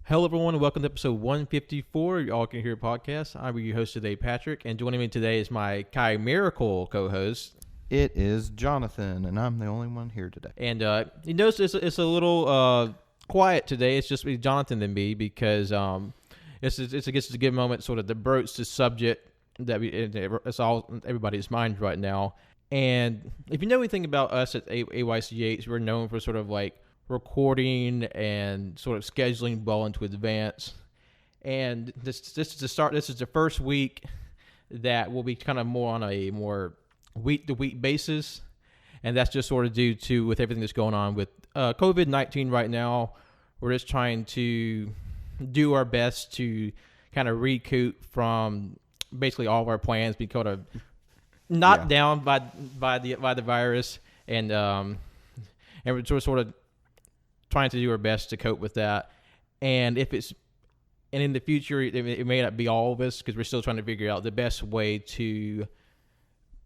Hello, everyone, and welcome to episode 154 of All Can Hear podcast. I'm your host today, Patrick, and joining me today is my chimerical co-host. It is Jonathan, and I'm the only one here today. And you notice it's a little quiet today. It's just me, Jonathan, and me because it's I guess it's a good moment sort of to broach the subject that it's all everybody's mind right now. And if you know anything about us at AYCH, we're known for sort of like recording and sort of scheduling well into advance. And this is the start. This is the first week that will be kind of more on a more week-to-week basis, and that's just sort of due to with everything that's going on with COVID-19 right now. We're just trying to do our best to kind of recoup from basically all of our plans being kind of knocked down by the virus, and we're sort of trying to do our best to cope with that. And in the future, it may not be all of us because we're still trying to figure out the best way to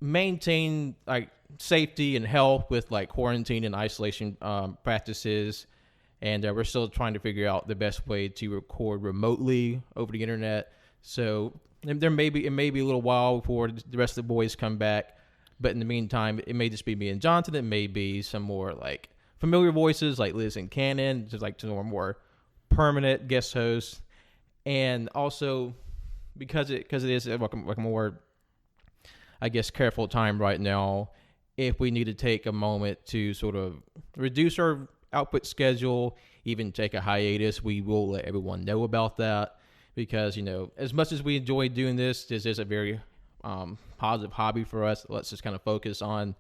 maintain like safety and health with like quarantine and isolation practices. And we're still trying to figure out the best way to record remotely over the internet. So it may be a little while before the rest of the boys come back. But in the meantime, it may just be me and Jonathan. It may be some more like familiar voices like Liz and Cannon, just like some more permanent guest hosts. And also because it is like a more, I guess, careful time right now, if we need to take a moment to sort of reduce our output schedule, even take a hiatus, we will let everyone know about that. Because, you know, as much as we enjoy doing this is a very positive hobby for us. Let's just kind of focus on,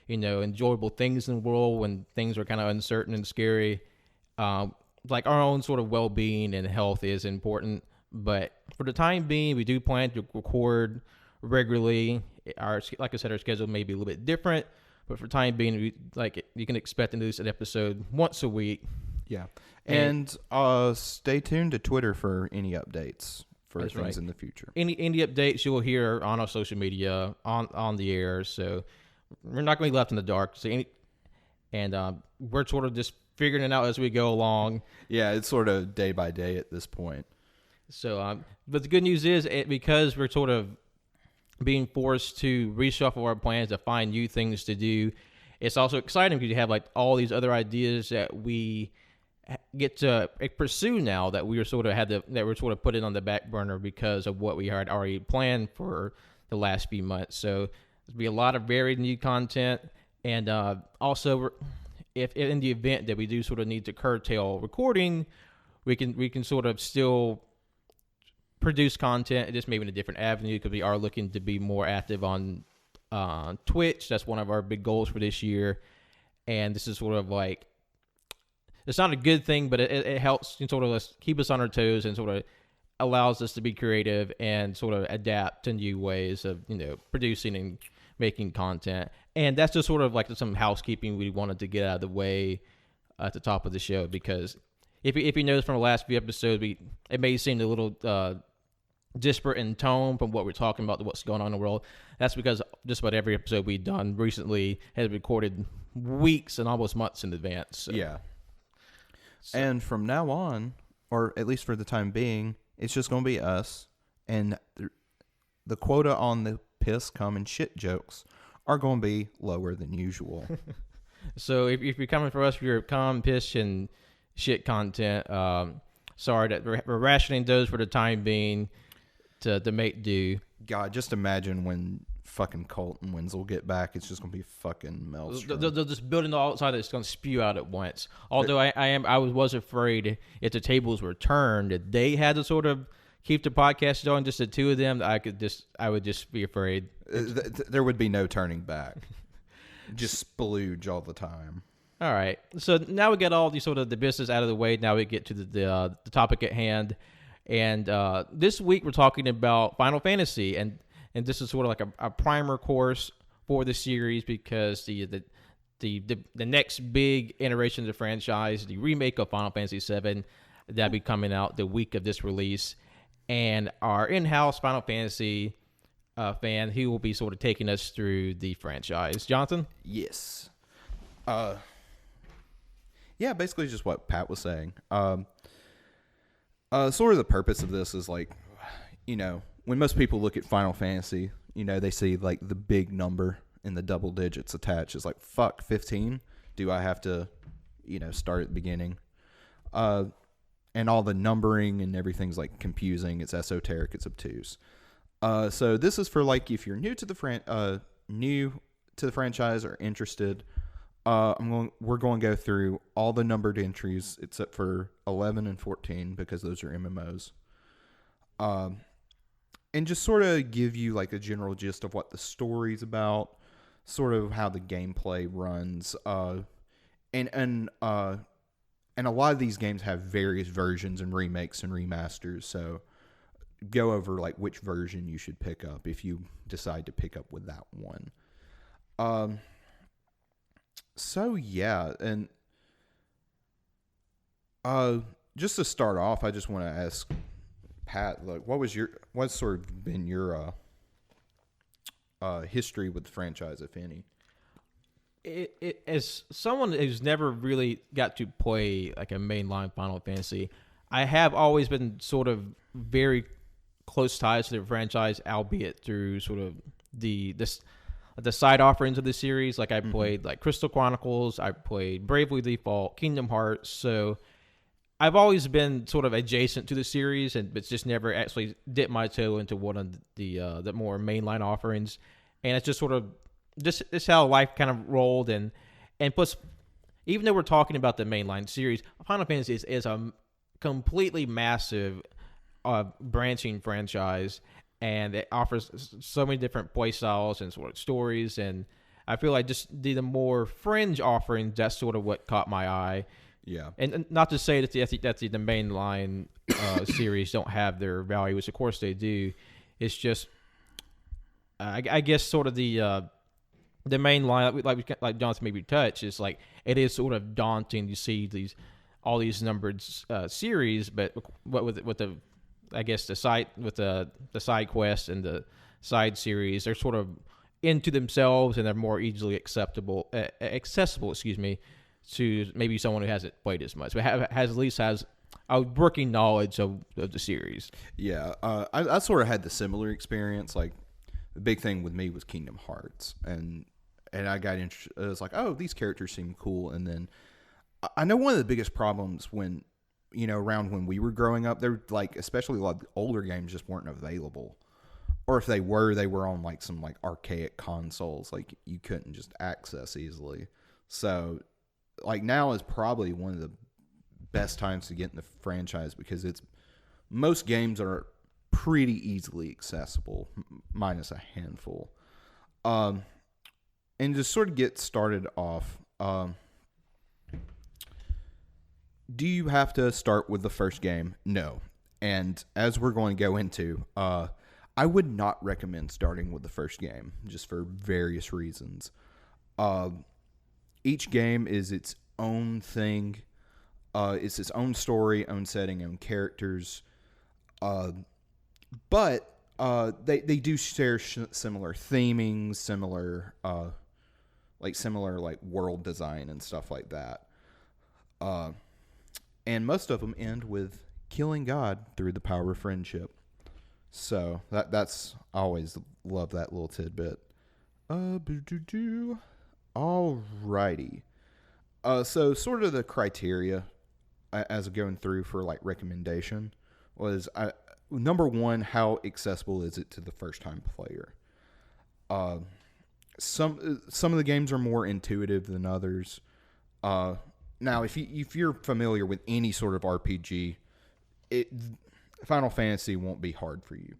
you know, enjoyable things in the world when things are kind of uncertain and scary. Like our own sort of well-being and health is important. But for the time being, we do plan to record regularly. Like I said, our schedule may be a little bit different, but for the time being, you can expect to do an episode once a week. Yeah. And stay tuned to Twitter for any updates for things right in the future. Any updates you'll hear on our social media, on the air. So we're not going to be left in the dark. We're sort of just figuring it out as we go along. Yeah, it's sort of day by day at this point. So, but the good news is because we're sort of being forced to reshuffle our plans to find new things to do, it's also exciting because you have like all these other ideas that we get to pursue now that we were sort of put it on the back burner because of what we had already planned for the last few months. So there'll be a lot of varied new content, and also if in the event that we do sort of need to curtail recording, we can sort of still produce content, just maybe in a different avenue, because we are looking to be more active on Twitch. That's one of our big goals for this year, and this is sort of like, it's not a good thing, but it helps sort of keep us on our toes and sort of allows us to be creative and sort of adapt to new ways of, you know, producing and making content. And that's just sort of like some housekeeping we wanted to get out of the way at the top of the show, because if you notice from the last few episodes, it may seem a little disparate in tone from what we're talking about to what's going on in the world. That's because just about every episode we've done recently has recorded weeks and almost months in advance. So. Yeah. So. And from now on, or at least for the time being, it's just going to be us, and the quota on the piss, cum, and shit jokes are going to be lower than usual. So if you're coming for us for your cum, piss, and shit content, sorry that we're rationing those for the time being to make do. God, just imagine when fucking Colt and Wenzel get back, it's just gonna be fucking maelstrom. They'll just build it all outside that's gonna spew out at once. Although I was afraid if the tables were turned, that they had to sort of keep the podcast going, just the two of them, I would just be afraid. There would be no turning back. Just splooge all the time. All right. So now we get all the sort of the business out of the way. Now we get to the topic at hand. And this week we're talking about Final Fantasy, and this is sort of like a primer course for the series, because the next big iteration of the franchise, the remake of Final Fantasy VII, that'll be coming out the week of this release. And our in-house Final Fantasy fan, he will be sort of taking us through the franchise. Jonathan? Yes. Yeah, basically just what Pat was saying. Sort of the purpose of this is like, when most people look at Final Fantasy, they see like the big number and the double digits attached. It's like, fuck, 15? Do I have to, start at the beginning? And all the numbering and everything's like confusing. It's esoteric. It's obtuse. So this is for like if you're new to the franchise or interested. We're going to go through all the numbered entries except for 11 and 14 because those are MMOs. And just sort of give you like a general gist of what the story's about, sort of how the gameplay runs. And a lot of these games have various versions and remakes and remasters, so go over like which version you should pick up if you decide to pick up with that one. So yeah, and just to start off, I just want to ask Pat, like, what's sort of been your history with the franchise, if any? It as someone who's never really got to play like a mainline Final Fantasy, I have always been sort of very close ties to the franchise, albeit through sort of the side offerings of the series. Like I played like Crystal Chronicles, I played Bravely Default, Kingdom Hearts. So I've always been sort of adjacent to the series, but just never actually dipped my toe into one of the more mainline offerings. And it's just sort of this how life kind of rolled, and plus, even though we're talking about the mainline series, Final Fantasy is a completely massive branching franchise, and it offers so many different play styles and sort of stories, and I feel like just the more fringe offerings, that's sort of what caught my eye. Yeah. And not to say that the mainline series don't have their value, which of course they do. It's just, I guess, sort of the main line, like Jonathan maybe touched, is like it is sort of daunting to see all these numbered series, but with the I guess the side quests and the side series, they're sort of into themselves and they're more easily accessible, to maybe someone who hasn't played as much, but at least has a working knowledge of the series. Yeah, I sort of had the similar experience. Like the big thing with me was Kingdom Hearts, and I got interested. It was like, oh, these characters seem cool. And then I know one of the biggest problems when, around when we were growing up, they're like, especially a lot of the older games just weren't available. Or if they were on like some like archaic consoles, like you couldn't just access easily. So like now is probably one of the best times to get in the franchise because most games are pretty easily accessible, minus a handful. And just sort of get started off, do you have to start with the first game? No. And as we're going to go into, I would not recommend starting with the first game, just for various reasons. Each game is its own thing. It's its own story, own setting, own characters. But they do share similar theming, similar world design and stuff like that. And most of them end with killing God through the power of friendship. So that's I always love that little tidbit. Alrighty. So sort of the criteria as going through for like recommendation was number one, how accessible is it to the first time player? Some of the games are more intuitive than others. Now, if you're familiar with any sort of RPG, Final Fantasy won't be hard for you.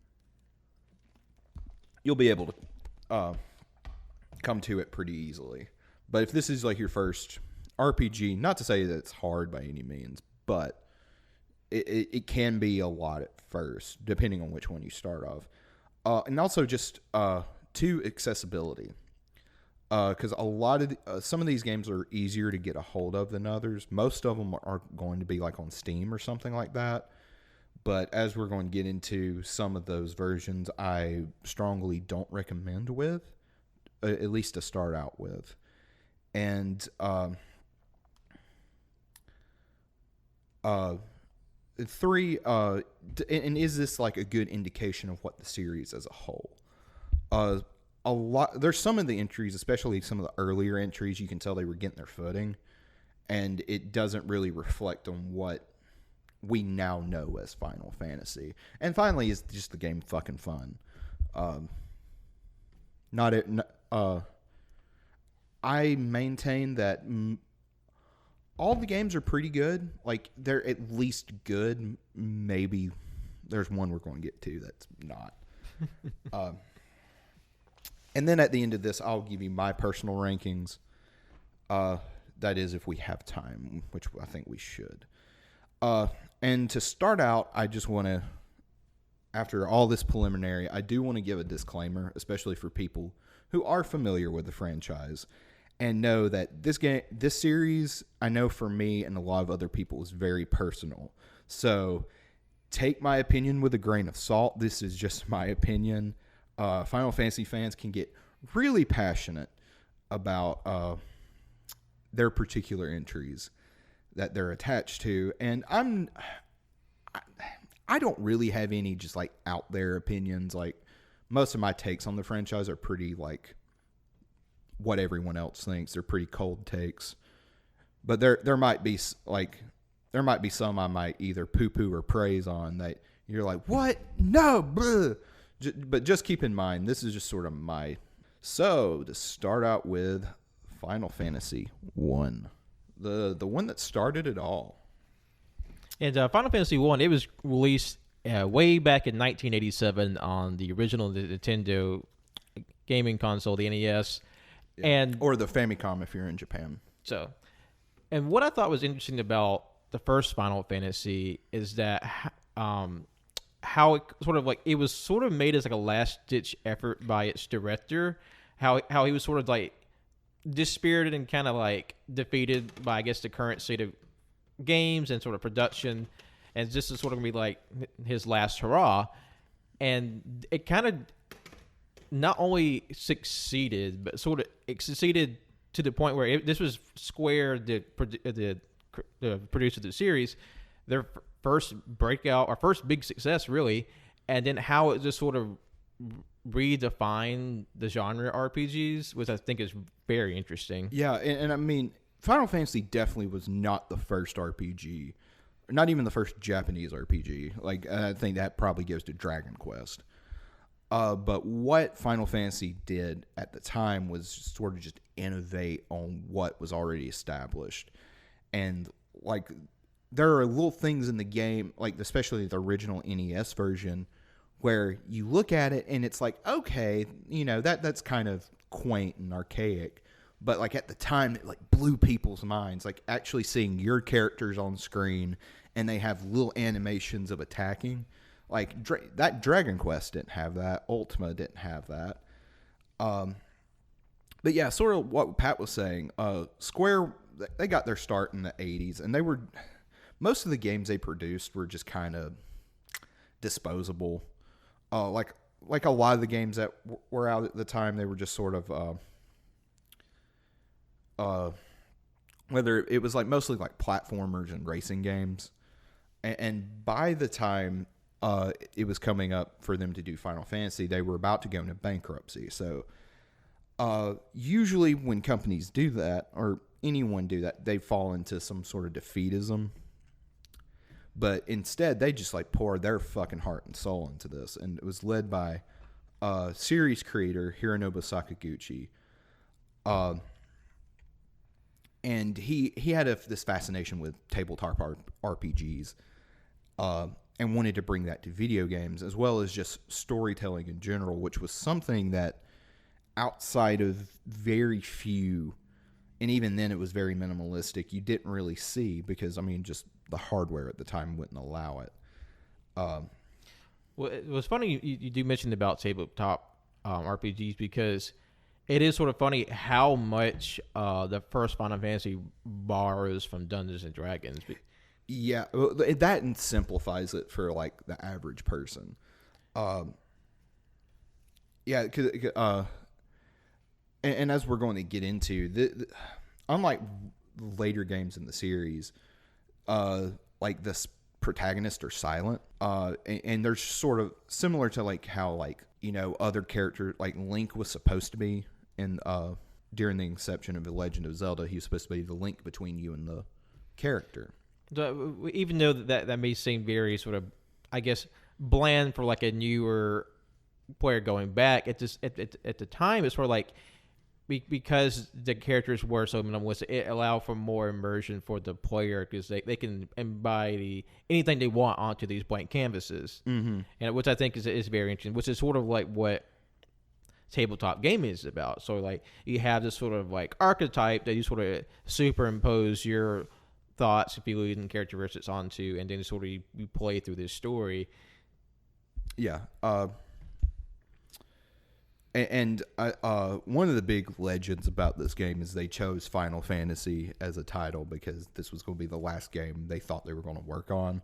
You'll be able to come to it pretty easily. But if this is like your first RPG, not to say that it's hard by any means, but it can be a lot at first, depending on which one you start off. And also just to accessibility. Because a lot of some of these games are easier to get a hold of than others. Most of them are going to be like on Steam or something like that. But as we're going to get into some of those versions, I strongly don't recommend with, at least to start out with. And 3, and is this like a good indication of what the series as a whole? A lot. There's some of the entries, especially some of the earlier entries, you can tell they were getting their footing, and it doesn't really reflect on what we now know as Final Fantasy. And finally, is just the game fucking fun. I maintain that all the games are pretty good. Like, they're at least good. Maybe there's one we're going to get to that's not. And then at the end of this, I'll give you my personal rankings. That is, if we have time, which I think we should. And to start out, I just want to, after all this preliminary, I do want to give a disclaimer, especially for people who are familiar with the franchise and know that this series, I know for me and a lot of other people, is very personal. So take my opinion with a grain of salt. This is just my opinion. Final Fantasy fans can get really passionate about their particular entries that they're attached to, and I don't really have any just like out there opinions. Like, most of my takes on the franchise are pretty like what everyone else thinks. They're pretty cold takes, but there might be some I might either poo-poo or praise on that you're like, what? No, bleh. But just keep in mind, this is just sort of my... So, to start out with Final Fantasy 1. The one that started it all. And Final Fantasy 1, it was released way back in 1987 on the original Nintendo gaming console, the NES. Yeah. Or the Famicom if you're in Japan. So, and what I thought was interesting about the first Final Fantasy is that... how it sort of like it was sort of made as like a last ditch effort by its director, how he was sort of like dispirited and kind of like defeated by, I guess, the current state of games and sort of production, and this is sort of gonna be like his last hurrah. And it kind of not only succeeded, but sort of it succeeded to the point where this was Square, the producer of the series, their first breakout or first big success, really, and then how it just sort of redefined the genre RPGs, which I think is very interesting. Yeah, and I mean, Final Fantasy definitely was not the first RPG, not even the first Japanese RPG. Like, I think that probably goes to Dragon Quest. But what Final Fantasy did at the time was sort of just innovate on what was already established. And, like, there are little things in the game, like especially the original NES version, where you look at it and it's like, okay, you know, that's kind of quaint and archaic. But, like, at the time, it, like, blew people's minds. Like, actually seeing your characters on screen and they have little animations of attacking. Like, that Dragon Quest didn't have that. Ultima didn't have that. But, yeah, sort of what Pat was saying. Square, they got their start in the 80s. And they were... Most of the games they produced were just kind of disposable. Like a lot of the games that were out at the time, they were just sort of... whether it was like mostly like platformers and racing games. And by the time it was coming up for them to do Final Fantasy, they were about to go into bankruptcy. So usually when companies do that, or anyone do that, they fall into some sort of defeatism. But instead, they just like pour their fucking heart and soul into this. And it was led by series creator Hironobu Sakaguchi. And he had this fascination with tabletop RPGs and wanted to bring that to video games, as well as just storytelling in general, which was something that outside of very few, and even then it was very minimalistic, you didn't really see because, I mean, just the hardware at the time wouldn't allow it. Well, it was funny you do mention about tabletop RPGs, because it is sort of funny how much the first Final Fantasy borrows from Dungeons and Dragons. Yeah, that and simplifies it for like the average person. Yeah, and as we're going to get into, unlike later games in the series, like the protagonists are silent. And they're sort of similar to like how like, you know, other characters like Link was supposed to be in during the inception of The Legend of Zelda. He was supposed to be the link between you and the character. So, even though that may seem very sort of, I guess, bland for like a newer player going back, it just at the time it's sort of like, because the characters were so minimalist, it allowed for more immersion for the player because they can embody anything they want onto these blank canvases, and which I think is very interesting. Which is sort of like what tabletop gaming is about. So like you have this sort of like archetype that you sort of superimpose your thoughts, feelings, and characteristics onto, and then sort of you play through this story. Yeah. And one of the big legends about this game is they chose Final Fantasy as a title because this was going to be the last game they thought they were going to work on.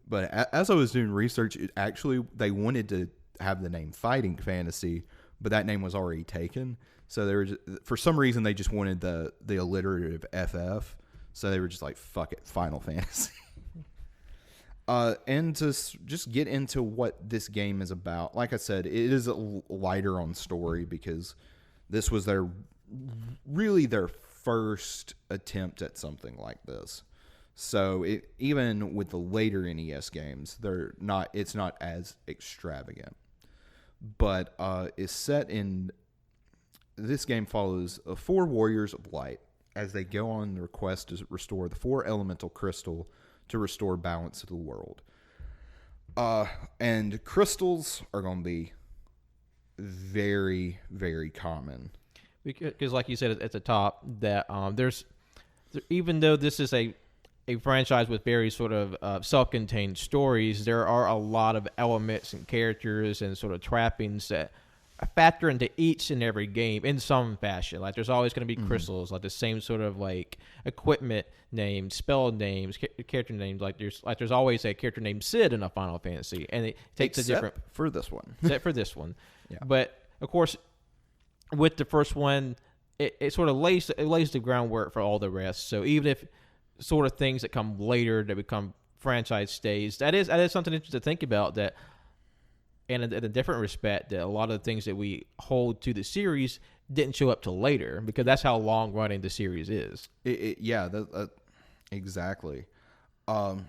But as I was doing research, they wanted to have the name Fighting Fantasy, but that name was already taken. So for some reason they just wanted the alliterative FF. So they were just like, fuck it, Final Fantasy. And to just get into what this game is about, like I said, it is lighter on story because this was their first attempt at something like this. So even with the later NES games, it's not as extravagant. But it's set in, this game follows 4 warriors of light as they go on the quest to restore the 4 elemental crystal to restore balance to the world. And crystals are going to be very, very common. Because like you said at the top, that even though this is a franchise with very sort of self-contained stories, there are a lot of elements and characters and sort of trappings that factor into each and every game in some fashion. Like there's always going to be crystals, like the same sort of like equipment names, spell names, character names. Like there's always a character named Sid in a Final Fantasy, and it takes a different for this one. Except for this one, yeah. But of course, with the first one, it sort of lays the groundwork for all the rest. So even if sort of things that come later that become franchise stays, that is something interesting to think about. That. And in a different respect, that a lot of the things that we hold to the series didn't show up till later because that's how long running the series is. Exactly. I'm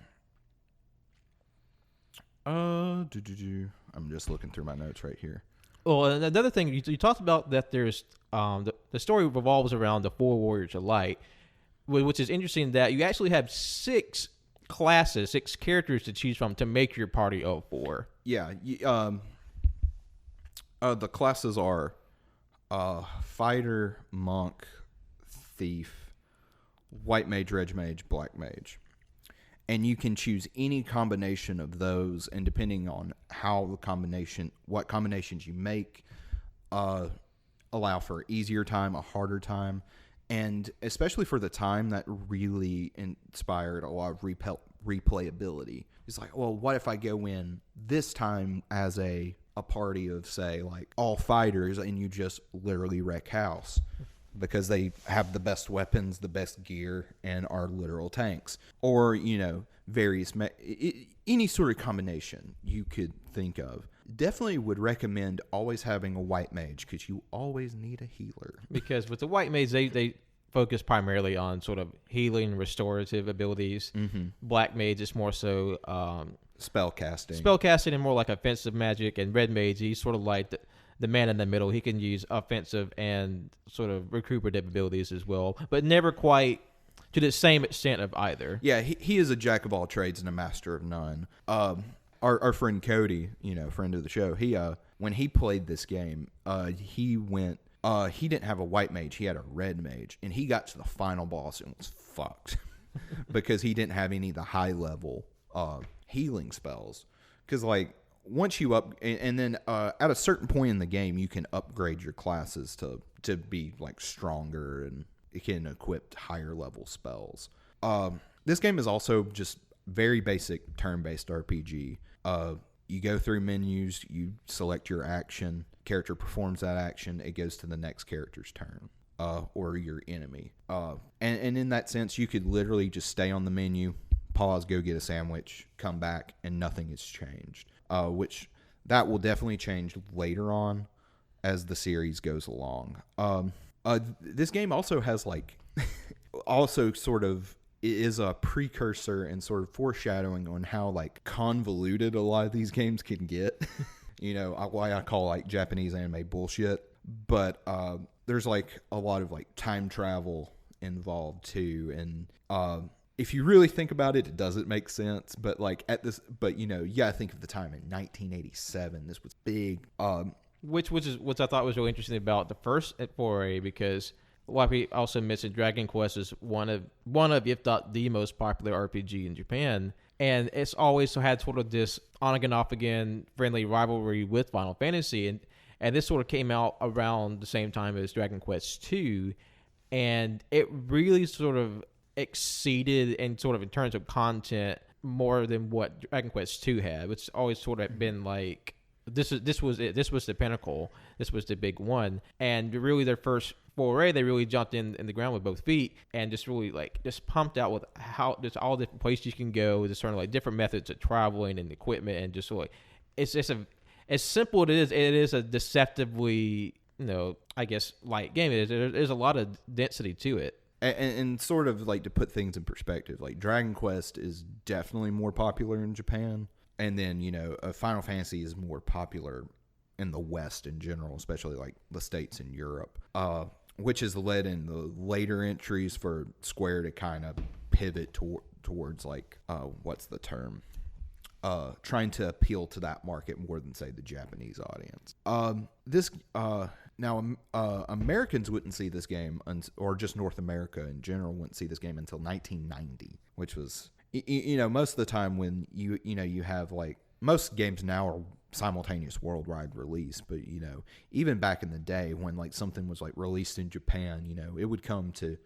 just looking through my notes right here. Well, another thing you talked about that there's the story revolves around the 4 warriors of light, which is interesting that you actually have 6 classes, 6 characters to choose from to make your party of 4. Yeah, the classes are fighter, monk, thief, white mage, red mage, black mage. And you can choose any combination of those, and depending on what combinations you make, allow for easier time, a harder time. And especially for the time, that really inspired a lot of replayability. It's like, well, what if I go in this time as a party of, say, like all fighters, and you just literally wreck house because they have the best weapons, the best gear, and are literal tanks. Or, you know, any sort of combination you could think of. Definitely would recommend always having a white mage because you always need a healer. Because with the white mage, they focus primarily on sort of healing, restorative abilities. Mm-hmm. Black mage is more so spellcasting and more like offensive magic. And red mage, he's sort of like the man in the middle. He can use offensive and sort of recuperative abilities as well, but never quite to the same extent of either. Yeah, he is a jack of all trades and a master of none. Our friend Cody, friend of the show, he when he played this game, he didn't have a white mage, he had a red mage, and he got to the final boss and was fucked because he didn't have any of the high level healing spells. Because like once you and then at a certain point in the game, you can upgrade your classes to be like stronger, and it can equip higher level spells. This game is also just very basic turn-based RPG. You go through menus, you select your action, character performs that action, it goes to the next character's turn, or your enemy. And in that sense, you could literally just stay on the menu, pause, go get a sandwich, come back, and nothing has changed. Which that will definitely change later on as the series goes along. This game also has like, also sort of is a precursor and sort of foreshadowing on how like convoluted a lot of these games can get. Why I call like Japanese anime bullshit. But there's like a lot of like time travel involved too, and if you really think about it, it doesn't make sense. But like you gotta think of the time in 1987. This was big. Which I thought was really interesting about the first foray, because like we also mentioned, Dragon Quest is one of if not the most popular RPG in Japan, and it's always had sort of this on again off again friendly rivalry with Final Fantasy, and this sort of came out around the same time as Dragon Quest 2, and it really sort of exceeded and sort of in terms of content more than what Dragon Quest 2 had, which always sort of been like this was it. This was the pinnacle. This was the big one. And really their first foray, they really jumped in the ground with both feet and just really like just pumped out with how there's all different places you can go, just sort of like different methods of traveling and equipment, and just like it's just as simple as it is a deceptively, I guess, light game. There's a lot of density to it. And sort of like to put things in perspective, like Dragon Quest is definitely more popular in Japan. And then, Final Fantasy is more popular in the West in general, especially like the States and Europe, which has led in the later entries for Square to kind of pivot towards like, what's the term? Trying to appeal to that market more than, say, the Japanese audience. Americans wouldn't see this game, or just North America in general wouldn't see this game until 1990, which was... most of the time when you have like most games now are simultaneous worldwide release, but even back in the day when like something was like released in Japan, it would come to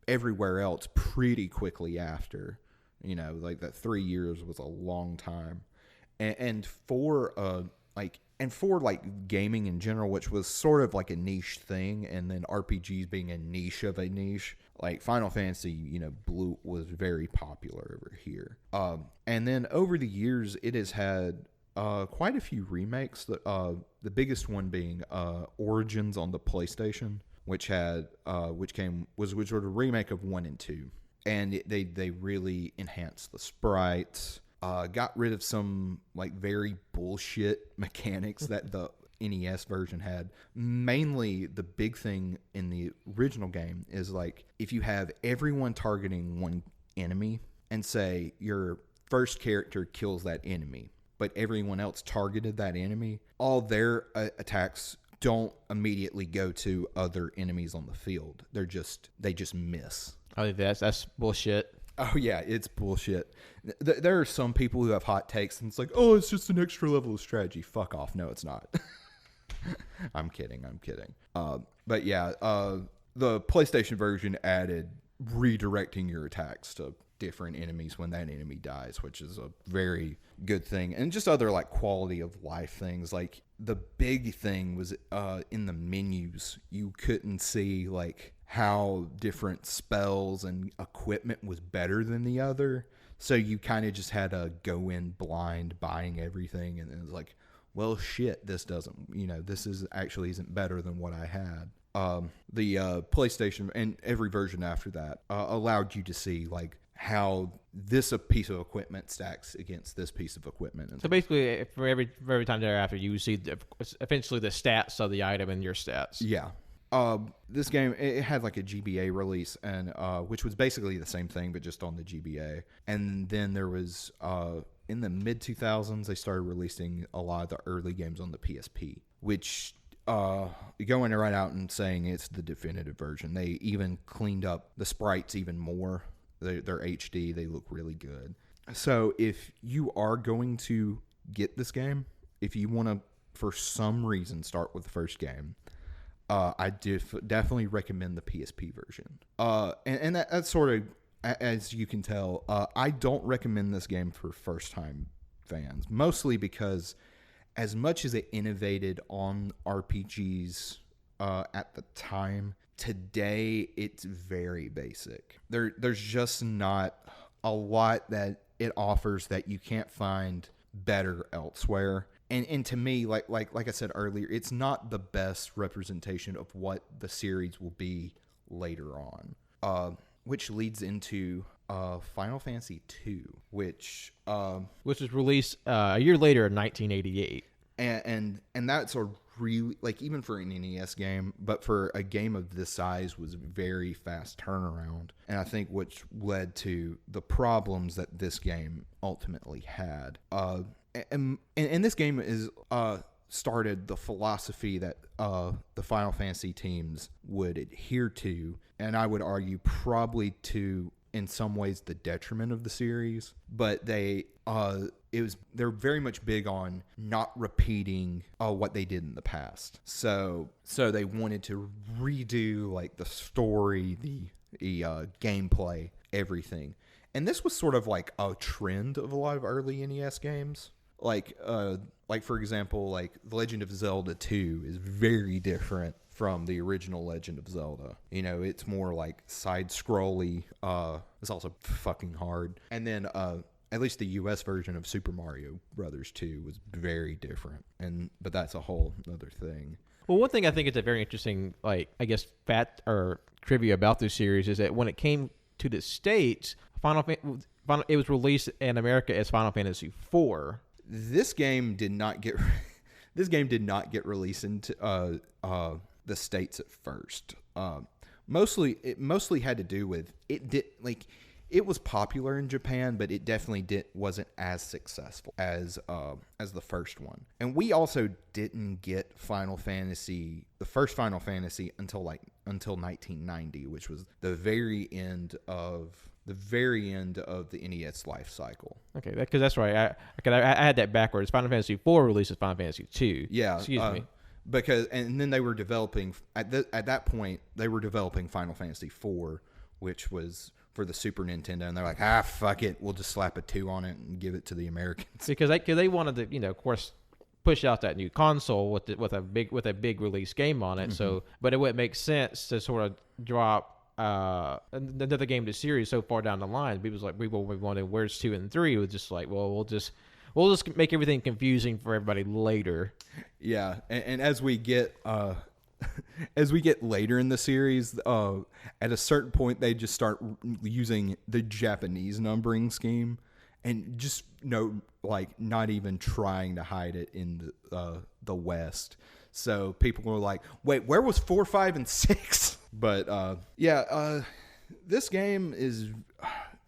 everywhere else pretty quickly after. Like that 3 years was a long time, and for gaming in general, which was sort of like a niche thing, and then RPGs being a niche of a niche, like Final Fantasy, was very popular over here. And then over the years, it has had quite a few remakes. The biggest one being Origins on the PlayStation, which was sort of a remake of 1 and 2, and they really enhanced the sprites. Got rid of some like very bullshit mechanics that the NES version had. Mainly the big thing in the original game is like if you have everyone targeting one enemy and say your first character kills that enemy, but everyone else targeted that enemy, all their attacks don't immediately go to other enemies on the field. They just miss. I think that's bullshit. Oh, yeah, it's bullshit. There are some people who have hot takes, and it's like, oh, it's just an extra level of strategy. Fuck off. No, it's not. I'm kidding. But yeah, the PlayStation version added redirecting your attacks to different enemies when that enemy dies, which is a very good thing. And just other like quality of life things. Like the big thing was in the menus, you couldn't see like how different spells and equipment was better than the other. So you kind of just had to go in blind buying everything. And it was like, well, shit, this isn't better than what I had. The PlayStation and every version after that allowed you to see like how this a piece of equipment stacks against this piece of equipment. So basically, for every time thereafter, you see eventually the stats of the item and your stats. Yeah. This game, it had like a GBA release, and which was basically the same thing, but just on the GBA. And then there was in the mid 2000s, they started releasing a lot of the early games on the PSP, which going right out and saying it's the definitive version. They even cleaned up the sprites even more. They're HD. They look really good. So if you are going to get this game, if you want to, for some reason, start with the first game, I definitely recommend the PSP version. And that's sort of, as you can tell, I don't recommend this game for first-time fans, mostly because as much as it innovated on RPGs at the time, today it's very basic. There's just not a lot that it offers that you can't find better elsewhere. And to me, like I said earlier, it's not the best representation of what the series will be later on. Which leads into Final Fantasy II, which was released a year later in 1988. And that's a really, like, even for an NES game, but for a game of this size, was a very fast turnaround. And I think which led to the problems that this game ultimately had. And this game is started the philosophy that the Final Fantasy teams would adhere to, and I would argue probably to, in some ways, the detriment of the series. But they're very much big on not repeating what they did in the past. So they wanted to redo, like, the story, the gameplay, everything. And this was sort of like a trend of a lot of early NES games. Like for example, like The Legend of Zelda 2 is very different from the original Legend of Zelda. You know, it's more like side-scrolly. It's also fucking hard. And then at least the US version of Super Mario Brothers 2 was very different. But that's a whole other thing. Well, one thing I think is a very interesting, like, I guess, fact or trivia about this series is that when it came to the States, it was released in America as Final Fantasy IV. This game did not get released into the States at first. It mostly had to do with it was popular in Japan, but it definitely wasn't as successful as the first one. And we also didn't get the first Final Fantasy until 1990, which was the very end of the NES life cycle. Okay, because that's right. I had that backwards. Final Fantasy IV releases Final Fantasy II. Yeah, excuse me. And then they were developing at that point. They were developing Final Fantasy IV, which was for the Super Nintendo, and they're like, fuck it, we'll just slap a 2 on it and give it to the Americans. Because they wanted to, of course, push out that new console with a big release game on it. Mm-hmm. So, but it wouldn't make sense to sort of drop another game to series so far down the line. People wanted where's 2 and 3. It was just like, well, we'll just make everything confusing for everybody later. Yeah, and as we get later in the series, at a certain point they just start using the Japanese numbering scheme, and just not even trying to hide it in the West. So people were like, wait, where was 4, 5, and 6? But this game is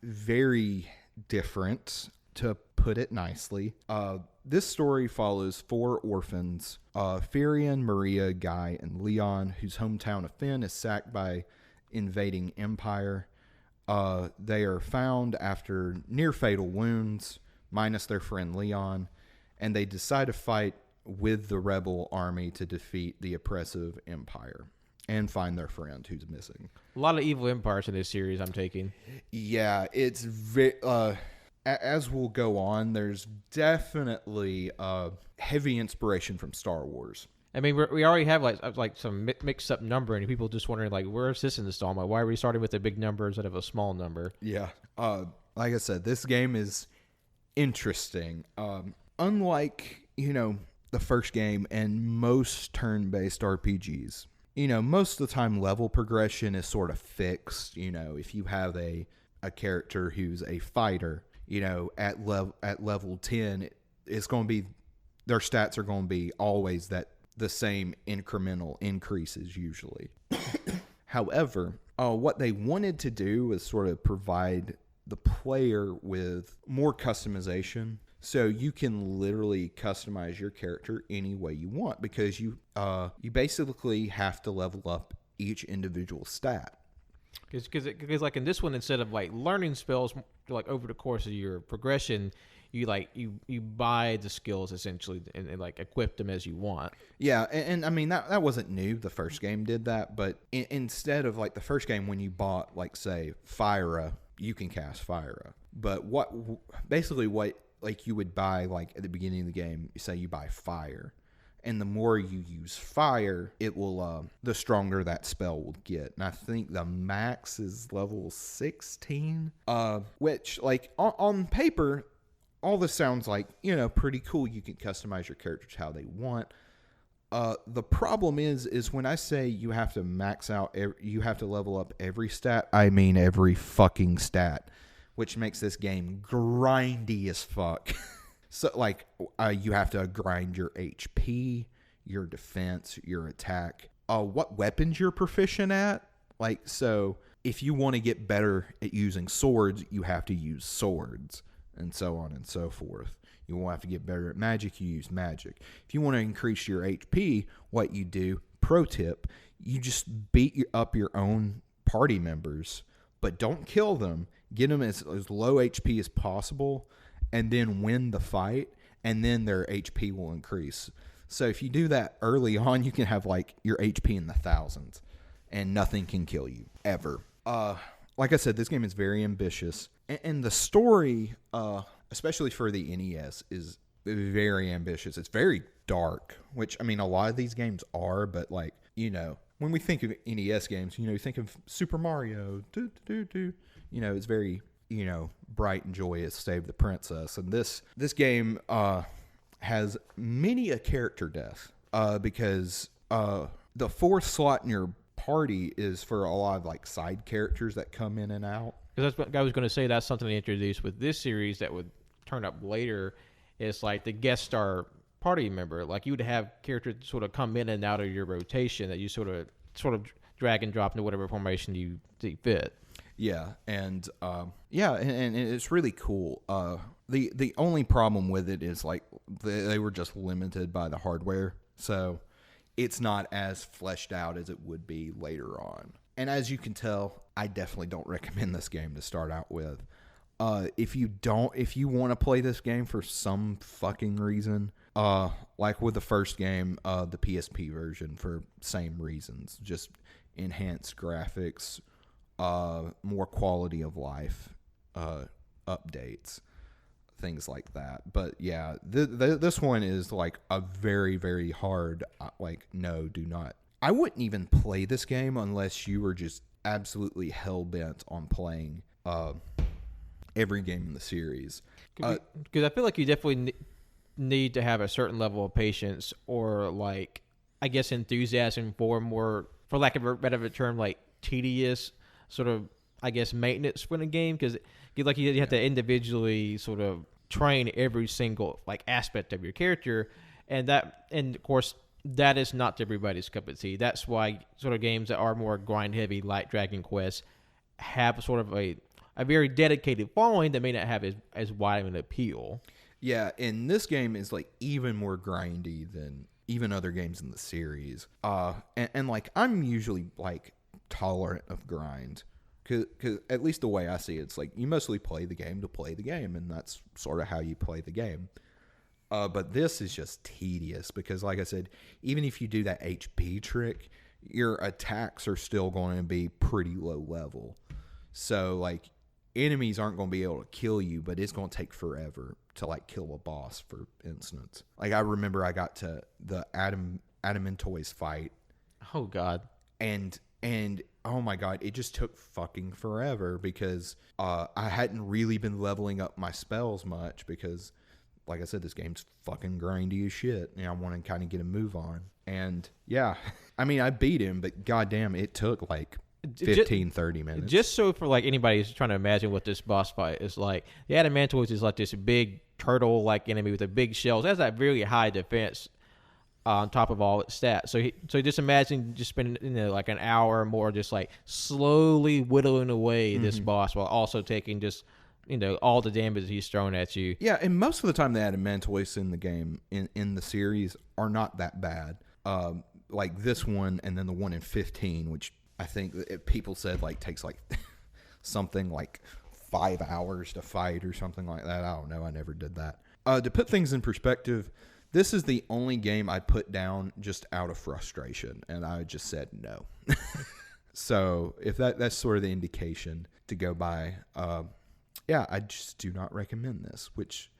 very different, to put it nicely. This story follows 4 orphans, Firion, Maria, Guy, and Leon, whose hometown of Finn is sacked by invading Empire. They are found after near-fatal wounds, minus their friend Leon, and they decide to fight with the rebel army to defeat the oppressive Empire and find their friend who's missing. A lot of evil empires in this series I'm taking. Yeah, it's very... as we'll go on, there's definitely heavy inspiration from Star Wars. I mean, we already have like some mixed up numbering, and people just wondering, like, where is this in the installment? Why are we starting with a big number instead of a small number? Yeah. Like I said, this game is interesting. Unlike, the first game and most turn-based RPGs, most of the time level progression is sort of fixed. If you have a character who's a fighter, at level 10, it's going to be, their stats are going to be always the same incremental increases usually. However, what they wanted to do was sort of provide the player with more customization. So you can literally customize your character any way you want, because you basically have to level up each individual stat. Because like in this one, instead of like learning spells like over the course of your progression, you buy the skills essentially and like equip them as you want. Yeah, and I mean that wasn't new. The first game did that, but instead of like the first game, when you bought like say Fyra, you can cast Fyra. But what like you would buy like at the beginning of the game, say you buy Fire, And the more you use fire, it will, the stronger that spell will get. And I think the max is level 16, which, like, on paper, all this sounds like, pretty cool. You can customize your characters how they want. The problem is when I say you have to max out, you have to level up every stat, I mean every fucking stat, which makes this game grindy as fuck. So, like, you have to grind your HP, your defense, your attack, what weapons you're proficient at. Like, so if you want to get better at using swords, you have to use swords, and so on and so forth. You won't have to get better at magic, you use magic. If you want to increase your HP, what you do, pro tip, you just beat up your own party members, but don't kill them. Get them as low HP as possible, and then win the fight, and then their HP will increase. So if you do that early on, you can have, like, your HP in the thousands, and nothing can kill you, ever. Like I said, this game is very ambitious, and the story, especially for the NES, is very ambitious. It's very dark, which, I mean, a lot of these games are, but, like, when we think of NES games, you think of Super Mario, it's very, bright and joyous, save the princess. And this game has many a character death, because the fourth slot in your party is for a lot of, like, side characters that come in and out. Because that's what I was going to say. That's something they introduced with this series that would turn up later. Is like the guest star party member. Like, you would have characters sort of come in and out of your rotation that you sort of drag and drop into whatever formation you see fit. Yeah, and it's really cool. The only problem with it is, like, they were just limited by the hardware, so it's not as fleshed out as it would be later on. And as you can tell, I definitely don't recommend this game to start out with. If you want to play this game for some fucking reason, like with the first game, the PSP version, for same reasons, just enhanced graphics, more quality of life, updates, things like that. But yeah, this one is, like, a very, very hard, like, no, do not. I wouldn't even play this game unless you were just absolutely hell-bent on playing every game in the series. Because I feel like you definitely need to have a certain level of patience, or, like, I guess, enthusiasm for more, for lack of a better term, like, tedious sort of, I guess, maintenance for the game. Because, like, you have to individually sort of train every single, like, aspect of your character, and of course, that is not everybody's cup of tea. That's why sort of games that are more grind heavy, like Dragon Quest, have sort of a very dedicated following that may not have as wide of an appeal. Yeah, and this game is, like, even more grindy than even other games in the series. And like, I'm usually, like, tolerant of grind. Because at least the way I see it, it's like, you mostly play the game to play the game, and that's sort of how you play the game. But this is just tedious because, like I said, even if you do that HP trick, your attacks are still going to be pretty low level. So, like, enemies aren't going to be able to kill you, but it's going to take forever to, like, kill a boss, for instance. Like, I remember I got to the Adamantoise fight. Oh, God. And oh, my God, it just took fucking forever because I hadn't really been leveling up my spells much because, like I said, this game's fucking grindy as shit. And I want to kind of get a move on. And, yeah, I mean, I beat him, but goddamn, it took, like, 30 minutes. Just so for, like, anybody who's trying to imagine what this boss fight is like, the Adamantoise is like this big turtle-like enemy with a big shell. It has that really high defense on top of all its stats. So just imagine just spending like an hour or more just, like, slowly whittling away this boss while also taking just all the damage he's thrown at you. Yeah, and most of the time the Adamantoise in the game, in the series, are not that bad. Like this one and then the one in 15, which I think people said, like, takes, like, something like 5 hours to fight or something like that. I don't know. I never did that. To put things in perspective, this is the only game I put down just out of frustration, and I just said no. So if that's sort of the indication to go by, yeah, I just do not recommend this, which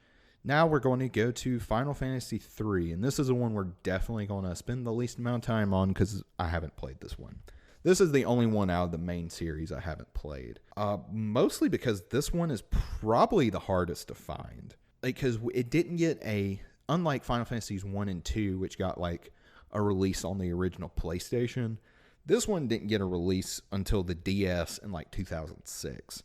Now we're going to go to Final Fantasy 3, and this is the one we're definitely going to spend the least amount of time on because I haven't played this one. This is the only one out of the main series I haven't played. Mostly because this one is probably the hardest to find. Because it didn't get unlike Final Fantasies 1 and 2, which got like a release on the original PlayStation, this one didn't get a release until the DS in like 2006.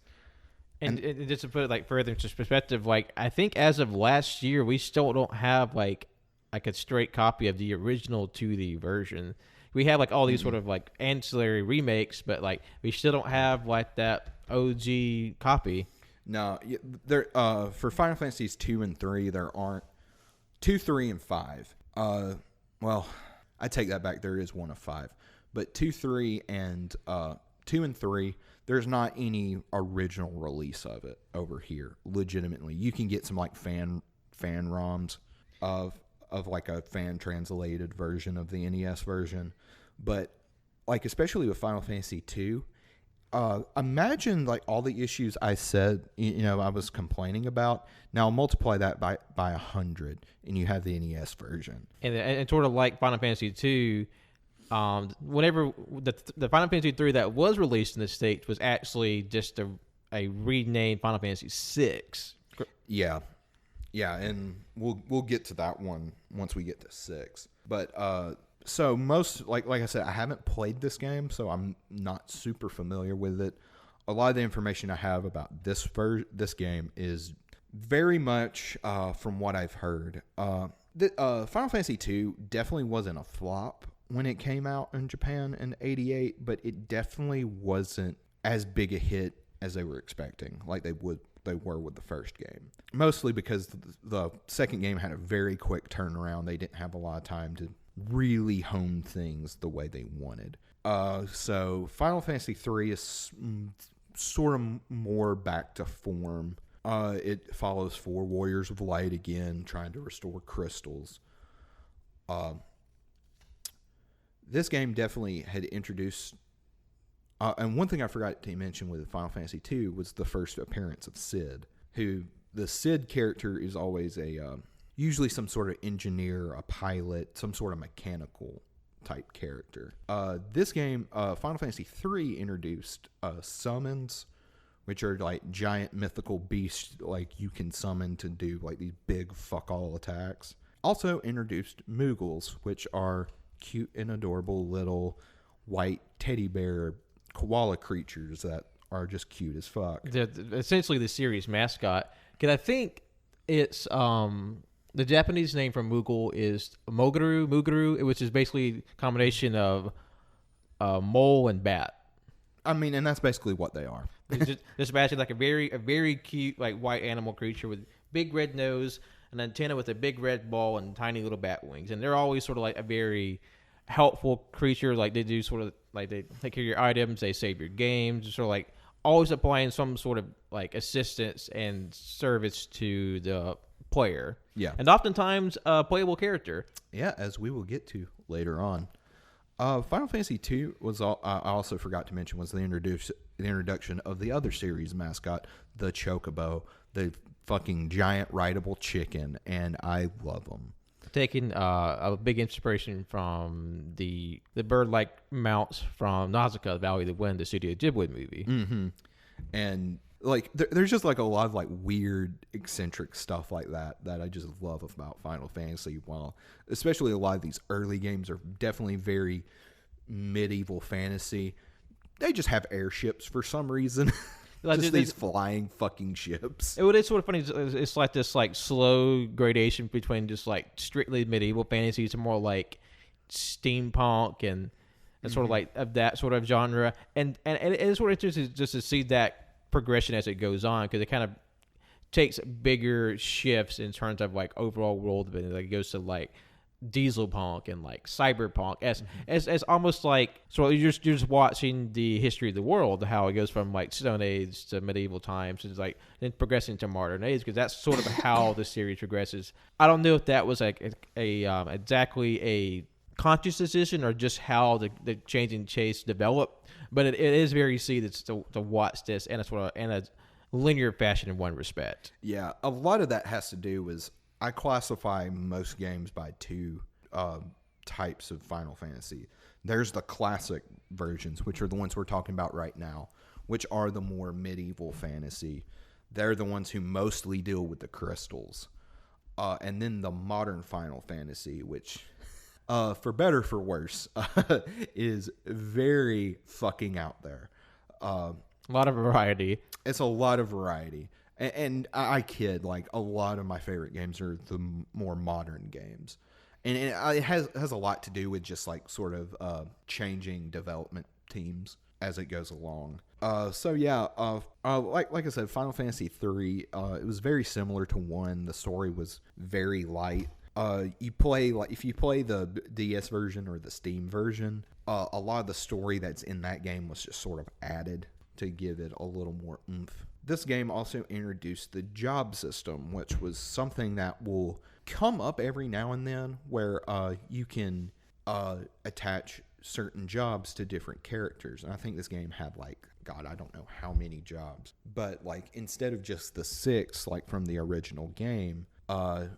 And just to put it like further into perspective, like I think as of last year, we still don't have like a straight copy of the original 2D version. We have like all these sort of like ancillary remakes, but like we still don't have like that OG copy. No, there for Final Fantasies 2 and 3, there aren't 2, 3, and 5. Well, I take that back. There is one of 5, but 2, 3, and 2 and 3, there's not any original release of it over here. Legitimately, you can get some like fan ROMs of like a fan translated version of the NES version, but like especially with Final Fantasy 2, imagine like all the issues I said, I was complaining about. Now multiply that by 100, and you have the NES version. And sort of like Final Fantasy 2, whenever the Final Fantasy 3 that was released in the States was actually just a renamed Final Fantasy 6. Yeah, and we'll get to that one once we get to 6. But so most like I said, I haven't played this game, so I'm not super familiar with it. A lot of the information I have about this game is very much from what I've heard. Final Fantasy 2 definitely wasn't a flop when it came out in Japan in '88, but it definitely wasn't as big a hit as they were expecting, like they were with the first game. Mostly because the second game had a very quick turnaround. They didn't have a lot of time to really hone things the way they wanted. So Final Fantasy 3 is sort of more back to form. It follows 4 Warriors of Light again, trying to restore crystals. This game definitely had introduced... and one thing I forgot to mention with Final Fantasy 2 was the first appearance of Cid, who the Cid character is always usually some sort of engineer, a pilot, some sort of mechanical type character. This game, Final Fantasy 3, introduced summons, which are like giant mythical beasts like you can summon to do like these big fuck all attacks. Also introduced Moogles, which are cute and adorable little white teddy bear koala creatures that are just cute as fuck. They're essentially the series mascot. Because I think it's the Japanese name for Moogle is Muguru, which is basically a combination of mole and bat. I mean, and that's basically what they are. just imagine like a very cute like white animal creature with big red nose, an antenna with a big red ball, and tiny little bat wings. And they're always sort of like a very helpful creature. Like they do sort of like they take care of your items, they save your games, sort of like always applying some sort of like assistance and service to the player. Yeah. And oftentimes a playable character. Yeah, as we will get to later on. Final Fantasy 2 was I also forgot to mention was the introduction of the other series mascot, the Chocobo, the fucking giant rideable chicken, and I love them. Taking a big inspiration from the bird-like mounts from Nausicaa, Valley of the Wind, the Studio Ghibli movie. Mm-hmm. And like there's just like a lot of like weird eccentric stuff like that I just love about Final Fantasy. While especially a lot of these early games are definitely very medieval fantasy, they just have airships for some reason. Just these flying fucking ships. It's sort of funny. It's like this like slow gradation between just like strictly medieval fantasy to more like steampunk and sort of like of that sort of genre. And it's sort of interesting just to see that progression as it goes on, because it kind of takes bigger shifts in terms of like overall world building. Like it goes to like diesel punk and like cyberpunk as almost like, so you're just watching the history of the world, how it goes from like Stone Age to medieval times, and it's like then progressing to modern age, because that's sort of how the series progresses. I don't know if that was like exactly a conscious decision or just how the changing chase developed, but it is very easy to watch this and a linear fashion in one respect. Yeah, a lot of that has to do with I classify most games by two types of Final Fantasy. There's the classic versions, which are the ones we're talking about right now, which are the more medieval fantasy. They're the ones who mostly deal with the crystals. And then the modern Final Fantasy, which, for better or for worse, is very fucking out there. A lot of variety. It's a lot of variety. And I kid, like, a lot of my favorite games are the more modern games. And it has a lot to do with just, like, sort of changing development teams as it goes along. Like I said, Final Fantasy 3, it was very similar to 1. The story was very light. If you play the DS version or the Steam version, a lot of the story that's in that game was just sort of added to give it a little more oomph. This game also introduced the job system, which was something that will come up every now and then, where you can attach certain jobs to different characters. And I think this game had, like, God, I don't know how many jobs. But, like, instead of just the 6, like, from the original game, it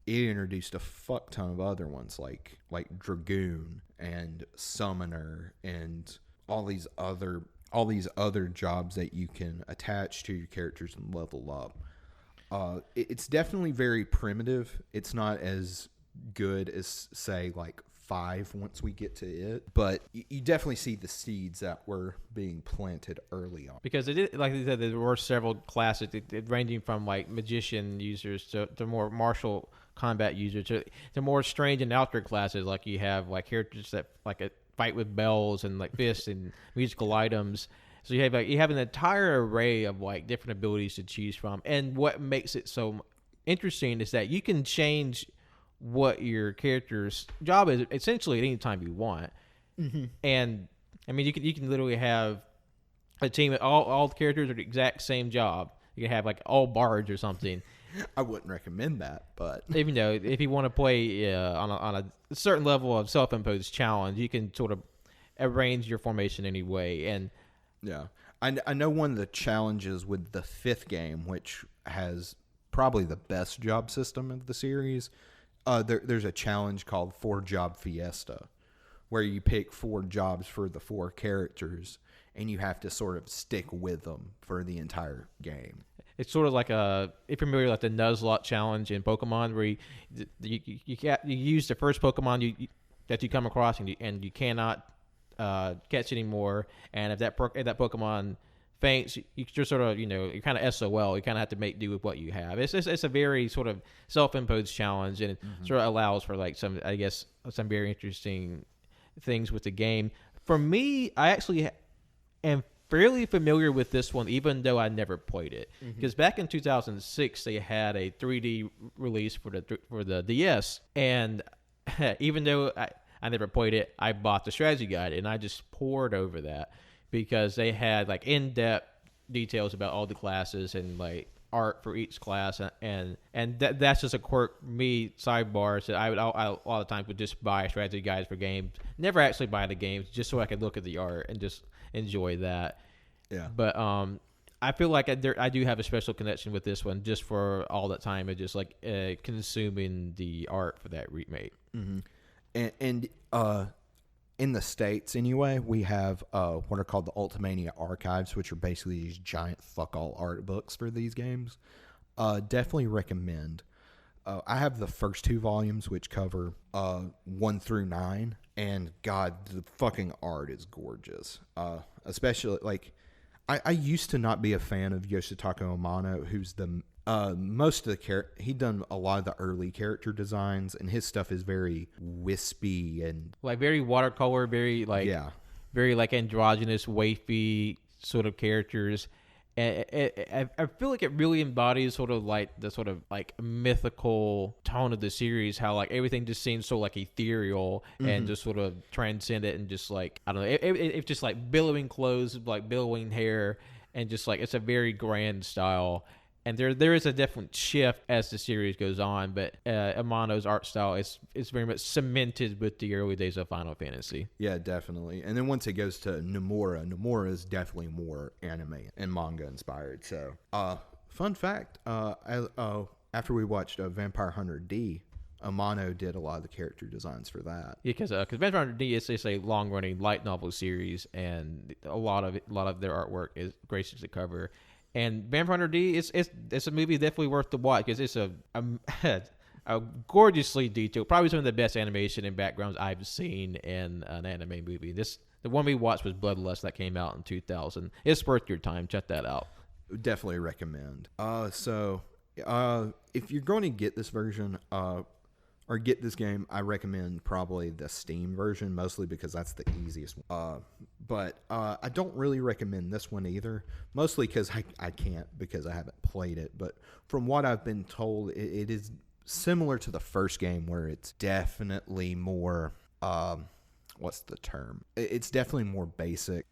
introduced a fuck ton of other ones, like Dragoon and Summoner and all these other jobs that you can attach to your characters and level up. It's definitely very primitive. It's not as good as, say, like 5 once we get to it, but you definitely see the seeds that were being planted early on. Because it did, like I said, there were several classes, ranging from like magician users to more martial combat users to more strange and out there classes. Like you have like characters that like fight with bells and like fists and musical items. So you have an entire array of like different abilities to choose from. And what makes it so interesting is that you can change what your character's job is essentially at any time you want. Mm-hmm. And I mean, you can literally have a team that all the characters are the exact same job. You can have like all bards or something. I wouldn't recommend that, but even though if you want to play on a certain level of self-imposed challenge, you can sort of arrange your formation anyway. And yeah, I know one of the challenges with the 5th game, which has probably the best job system of the series, there's a challenge called 4-Job Fiesta, where you pick 4 jobs for the 4 characters, and you have to sort of stick with them for the entire game. It's sort of like if you're familiar with like the Nuzlocke challenge in Pokemon, where you use the first Pokemon that you come across and you cannot catch anymore, and if that Pokemon faints, you're sort of you're kind of SOL. You kind of have to make do with what you have. It's a very sort of self-imposed challenge, and it sort of allows for like some very interesting things with the game. For me, I actually am fairly familiar with this one, even though I never played it. Because back in 2006, they had a 3D release for the DS, and even though I never played it, I bought the strategy guide, and I just poured over that because they had like in-depth details about all the classes and like art for each class, and that's just a quirk. Me sidebar, so I a lot of times would just buy strategy guides for games, never actually buy the games, just so I could look at the art and just enjoy that. Yeah. But I feel like I do have a special connection with this one, just for all that time of just like consuming the art for that remake. Mm-hmm. And in the States anyway, we have what are called the Ultimania archives, which are basically these giant fuck all art books for these games. Definitely recommend. I have the first 2 volumes, which cover 1 through 9, and God, the fucking art is gorgeous. Especially like I used to not be a fan of Yoshitaka Amano, who's the most of the he done a lot of the early character designs, and his stuff is very wispy and like very watercolor, very like androgynous, wafy sort of characters. And I feel like it really embodies sort of like the sort of like mythical tone of the series, how like everything just seems so like ethereal and just sort of transcendent, and just like I don't know, it's just like billowing clothes, like billowing hair, and just like it's a very grand style. And there is a different shift as the series goes on, but Amano's art style is very much cemented with the early days of Final Fantasy. Yeah, definitely. And then once it goes to Nomura is definitely more anime and manga inspired. So, fun fact, after we watched Vampire Hunter D, Amano did a lot of the character designs for that. Yeah, because Vampire Hunter D is a long running light novel series, and a lot of their artwork is graces the cover. And Vampire Hunter D it's a movie definitely worth the watch because it's a gorgeously detailed, probably some of the best animation and backgrounds I've seen in an anime movie. The one we watched was Bloodlust that came out in 2000. It's worth your time. Check that out. Definitely recommend. So if you're going to get this version, or get this game, I recommend probably the Steam version, mostly because that's the easiest one. But I don't really recommend this one either, mostly because I can't, because I haven't played it. But from what I've been told, it is similar to the first game, where it's definitely more, what's the term? It's definitely more basic.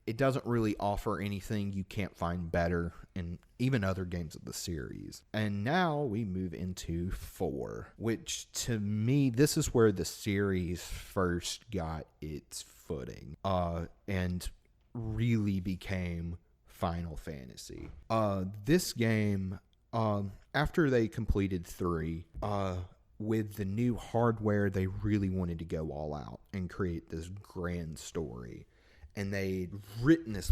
It doesn't really offer anything you can't find better in even other games of the series. And now we move into 4, which to me, this is where the series first got its footing and really became Final Fantasy. This game, after they completed 3, with the new hardware, they really wanted to go all out and create this grand story. And they'd written this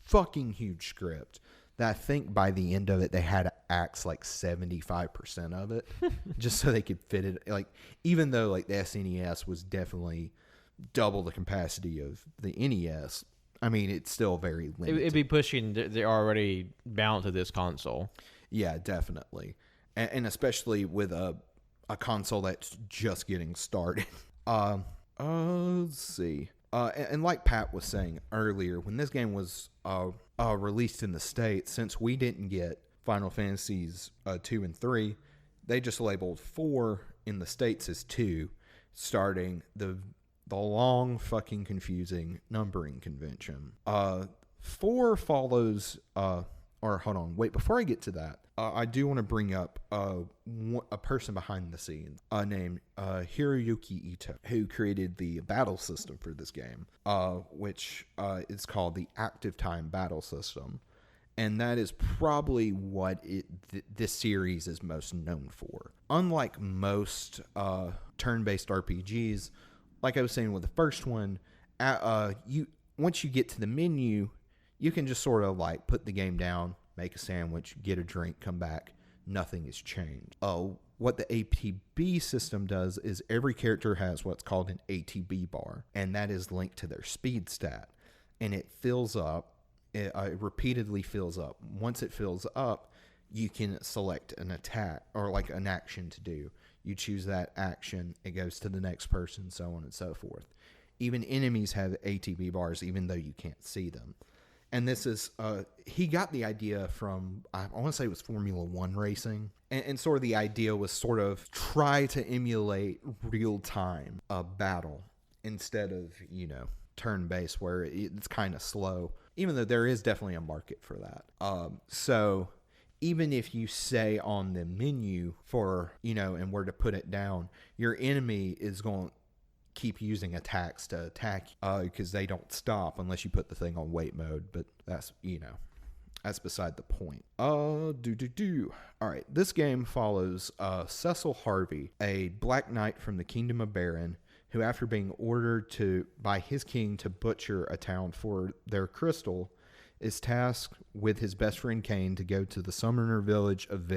fucking huge script that I think by the end of it, they had to axe 75% of it just so they could fit it. Even though the SNES was definitely double the capacity of the NES, I mean, it's still very limited. It'd be pushing the already bound to this console. Yeah, definitely. And especially with a console that's just getting started. Let's see. And like Pat was saying earlier, when this game was released in the States, since we didn't get Final Fantasies 2 and 3, they just labeled 4 in the States as 2, starting the long fucking confusing numbering convention. 4 follows, or hold on, wait, before I get to that, I do want to bring up a person behind the scenes named Hiroyuki Ito, who created the battle system for this game, which is called the Active Time Battle System. And that is probably what this series is most known for. Unlike most turn-based RPGs, like I was saying with the first one, once you get to the menu, you can just sort of put the game down, make a sandwich, get a drink, come back. Nothing has changed. What the ATB system does is every character has what's called an ATB bar, and that is linked to their speed stat. And it fills up. It repeatedly fills up. Once it fills up, you can select an attack or an action to do. You choose that action, it goes to the next person, so on and so forth. Even enemies have ATB bars, even though you can't see them. And this is, he got the idea from, I want to say it was Formula One racing. And sort of the idea was sort of try to emulate real-time battle instead of, turn-based where it's kind of slow. Even though there is definitely a market for that. So even if you say on the menu for, and where to put it down, your enemy is going to keep using attacks to attack because they don't stop unless you put the thing on wait mode. But that's, that's beside the point. All right, this game follows Cecil Harvey, a black knight from the Kingdom of Baron, who after being ordered by his king to butcher a town for their crystal, is tasked with his best friend Kane to go to the summoner village of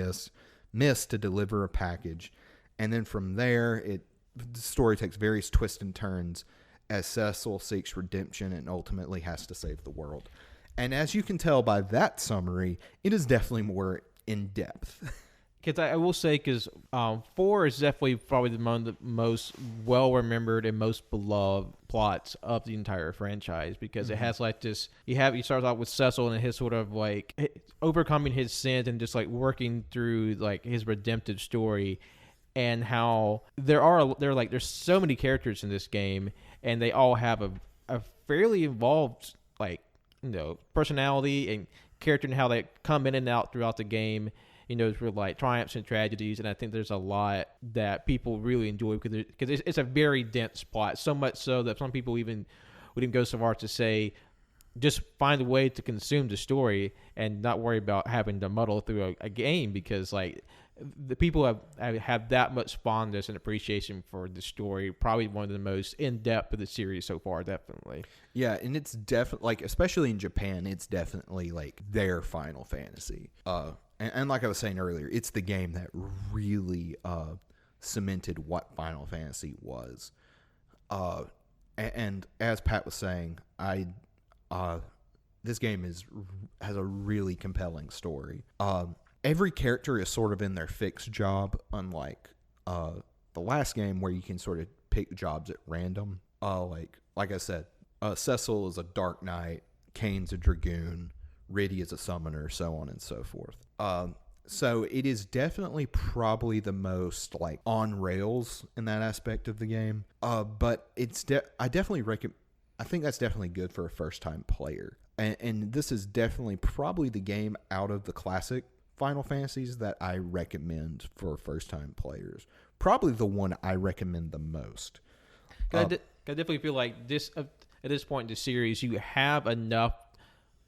Mist to deliver a package. And then from there, the story takes various twists and turns as Cecil seeks redemption and ultimately has to save the world. And as you can tell by that summary, it is definitely more in-depth. Because I will say, 4 is definitely probably one of the most well-remembered and most beloved plots of the entire franchise, because it has this, you start out with Cecil and his sort of overcoming his sins and just working through his redemptive story. And how there's so many characters in this game, and they all have a fairly involved personality, and character and how they come in and out throughout the game, through like triumphs and tragedies. And I think there's a lot that people really enjoy because it's a very dense plot, so much so that some people would even go so far to say, just find a way to consume the story and not worry about having to muddle through a game, because like the people have that much fondness and appreciation for the story. Probably one of the most in-depth of the series so far, definitely. Yeah, and it's definitely, like, especially in Japan, it's definitely like their Final Fantasy. And like I was saying earlier, it's the game that really cemented what Final Fantasy was. And as Pat was saying, this game has a really compelling story. Every character is sort of in their fixed job, unlike the last game where you can sort of pick jobs at random. Like I said, Cecil is a Dark Knight, Kane's a Dragoon, Riddy is a Summoner, so on and so forth. So it is definitely probably the most like on rails in that aspect of the game. But it's I think that's definitely good for a first time player. And this is definitely probably the game out of the classic Final Fantasies that I recommend for first time players. Probably the one I recommend the most. I definitely feel like this at this point in the series, you have enough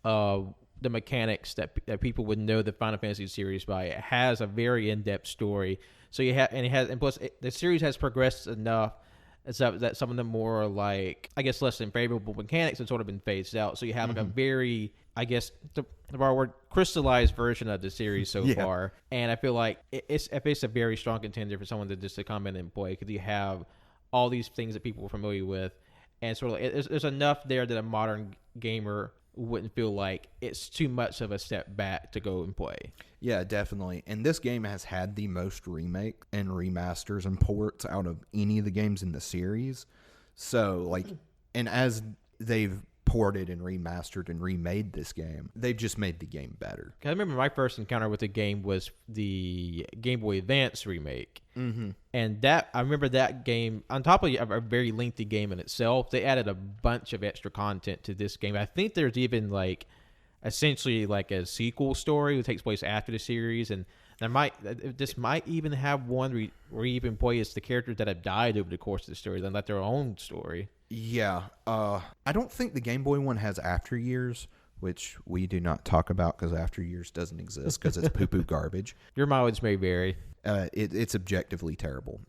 of the mechanics that people would know the Final Fantasy series by. It has a very in-depth story, so and plus the series has progressed enough that some of the more like, I guess, less than favorable mechanics have sort of been phased out. So you have like a very, I guess, the word crystallized version of the series so far. And I feel like it's a very strong contender for someone to come in and play, because you have all these things that people are familiar with, and sort of like, there's enough there that a modern gamer wouldn't feel like it's too much of a step back to go and play. Yeah, definitely. And this game has had the most remake and remasters and ports out of any of the games in the series. So, like, and as they've ported and remastered and remade this game, they've just made the game better. I remember my first encounter with the game was the Game Boy Advance remake. Mm-hmm. And I remember that game, on top of a very lengthy game in itself, they added a bunch of extra content to this game. I think there's even like essentially like a sequel story that takes place after the series, and this might even have one where you even play as the characters that have died over the course of the story, then let their own story. Yeah, I don't think the Game Boy one has After Years, which we do not talk about because After Years doesn't exist because it's poo-poo garbage. Your mileage may vary. It's objectively terrible.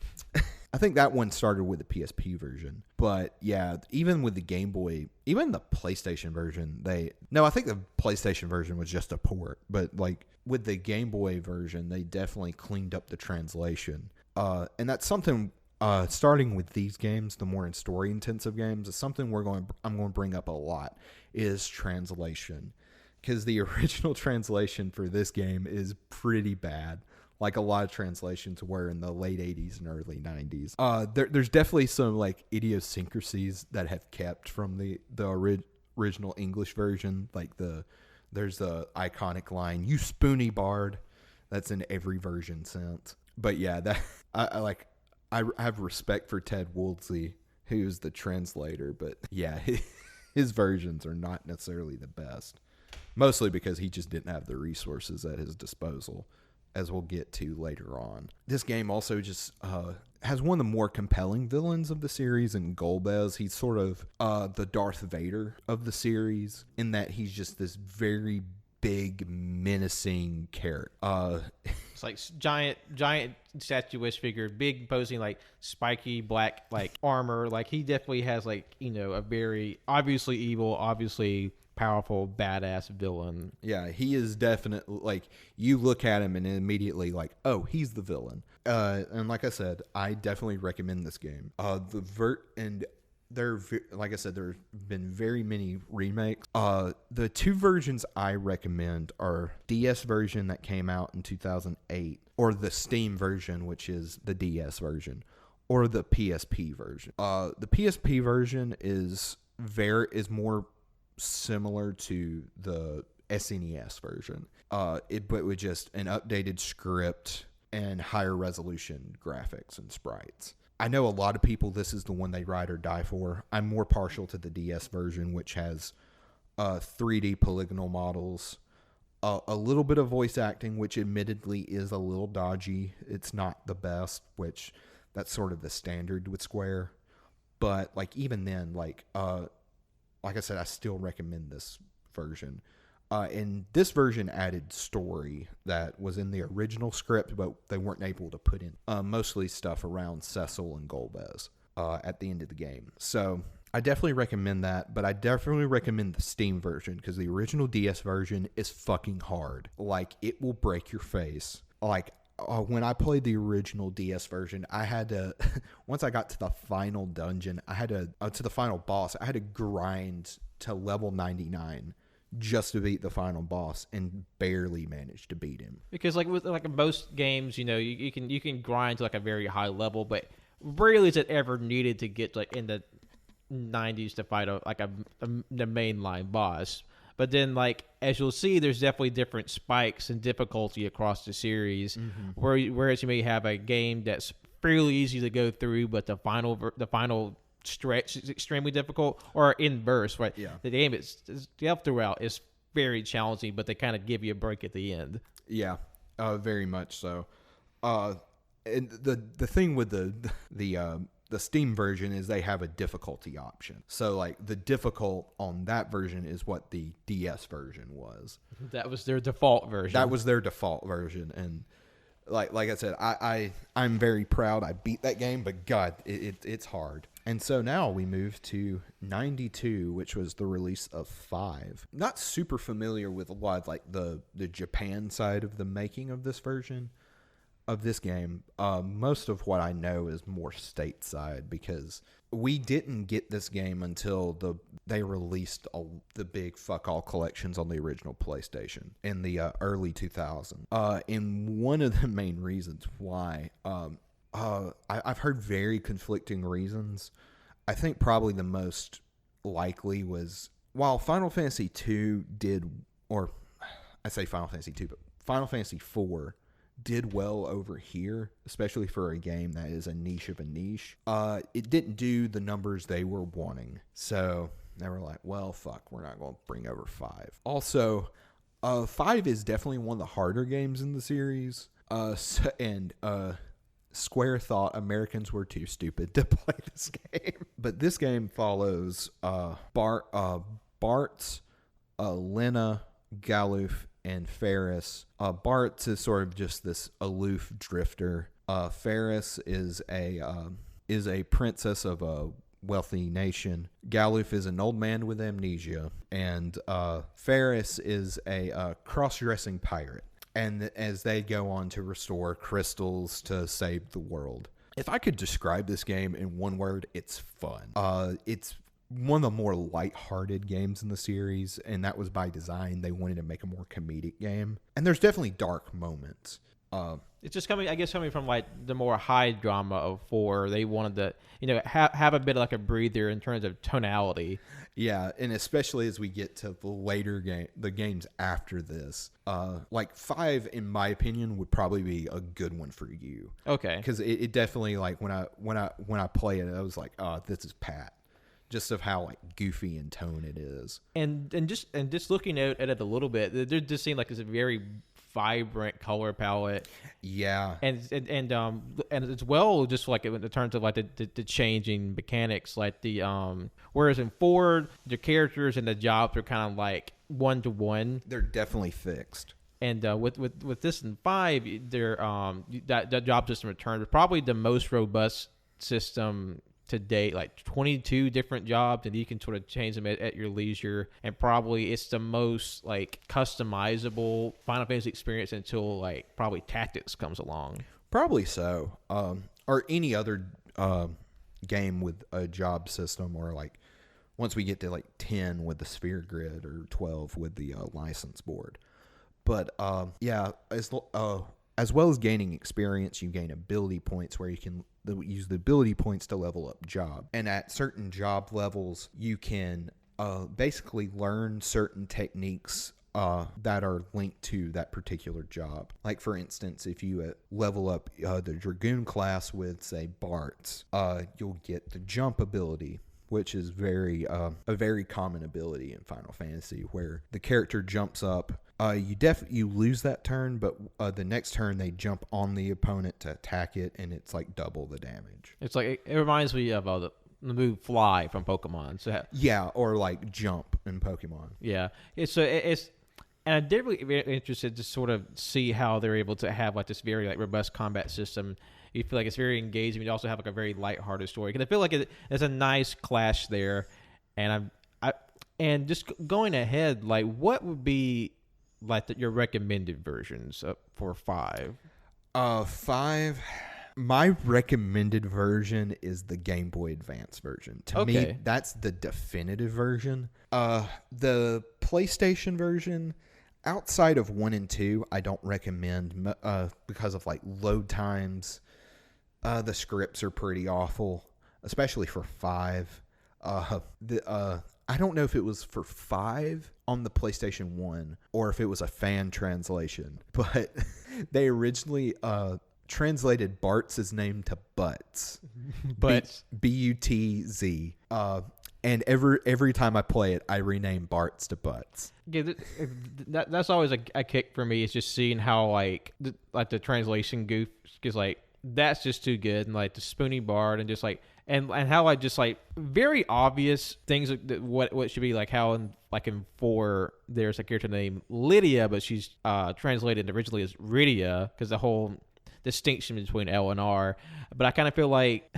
I think that one started with the PSP version. But yeah, even with the Game Boy, even the PlayStation version, I think the PlayStation version was just a port. But like with the Game Boy version, they definitely cleaned up the translation. And that's something, starting with these games, the more story intensive games, is something I'm going to bring up a lot, is translation. Because the original translation for this game is pretty bad. Like a lot of translations were in the late 80s and early 90s. There's definitely some like idiosyncrasies that have kept from the original English version. Like there's the iconic line, "You spoony bard," that's in every version since. But yeah, that I have respect for Ted Woolsey, who's the translator. But yeah, his versions are not necessarily the best, mostly because he just didn't have the resources at his disposal, as we'll get to later on. This game also just has one of the more compelling villains of the series in Golbez. He's sort of the Darth Vader of the series, in that he's just this very big, menacing character. It's like giant statuesque figure, big, posing like spiky black like armor. Like he definitely has like, a very obviously evil, obviously powerful, badass villain. Yeah, he is definitely, like, you look at him and immediately like, oh, he's the villain. And like I said, I definitely recommend this game. Like I said, there have been very many remakes. The two versions I recommend are DS version that came out in 2008, or the Steam version, which is the DS version, or the PSP version. The PSP version is more similar to the SNES version, but with just an updated script and higher resolution graphics and sprites. I know a lot of people, this is the one they ride or die for. I'm more partial to the DS version, which has 3D polygonal models, a little bit of voice acting, which admittedly is a little dodgy. It's not the best, which that's sort of the standard with Square. But like even then, like I said, I still recommend this version. And this version added story that was in the original script, but they weren't able to put in mostly stuff around Cecil and Golbez at the end of the game. So I definitely recommend that, but I definitely recommend the Steam version because the original DS version is fucking hard. Like, it will break your face. Like, when I played the original DS version, I had to, once I got to the final dungeon, I had to the final boss, I had to grind to level 99 just to beat the final boss and barely managed to beat him. Because like with like most games, you know, you can grind to like a very high level, but rarely is it ever needed to get like in the 90s to fight the mainline boss. But then, like, as you'll see, there's definitely different spikes in difficulty across the series. Whereas you may have a game that's fairly easy to go through, but the final stretch is extremely difficult, or inverse, right? Yeah. The game is throughout is very challenging, but they kind of give you a break at the end. Yeah, very much so. And the thing with the Steam version is they have a difficulty option. So like the difficult on that version is what the DS version was. That was their default version. That was their default version, and like I said, I'm very proud I beat that game, but God, it's hard. And so now we move to 92, which was the release of 5. Not super familiar with a lot of like the Japan side of the making of this version of this game. Most of what I know is more stateside because we didn't get this game until they released the big fuck all collections on the original PlayStation in the early 2000s. And one of the main reasons why I've heard very conflicting reasons. I think probably the most likely was while Final Fantasy II did, or I say Final Fantasy II, but Final Fantasy IV did well over here, especially for a game that is a niche of a niche. It didn't do the numbers they were wanting. So they were like, well, fuck, we're not going to bring over 5. Also, 5 is definitely one of the harder games in the series. Square thought Americans were too stupid to play this game. But this game follows Bartz, Lena, Galuf, and Ferris. Bartz is sort of just this aloof drifter. Ferris is a princess of a wealthy nation. Galuf is an old man with amnesia, and Ferris is a cross-dressing pirate. And as they go on to restore crystals to save the world. If I could describe this game in one word, it's fun. It's one of the more lighthearted games in the series, and that was by design. They wanted to make a more comedic game. And there's definitely dark moments. It's just coming from like the more high drama of 4. They wanted to, have a bit of like a breather in terms of tonality. Yeah, and especially as we get to the games after this, like 5, in my opinion, would probably be a good one for you. Okay, because it definitely, like when I play it, I was like, oh, this is Pat. Just of how like goofy in tone it is, and just looking at it a little bit, there just seemed like it's a very vibrant color palette. Yeah, and as well, just like in terms of like the changing mechanics, like whereas in 4, the characters and the jobs are kind of like 1-to-1. They're definitely fixed. And with this in 5, they're that job system return is probably the most robust system to date, like 22 different jobs, and you can sort of change them at your leisure, and probably it's the most like customizable Final Fantasy experience until like probably Tactics comes along. Probably so. Or any other game with a job system, or like once we get to like 10 with the sphere grid, or 12 with the license board. But yeah, as well as gaining experience, you gain ability points where you can use the ability points to level up job. And at certain job levels, you can basically learn certain techniques that are linked to that particular job. Like, for instance, if you level up the Dragoon class with, say, Bartz, you'll get the jump ability, which is a very common ability in Final Fantasy, where the character jumps up You lose that turn, but the next turn they jump on the opponent to attack it, and it's like double the damage. It's like it reminds me of the move Fly from Pokemon. So Yeah, or like Jump in Pokemon. yeah, it's and I'm definitely very interested to sort of see how they're able to have like this very like robust combat system. You feel like it's very engaging. You also have like a very lighthearted story because I feel like it's a nice clash there. And and just going ahead, like what would be like your recommended versions for 5? 5. My recommended version is the Game Boy Advance version. To me, that's the definitive version. The PlayStation version, outside of 1 and 2, I don't recommend because of like load times. The scripts are pretty awful, especially for 5. I don't know if it was for 5 on the PlayStation 1 or if it was a fan translation, but they originally translated Bart's name to Butts. Butts. B-U-T-Z. And every time I play it, I rename Bart's to Butts. Yeah, that's always a kick for me. Is just seeing how like the translation goof is like that's just too good, and like the Spoonie Bart and just like and how like just like very obvious things that what should be like how in 4 there's a character named Lydia, but she's translated originally as Rydia because the whole distinction between L and R. But I kind of feel like.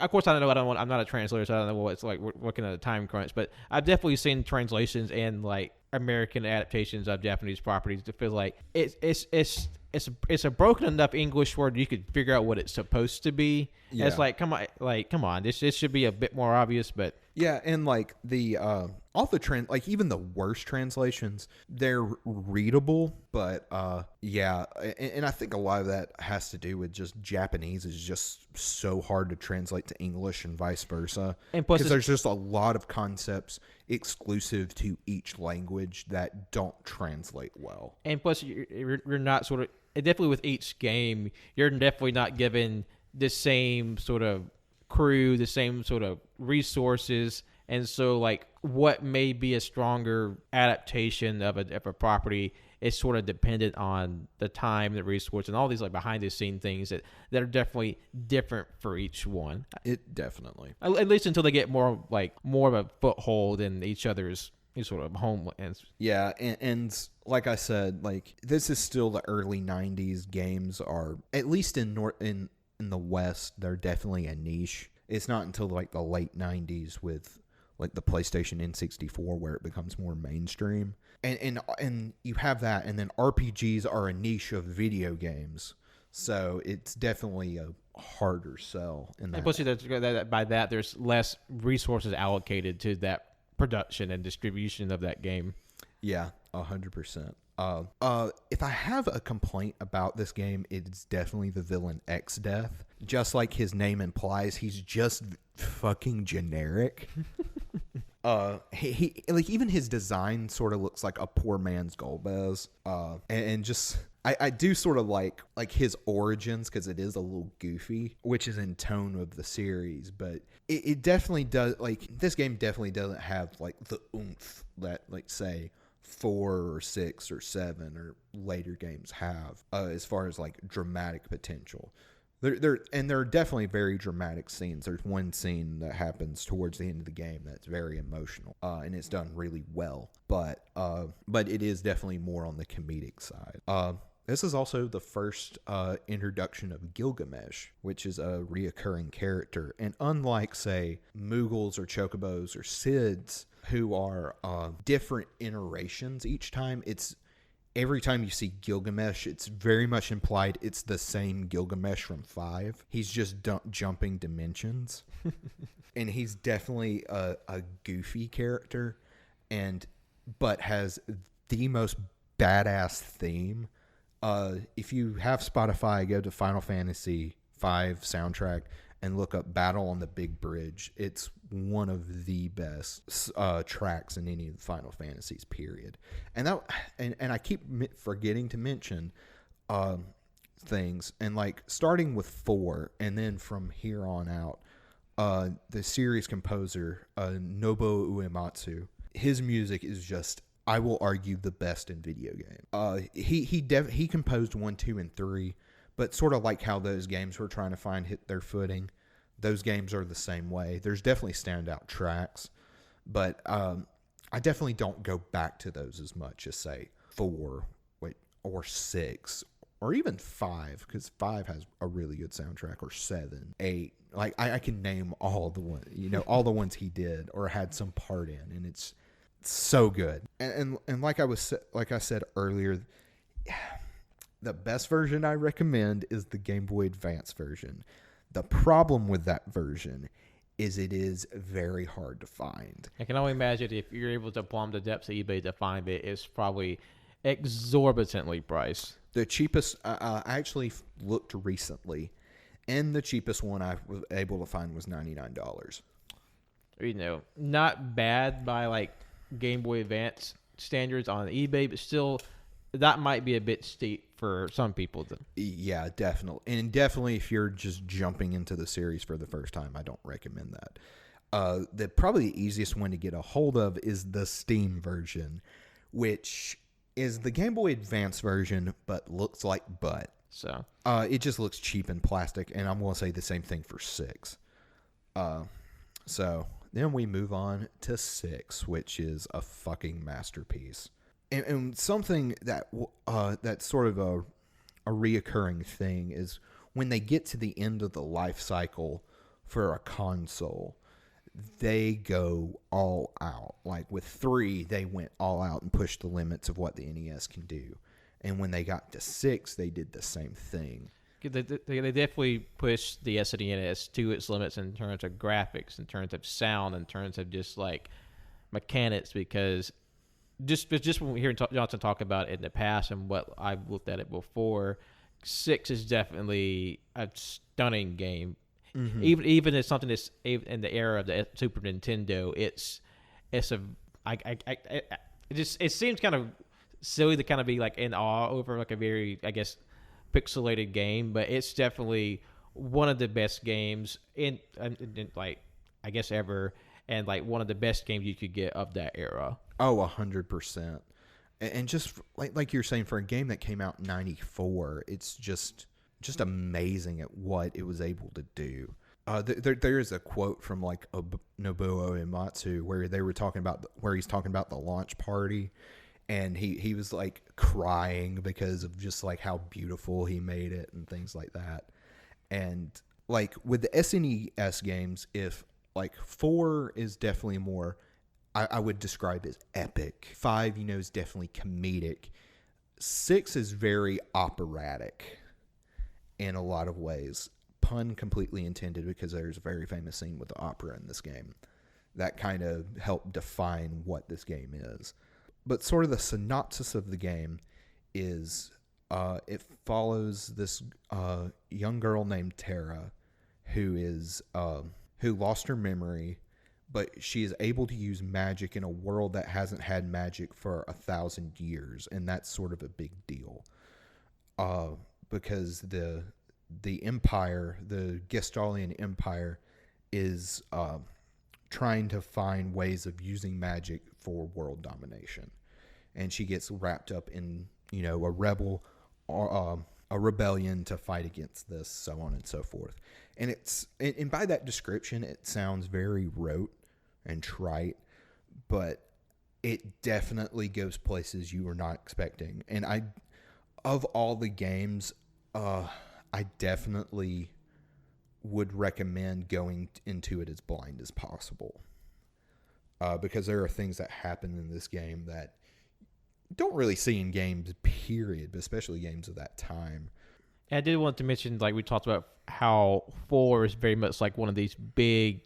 Of course, I don't know. I'm not a translator, so I don't know what it's like working at a time crunch. But I've definitely seen translations and like American adaptations of Japanese properties to feel like it's a broken enough English word you could figure out what it's supposed to be. Yeah. It's like come on, this should be a bit more obvious. But yeah, and like the all the like even the worst translations, they're readable, but yeah, and I think a lot of that has to do with just Japanese is just so hard to translate to English and vice versa, and plus because there's just a lot of concepts exclusive to each language that don't translate well, and plus you're not sort of definitely with each game you're definitely not given the same sort of crew, the same sort of resources, and so like what may be a stronger adaptation of a property is sort of dependent on the time, the resource, and all these like behind the scene things that are definitely different for each one. It definitely, at least until they get more of a foothold in each other's sort of homelands. Yeah, and like I said, like this is still the early 90s. Games are, at least in the West, they're definitely a niche. It's not until like the late 90s with like the PlayStation N64 where it becomes more mainstream. And you have that, and then RPGs are a niche of video games. So it's definitely a harder sell in that. And plus, by that, there's less resources allocated to that production and distribution of that game. Yeah, 100%. If I have a complaint about this game, it's definitely the villain X-Death. Just like his name implies, he's just fucking generic. He like even his design sort of looks like a poor man's Golbez. And just I do sort of like his origins because it is a little goofy, which is in tone of the series, but it definitely does. Like this game definitely doesn't have like the oomph that like say 4 or 6 or 7 or later games have as far as like dramatic potential. There are definitely very dramatic scenes. There's one scene that happens towards the end of the game that's very emotional, and it's done really well. But it is definitely more on the comedic side. This is also the first introduction of Gilgamesh, which is a reoccurring character. And unlike, say, Moogles or Chocobos or Sids, who are different iterations each time, it's every time you see Gilgamesh, it's very much implied it's the same Gilgamesh from 5. He's just jumping dimensions. And he's definitely a goofy character, but has the most badass theme. If you have Spotify, go to Final Fantasy V soundtrack and look up Battle on the Big Bridge. It's one of the best tracks in any of the Final Fantasies, period. And I keep forgetting to mention things. And like starting with 4 and then from here on out, the series composer Nobuo Uematsu, his music is just I will argue, the best in video game. He composed 1, 2, and 3, but sort of like how those games were trying to hit their footing, those games are the same way. There's definitely standout tracks, but I definitely don't go back to those as much as, say, 4 or 6 or even 5, because 5 has a really good soundtrack, or 7, 8. Like I can name all the ones, all the ones he did or had some part in, and it's so good. And like I said earlier, the best version I recommend is the Game Boy Advance version. The problem with that version is it is very hard to find. I can only imagine if you're able to plumb the depths of eBay to find it, it's probably exorbitantly priced. The cheapest, I actually looked recently, and the cheapest one I was able to find was $99. Not bad by like Game Boy Advance standards on eBay, but still, that might be a bit steep for some people. Yeah, definitely. And definitely if you're just jumping into the series for the first time, I don't recommend that. Probably the easiest one to get a hold of is the Steam version, which is the Game Boy Advance version, but looks like butt. So it just looks cheap and plastic, and I'm going to say the same thing for 6. So then we move on to 6, which is a fucking masterpiece. And something that's sort of a reoccurring thing is when they get to the end of the life cycle for a console, they go all out. Like with 3, they went all out and pushed the limits of what the NES can do. And when they got to 6, they did the same thing. They definitely pushed the SNES to its limits in terms of graphics, in terms of sound, in terms of just like mechanics, because just when we hear Johnson talk about it in the past and what I've looked at it before, 6 is definitely a stunning game. Mm-hmm. Even as something that's in the era of the Super Nintendo, it seems kind of silly to kind of be like in awe over like a very, I guess, pixelated game, but it's definitely one of the best games in like, I guess, ever, and like one of the best games you could get of that era. Oh, 100%. And just like you're saying, for a game that came out in 94, it's just amazing at what it was able to do. There is a quote from like Nobuo Uematsu where he's talking about the launch party, and he was like crying because of just like how beautiful he made it and things like that. And like with the SNES games, if like 4 is definitely more, I would describe as epic. 5, is definitely comedic. 6 is very operatic in a lot of ways. Pun completely intended, because there's a very famous scene with the opera in this game that kind of helped define what this game is. But sort of the synopsis of the game is it follows this young girl named Tara who lost her memory, but she is able to use magic in a world that hasn't had magic for 1,000 years, and that's sort of a big deal. Because the Empire, the Gestalian Empire, is trying to find ways of using magic for world domination, and she gets wrapped up in a rebellion to fight against this, so on and so forth. And by that description, it sounds very rote and trite, but it definitely goes places you were not expecting. And of all the games, I definitely would recommend going into it as blind as possible, because there are things that happen in this game that you don't really see in games, period, but especially games of that time. And I did want to mention, like we talked about, how 4 is very much like one of these big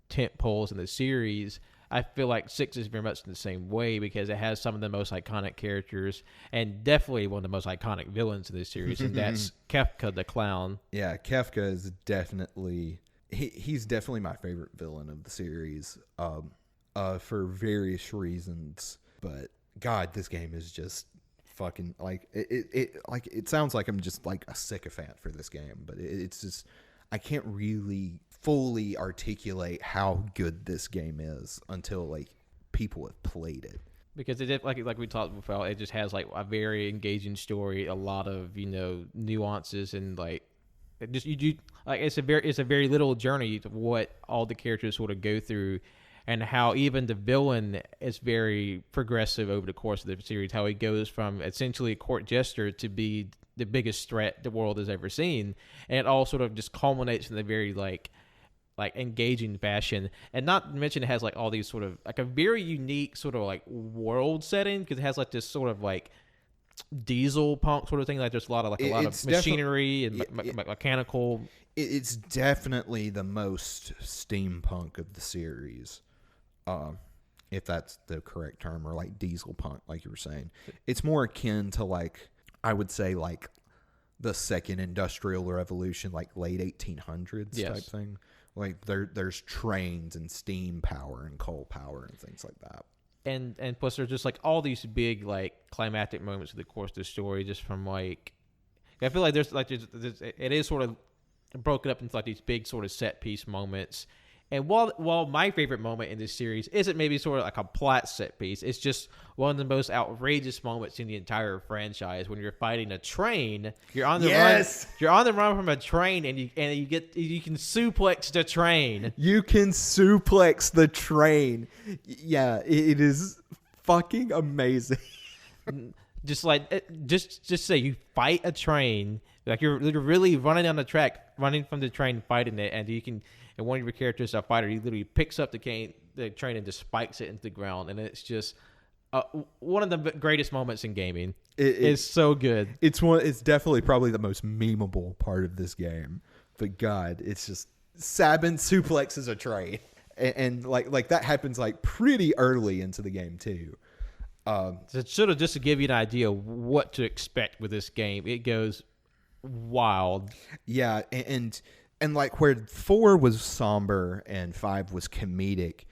tent poles in the series. I feel like 6 is very much in the same way, because it has some of the most iconic characters and definitely one of the most iconic villains in this series, and that's Kefka the Clown. Yeah, Kefka is definitely he's definitely my favorite villain of the series, for various reasons. But God, this game is just fucking like it sounds like I'm just like a sycophant for this game, but it's just, I can't really fully articulate how good this game is until like people have played it. because like we talked about, it just has like a very engaging story, a lot of nuances, and like it just you like it's a very little journey to what all the characters sort of go through, and how even the villain is very progressive over the course of the series. How he goes from essentially a court jester to be the biggest threat the world has ever seen, and it all sort of just culminates in a very like engaging fashion. And not to mention it has like all these sort of like a very unique sort of like world setting, because it has like this sort of like diesel punk sort of thing. Like there's a lot of machinery and mechanical. It's definitely the most steampunk of the series, if that's the correct term, or like diesel punk, like you were saying. It's more akin to like, I would say like the second industrial revolution, like late 1800s type thing. Like there's trains and steam power and coal power and things like that. And plus there's just like all these big like climactic moments of the course of the story, just from like, I feel like there's it is sort of broken up into like these big sort of set piece moments. And while my favorite moment in this series isn't maybe sort of like a plot set piece, it's just one of the most outrageous moments in the entire franchise, when you're fighting a train. You're on the run. You're on the run from a train, and you can suplex the train. You can suplex the train. Yeah, it is fucking amazing. Just say you fight a train, like you're really running down the track, running from the train, fighting it, and one of your characters, a fighter, he literally picks up the train and just spikes it into the ground, and it's just one of the greatest moments in gaming. It's so good. It's definitely probably the most memeable part of this game. But God, it's just Sabin suplexes a train, and like that happens like pretty early into the game too. So sort of just to give you an idea of what to expect with this game, it goes wild. Yeah, and like where 4 was somber and 5 was comedic,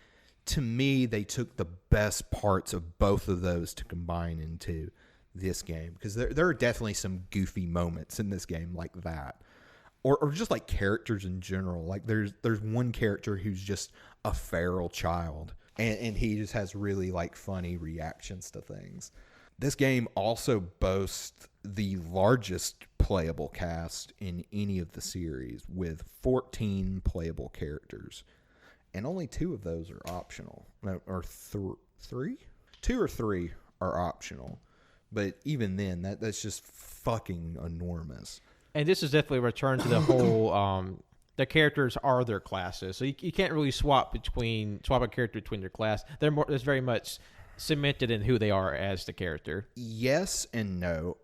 to me they took the best parts of both of those to combine into this game, because there are definitely some goofy moments in this game like that, or just like characters in general. Like there's one character who's just a feral child, and he just has really like funny reactions to things. This game also boasts the largest playable cast in any of the series, with 14 playable characters, and only 2 of those are optional. Or 3? 2 or 3 are optional, but even then, that's just fucking enormous. And this is definitely a return to the whole the characters are their classes, so you can't really swap a character between their class. There's very much cemented in who they are as the character. Yes and no.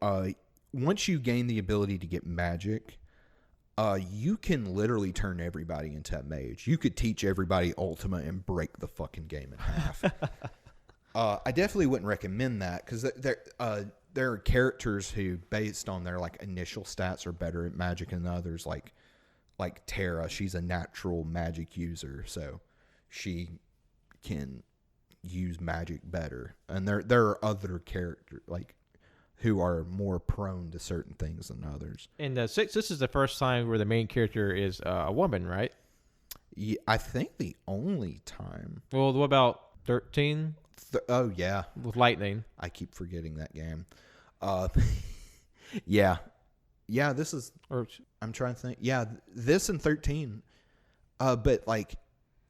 Once you gain the ability to get magic, you can literally turn everybody into a mage. You could teach everybody Ultima and break the fucking game in half. I definitely wouldn't recommend that, because there are characters who, based on their like initial stats, are better at magic than others. Like Terra, she's a natural magic user, so she can use magic better. And there are other characters like who are more prone to certain things than others. In 6, this is the first time where the main character is a woman, right? Yeah, I think the only time. Well, what about 13? Oh yeah, with Lightning. I keep forgetting that game. Yeah. This is. I'm trying to think. Yeah, this and 13. But like,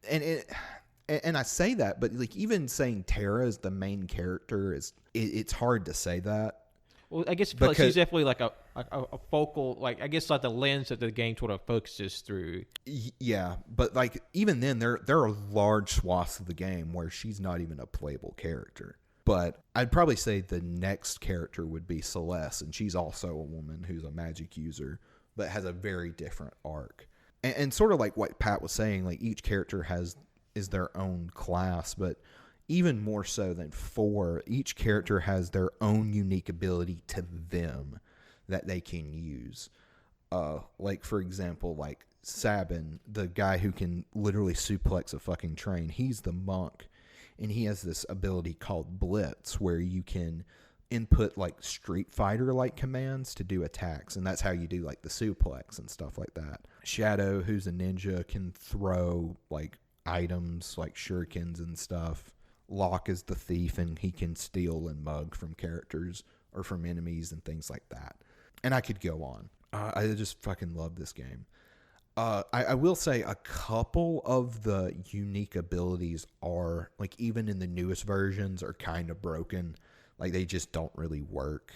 and I say that, but like even saying Terra is the main character it's hard to say that. Well, I guess because she's definitely like a focal, like I guess like the lens that the game sort of focuses through. Yeah, but like even then, there are large swaths of the game where she's not even a playable character. But I'd probably say the next character would be Celeste, and she's also a woman who's a magic user, but has a very different arc. And sort of like what Pat was saying, like each character is their own class, but even more so than 4, each character has their own unique ability to them that they can use. Like, for example, like Sabin, the guy who can literally suplex a fucking train, he's the monk, and he has this ability called Blitz, where you can input like Street Fighter-like commands to do attacks, and that's how you do like the suplex and stuff like that. Shadow, who's a ninja, can throw like items like shurikens and stuff. Locke is the thief and he can steal and mug from characters or from enemies and things like that. And I could go on. I just fucking love this game. I will say a couple of the unique abilities are, like, even in the newest versions, are kind of broken. Like, they just don't really work.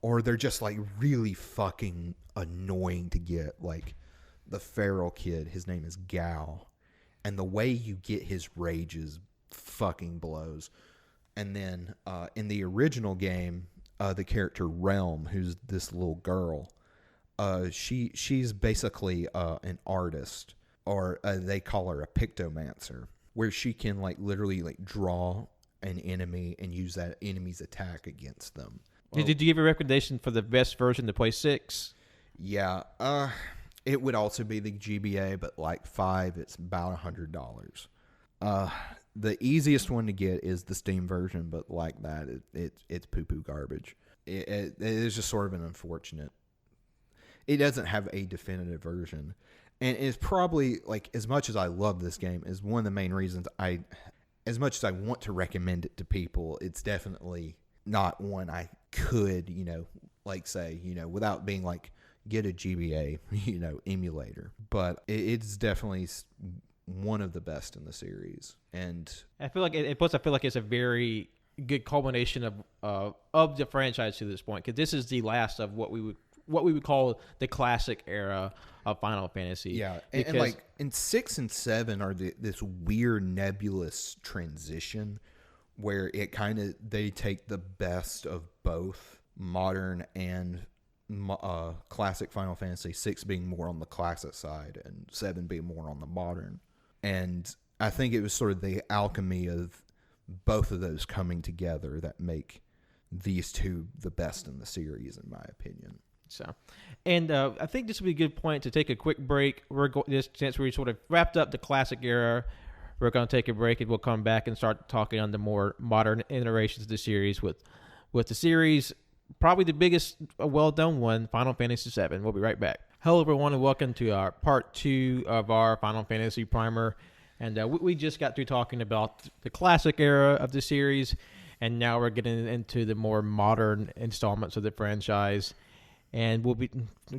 Or they're just, like, really fucking annoying to get. Like, the feral kid, his name is Gal. And the way you get his rages fucking blows. And then in the original game, the character Realm, who's this little girl, she's basically an artist, or they call her a pictomancer, where she can like literally like draw an enemy and use that enemy's attack against them. Did you give a recommendation for the best version to play 6? Yeah, it would also be the GBA, but like 5, it's about $100. The easiest one to get is the Steam version, but like that, it's poo-poo garbage. It is just sort of an unfortunate. It doesn't have a definitive version, and it's probably, like, as much as I love this game, is one of the main reasons as much as I want to recommend it to people, it's definitely not one I could, like say, without being like, get a GBA, emulator. But it's definitely one of the best in the series. And I feel like plus I feel like it's a very good culmination of the franchise to this point, because this is the last of what we would call the classic era of Final Fantasy. Yeah, and like in 6 and 7 are this weird nebulous transition where they take the best of both modern and classic Final Fantasy, 6 being more on the classic side and 7 being more on the modern. And I think it was sort of the alchemy of both of those coming together that make these two the best in the series, in my opinion. So, and I think this would be a good point to take a quick break. Since we sort of wrapped up the classic era, we're going to take a break and we'll come back and start talking on the more modern iterations of the series with the series, probably the biggest well-known one, Final Fantasy VII. We'll be right back. Hello, everyone, and welcome to our part 2 of our Final Fantasy primer. And we just got through talking about the classic era of the series, and now we're getting into the more modern installments of the franchise. And we'll be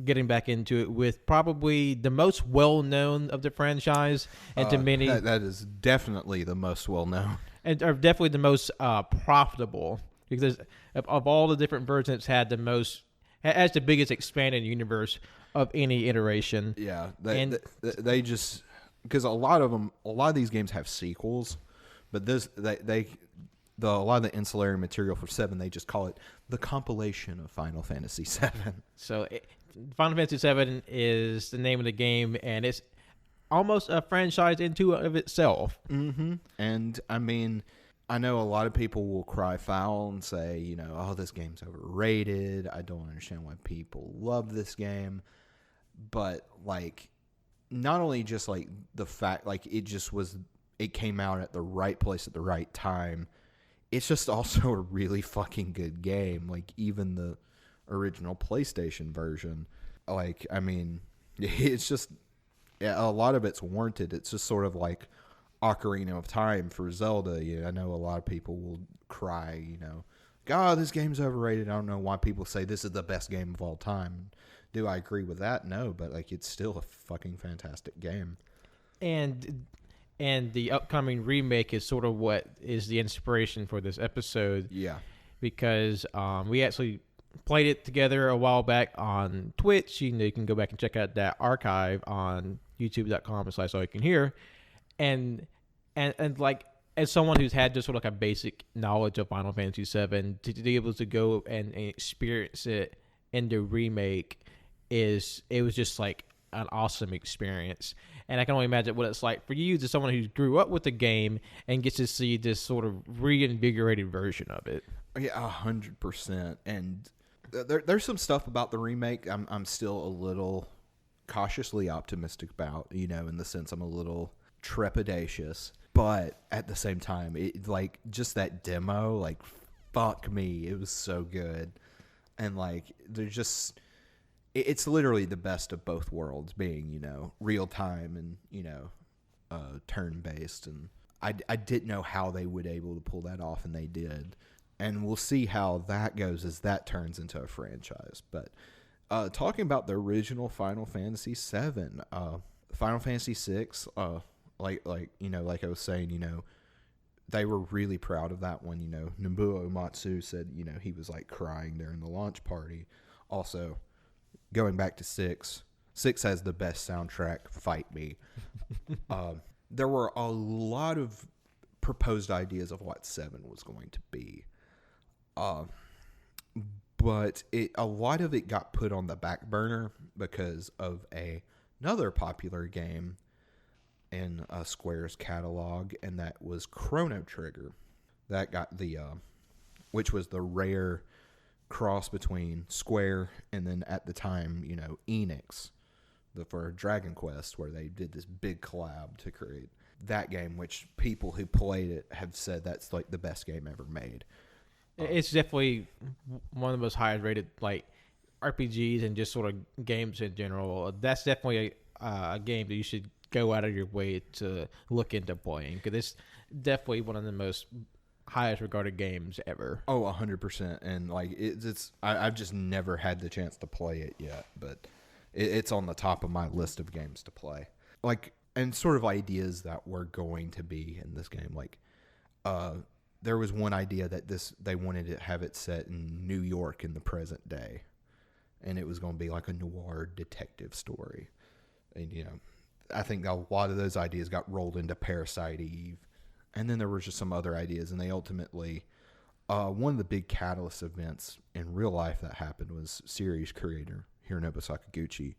getting back into it with probably the most well-known of the franchise, and to many that is definitely the most well-known, and are definitely the most profitable, because of all the different versions, has the biggest expanded universe of any iteration. Yeah, they just, because a lot of these games have sequels, but a lot of the ancillary material for 7, they just call it the compilation of Final Fantasy VII. So Final Fantasy VII is the name of the game, and it's almost a franchise into of itself. Mm-hmm. And I mean, I know a lot of people will cry foul and say, oh, this game's overrated. I don't understand why people love this game. But like, not only just like the fact, like it came out at the right place at the right time. It's just also a really fucking good game. Like, even the original PlayStation version. Like, I mean, it's just, a lot of it's warranted. It's just sort of like Ocarina of Time for Zelda. I know a lot of people will cry, God, this game's overrated. I don't know why people say this is the best game of all time. Do I agree with that? No, but like, it's still a fucking fantastic game. And the upcoming remake is sort of what is the inspiration for this episode. Yeah. Because we actually played it together a while back on Twitch. You can go back and check out that archive on youtube.com/AllYouCanHear. And like, as someone who's had just sort of like a basic knowledge of Final Fantasy VII, to be able to go and experience it in the remake, it was just like an awesome experience. And I can only imagine what it's like for you, as someone who grew up with the game and gets to see this sort of reinvigorated version of it. Yeah, 100%. And there's some stuff about the remake I'm still a little cautiously optimistic about, in the sense I'm a little trepidatious. But at the same time, it, like, just that demo, like, fuck me, it was so good. And like, there's just, it's literally the best of both worlds, being, real time and, turn based. And I didn't know how they would able to pull that off, and they did. And we'll see how that goes as that turns into a franchise. But talking about the original Final Fantasy VII, Final Fantasy VI, like I was saying, they were really proud of that one. Nobuo Uematsu said, he was like crying during the launch party. Also, going back to 6 has the best soundtrack. Fight me. There were a lot of proposed ideas of what 7 was going to be. But a lot of it got put on the back burner because of another popular game in Square's catalog, and that was Chrono Trigger. That got which was the rare cross between Square and then at the time, Enix, for Dragon Quest, where they did this big collab to create that game, which people who played it have said that's like the best game ever made. It's definitely one of the most highest rated like RPGs and just sort of games in general. That's definitely a game that you should go out of your way to look into playing, because it's definitely one of the most highest regarded games ever. Oh, 100%. And like I've just never had the chance to play it yet, but it's on the top of my list of games to play. Like, and sort of ideas that were going to be in this game. Like, there was one idea that they wanted to have it set in New York in the present day, and it was going to be like a noir detective story. And I think a lot of those ideas got rolled into Parasite Eve, and then there was just some other ideas, and they ultimately, one of the big catalyst events in real life that happened was series creator Hironobu Sakaguchi.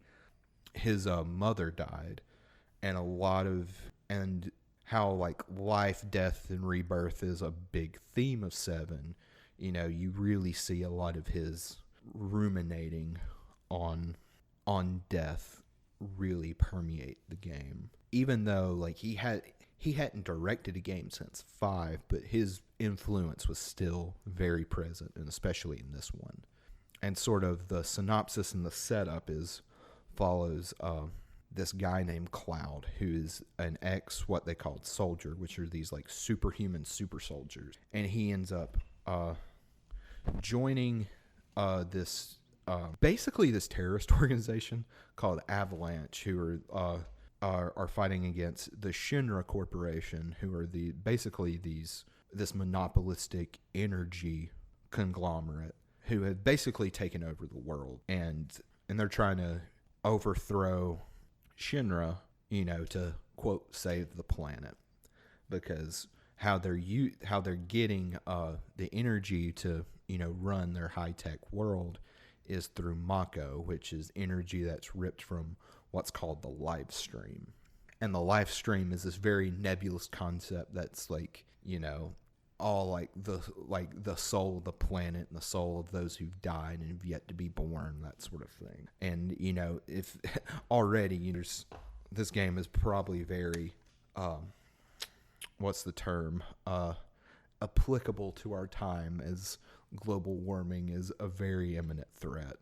His mother died, and how like life, death, and rebirth is a big theme of 7. You really see a lot of his ruminating on death really permeate the game. Even though like he hadn't directed a game since 5, but his influence was still very present, and especially in this one. And sort of the synopsis and the setup follows this guy named Cloud, who is an what they called soldier, which are these like superhuman super soldiers. And he ends up joining this basically this terrorist organization called AllYouCanHear, who are fighting against the Shinra Corporation, who are this monopolistic energy conglomerate who have basically taken over the world, and they're trying to overthrow Shinra, to quote save the planet, because how they're getting the energy to run their high-tech world is through Mako, which is energy that's ripped from what's called the live stream. And the live stream is this very nebulous concept that's like, all like the soul of the planet and the soul of those who've died and have yet to be born, that sort of thing. And if already this game is probably very what's the term, applicable to our time, as global warming is a very imminent threat.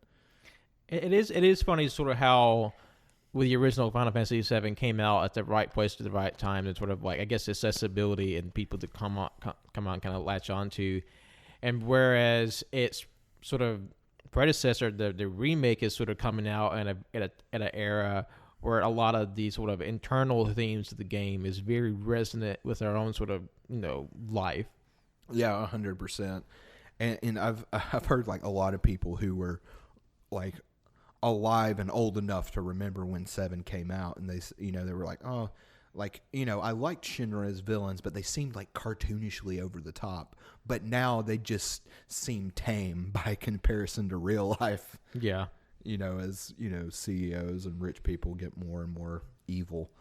It is funny sort of how with the original Final Fantasy VII came out at the right place at the right time, and sort of like, I guess, accessibility and people to come on kind of latch onto. And whereas its sort of predecessor, the remake, is sort of coming out at an era where a lot of the sort of internal themes of the game is very resonant with our own sort of life. Yeah, 100%. And I've heard like a lot of people who were like alive and old enough to remember when 7 came out, and they were like, oh, like, I liked Shinra as villains, but they seemed like cartoonishly over the top, but now they just seem tame by comparison to real life. Yeah. As CEOs and rich people get more and more evil.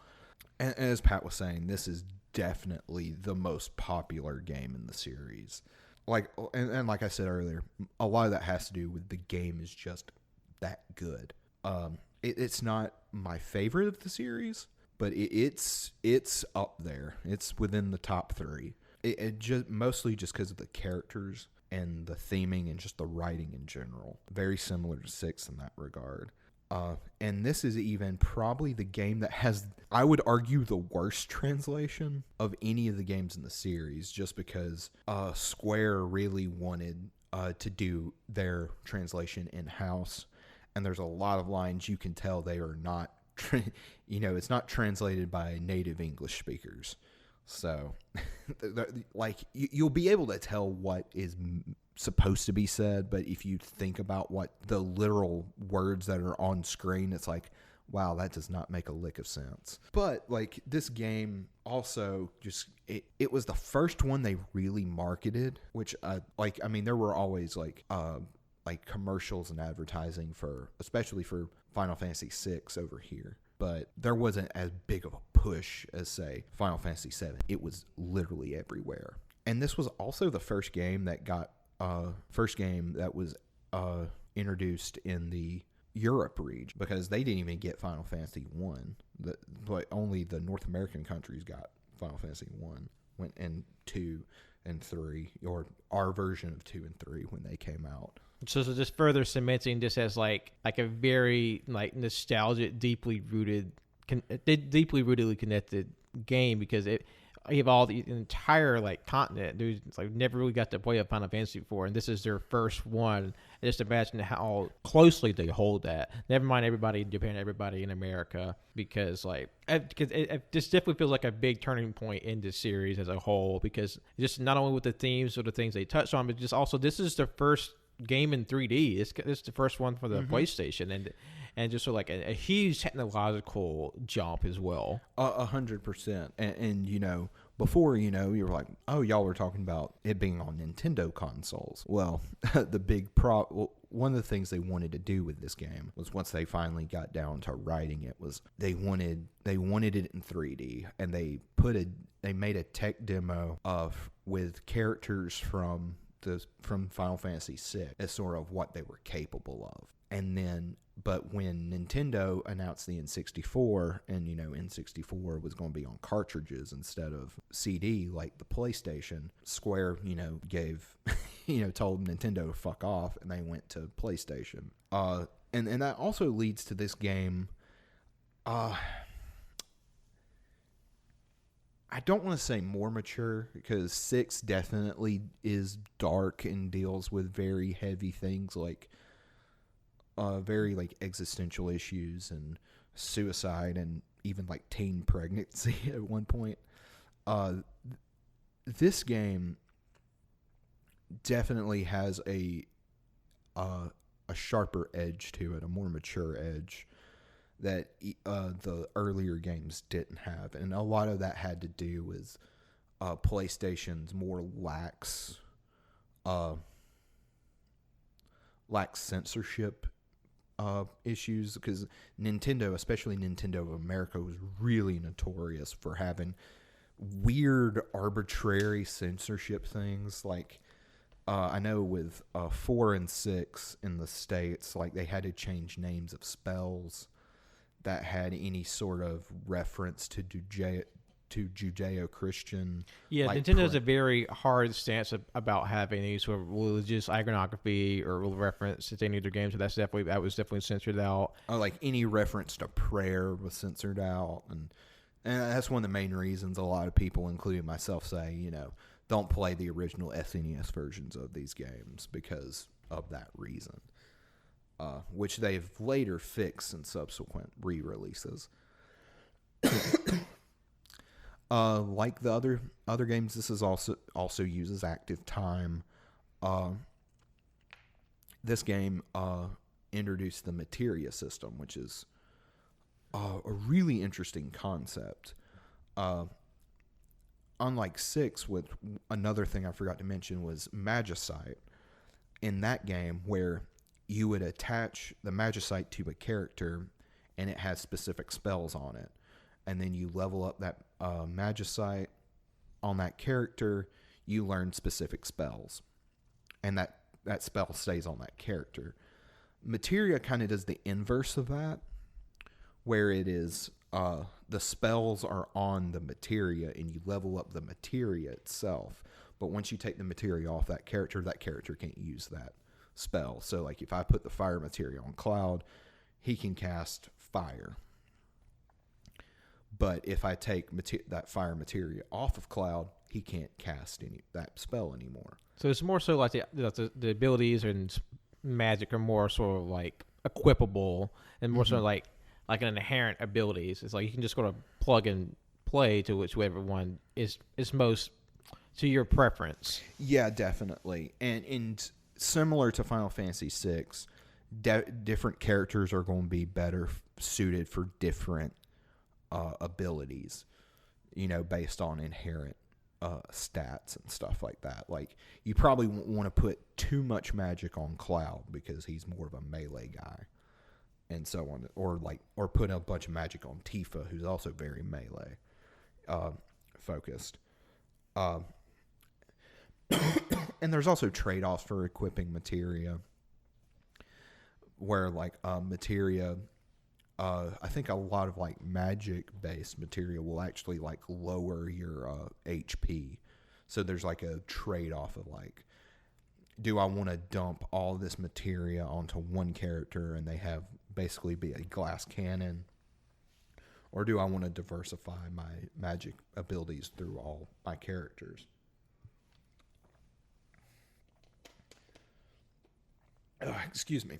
And as Pat was saying, this is definitely the most popular game in the series. Like, and like I said earlier, a lot of that has to do with the game is just that good. It's not my favorite of the series, but it's up there. It's within the top 3. It just mostly just because of the characters and the theming and just the writing in general. Very similar to 6 in that regard. And this is even probably the game that has, I would argue, the worst translation of any of the games in the series, just because Square really wanted to do their translation in-house. And there's a lot of lines you can tell they are not, it's not translated by native English speakers. So, like, you'll be able to tell what is supposed to be said, but if you think about what the literal words that are on screen, it's like, wow, that does not make a lick of sense. But, like, this game also just, it was the first one they really marketed, which, there were always, like commercials and advertising for, especially for Final Fantasy VI over here. But there wasn't as big of a push as, say, Final Fantasy VII. It was literally everywhere. And this was also the first game that was introduced in the Europe region, because they didn't even get Final Fantasy 1. But only the North American countries got Final Fantasy 1, and 2 and 3, or our version of 2 and 3 when they came out. So just further cementing this as like a very like nostalgic, deeply rootedly connected game, because you have all the entire like continent. Dude, it's like never really got to play a Final Fantasy before, and this is their first one. And just imagine how closely they hold that. Never mind everybody in Japan, everybody in America, because it just definitely feels like a big turning point in this series as a whole. Because just not only with the themes or the things they touched on, but just also this is the first game in 3D. It's the first one for the PlayStation, and just sort of like a huge technological jump as well. 100%. And before, you were like, oh, y'all were talking about it being on Nintendo consoles. Well, one of the things they wanted to do with this game was, once they finally got down to writing it, was they wanted it in 3D, and they made a tech demo with characters from Final Fantasy VI as sort of what they were capable of. And then, but when Nintendo announced the N64, and N64 was going to be on cartridges instead of CD like the PlayStation, Square gave told Nintendo to fuck off, and they went to PlayStation. And that also leads to this game. I don't want to say more mature, because 6 definitely is dark and deals with very heavy things like very like existential issues and suicide, and even like teen pregnancy at one point. This game definitely has a sharper edge to it, a more mature edge that the earlier games didn't have. And a lot of that had to do with PlayStation's more lax censorship issues, because Nintendo, especially Nintendo of America, was really notorious for having weird, arbitrary censorship things. Like, I know with 4 and 6 in the States, like, they had to change names of spells that had any sort of reference to Judeo-Christian. Yeah, like, Nintendo's a very hard stance about having any sort of religious iconography or reference to any of their games. So that was definitely censored out. Like any reference to prayer was censored out, and that's one of the main reasons a lot of people, including myself, say don't play the original SNES versions of these games, because of that reason. Which they've later fixed in subsequent re-releases. Like the other games, this is also uses active time. This game introduced the materia system, which is a really interesting concept. Unlike 6, with another thing I forgot to mention was Magicite. In that game, where you would attach the Magicite to a character, and it has specific spells on it. And then you level up that Magicite on that character, you learn specific spells. And that spell stays on that character. Materia kind of does the inverse of that, where it is the spells are on the materia, and you level up the materia itself. But once you take the materia off that character can't use that spell. So like if I put the fire materia on Cloud, he can cast fire. But if I take that fire materia off of Cloud, he can't cast that spell anymore. So it's more so like the abilities and magic are more sort of like equipable and more sort of like an inherent abilities. It's like you can just go to plug and play to whichever one is most to your preference. Yeah, definitely. And similar to Final Fantasy VI, different characters are going to be better suited for different abilities, based on inherent stats and stuff like that. Like, you probably won't want to put too much magic on Cloud because he's more of a melee guy, and so on. Or put a bunch of magic on Tifa, who's also very melee focused. And there's also trade-offs for equipping materia, where materia, I think a lot of magic-based materia will actually lower your HP. So there's a trade-off of do I want to dump all this materia onto one character and they have basically be a glass cannon, or do I want to diversify my magic abilities through all my characters? Excuse me.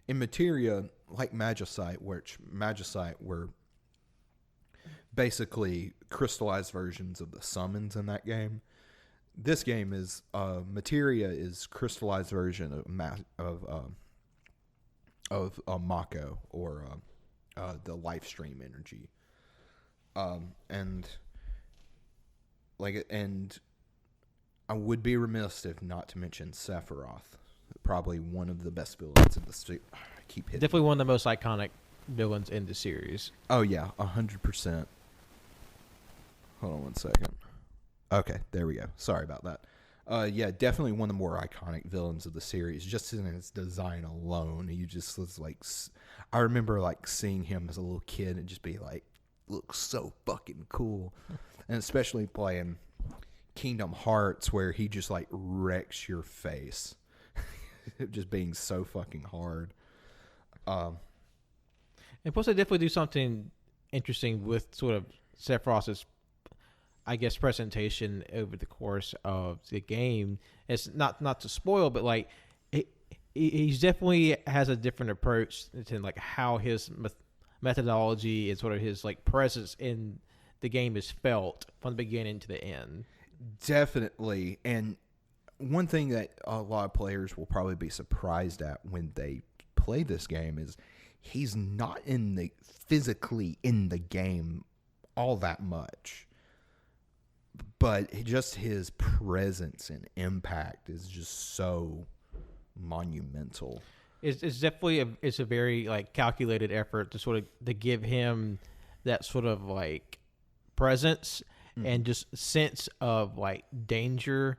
In materia, like Magicite, were basically crystallized versions of the summons in that game. This game is materia is crystallized version of Mako, or the life stream energy, and I would be remiss if not to mention Sephiroth, probably one of the best villains in the series. I keep hitting. Definitely one of the most iconic villains in the series. Oh yeah, 100%. Hold on one second. Okay, there we go. Sorry about that. Yeah, definitely one of the more iconic villains of the series. Just in its design alone, you just was I remember seeing him as a little kid and just be looks so fucking cool, and especially playing Kingdom Hearts, where he just wrecks your face, just being so fucking hard. And plus, they definitely do something interesting with sort of Sephiroth's, I guess, presentation over the course of the game. It's not to spoil, but he's definitely has a different approach to how his methodology and sort of his presence in the game is felt from the beginning to the end. Definitely. And one thing that a lot of players will probably be surprised at when they play this game is he's not physically in the game all that much, but just his presence and impact is just so monumental. It's definitely a very calculated effort to sort of to give him that sort of presence and just sense of danger,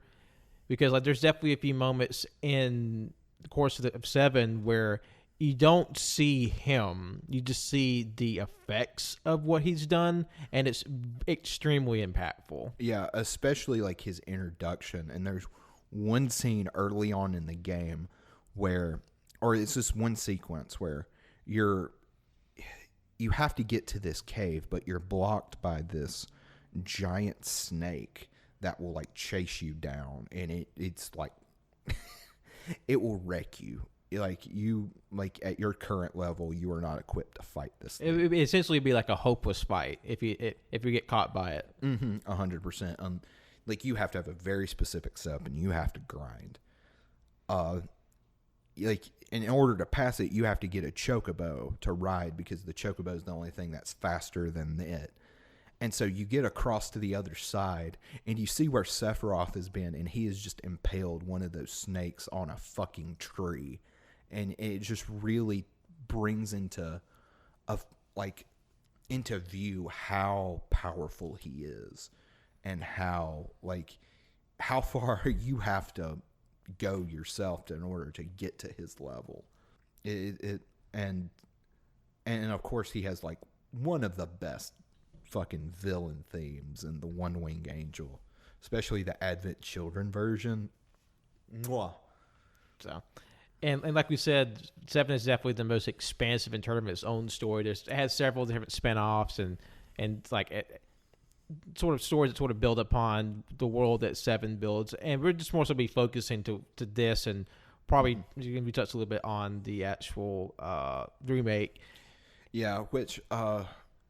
because there's definitely a few moments in the course of 7 where you don't see him, you just see the effects of what he's done, and it's extremely impactful. Yeah, especially his introduction. And there's one scene early on in the game or it's just one sequence where you have to get to this cave, but you're blocked by this giant snake that will chase you down, and it's it will wreck you. At your current level, you are not equipped to fight this thing. It would essentially be a hopeless fight if you get caught by it. 100%. You have to have a very specific setup, and you have to grind. In order to pass it, you have to get a chocobo to ride, because the chocobo is the only thing that's faster than it. And so you get across to the other side, and you see where Sephiroth has been, and he has just impaled one of those snakes on a fucking tree. And it just really brings into view how powerful he is, and how far you have to go yourself in order to get to his level. And of course he has one of the best fucking villain themes in the One Wing Angel, especially the Advent Children version. Mwah. So And like we said, 7 is definitely the most expansive in terms of its own story. It has several different spin-offs and like sort of stories that sort of build upon the world that 7 builds. And we're just more so be focusing to this, and probably you're going to be touched a little bit on the actual remake. Yeah, which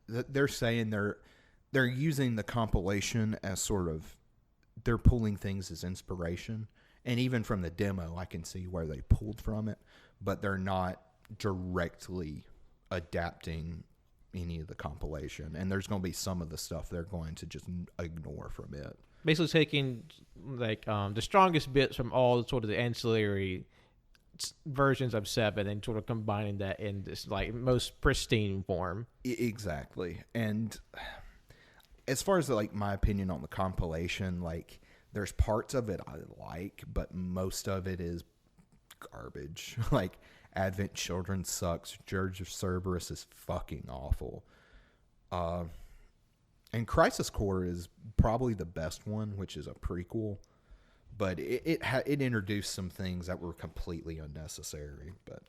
they're saying they're using the compilation as sort of, they're pulling things as inspiration. And even from the demo, I can see where they pulled from it, but they're not directly adapting any of the compilation. And there's going to be some of the stuff they're going to just ignore from it. Basically taking like the strongest bits from all sort of the ancillary versions of 7 and sort of combining that in this like most pristine form. Exactly. And as far as like my opinion on the compilation, like there's parts of it I like, but most of it is garbage. Like Advent Children sucks. Dirge of Cerberus is fucking awful. And Crisis Core is probably the best one, which is a prequel. But it introduced some things that were completely unnecessary. But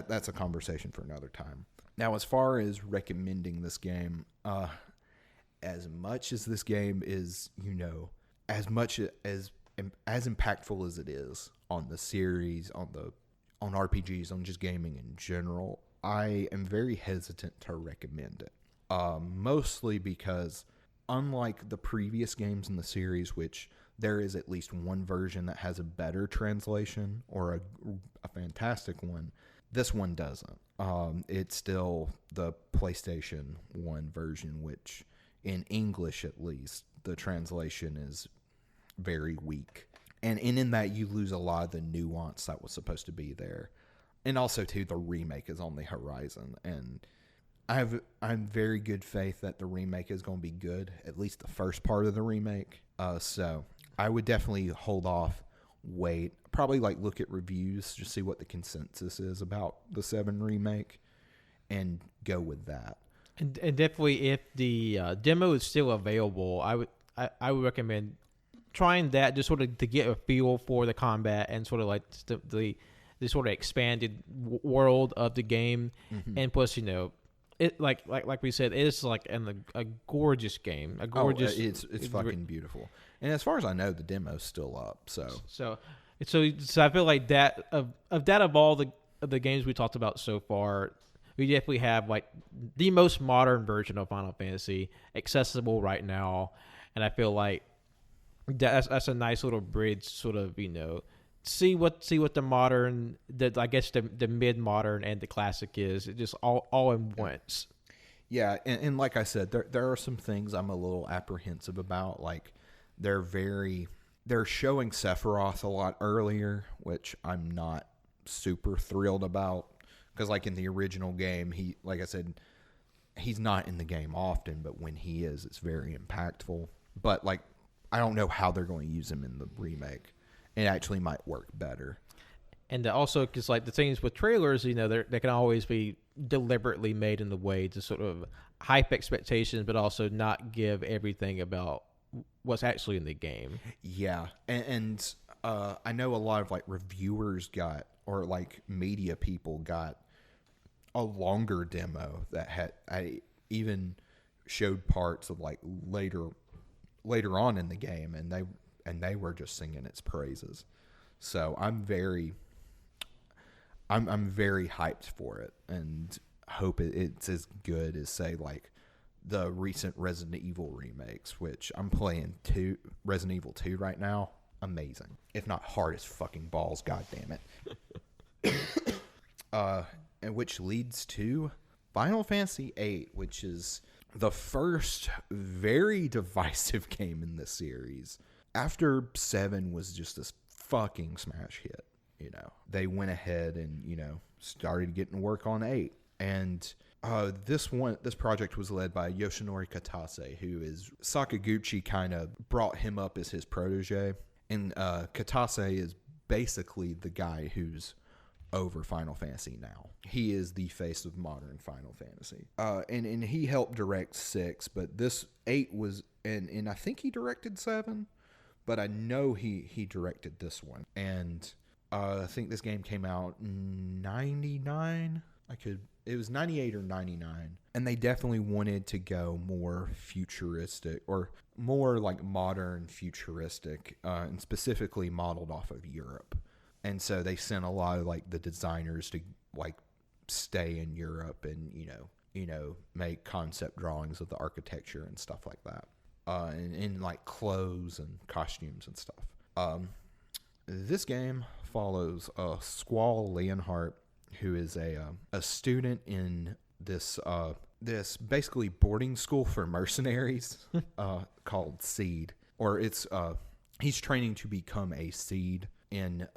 that's a conversation for another time. Now, as far as recommending this game, as much as this game is, as much as impactful as it is on the series, on RPGs, on just gaming in general, I am very hesitant to recommend it. Mostly because, unlike the previous games in the series, which there is at least one version that has a better translation or a fantastic one, this one doesn't. It's still the PlayStation 1 version, which in English at least, the translation is very weak. And in that, you lose a lot of the nuance that was supposed to be there. And also, too, the remake is on the horizon. And I'm very good faith that the remake is going to be good, at least the first part of the remake. So I would definitely hold off, wait, probably like look at reviews, just see what the consensus is about the 7 remake, and go with that. And definitely, if the demo is still available, I would recommend trying that, just sort of to get a feel for the combat and sort of like the sort of expanded world of the game. Mm-hmm. And plus, it like we said, it's like a gorgeous game. A gorgeous. It's fucking beautiful. And as far as I know, the demo's still up. So I feel like that of all the games we talked about so far, we definitely have like the most modern version of Final Fantasy accessible right now, and I feel like that's a nice little bridge, sort of, see what the modern, I guess the mid modern and the classic is. It just all in once. Yeah, and like I said, there are some things I'm a little apprehensive about. Like they're showing Sephiroth a lot earlier, which I'm not super thrilled about. Because, like, in the original game, like I said, he's not in the game often, but when he is, it's very impactful. But, like, I don't know how they're going to use him in the remake. It actually might work better. And also, because, like, the things with trailers, they can always be deliberately made in the way to sort of hype expectations, but also not give everything about what's actually in the game. Yeah. And I know a lot of, like, reviewers or, like, media people got a longer demo that I even showed parts of like later on in the game, and they were just singing its praises. So I'm very hyped for it, and hope it's as good as, say, like the recent Resident Evil remakes, which I'm playing Resident Evil 2 right now. Amazing, if not hard as fucking balls. God damn it. And which leads to Final Fantasy VIII, which is the first very divisive game in this series. After 7 was just this fucking smash hit, they went ahead and, started getting work on 8. And this project was led by Yoshinori Katase, who is Sakaguchi kind of brought him up as his protege. And Katase is basically the guy who's over Final Fantasy now. He is the face of modern Final Fantasy. And he helped direct 6, but this 8 was, and I think he directed 7, but I know he directed this one. And I think this game came out in 99. It was 98 or 99. And they definitely wanted to go more futuristic or more like modern futuristic, and specifically modeled off of Europe. And so they sent a lot of like the designers to like stay in Europe and, make concept drawings of the architecture and stuff like that. And in like clothes and costumes and stuff. This game follows Squall Leonhardt, who is a student in this basically boarding school for mercenaries called Seed, or he's training to become a Seed in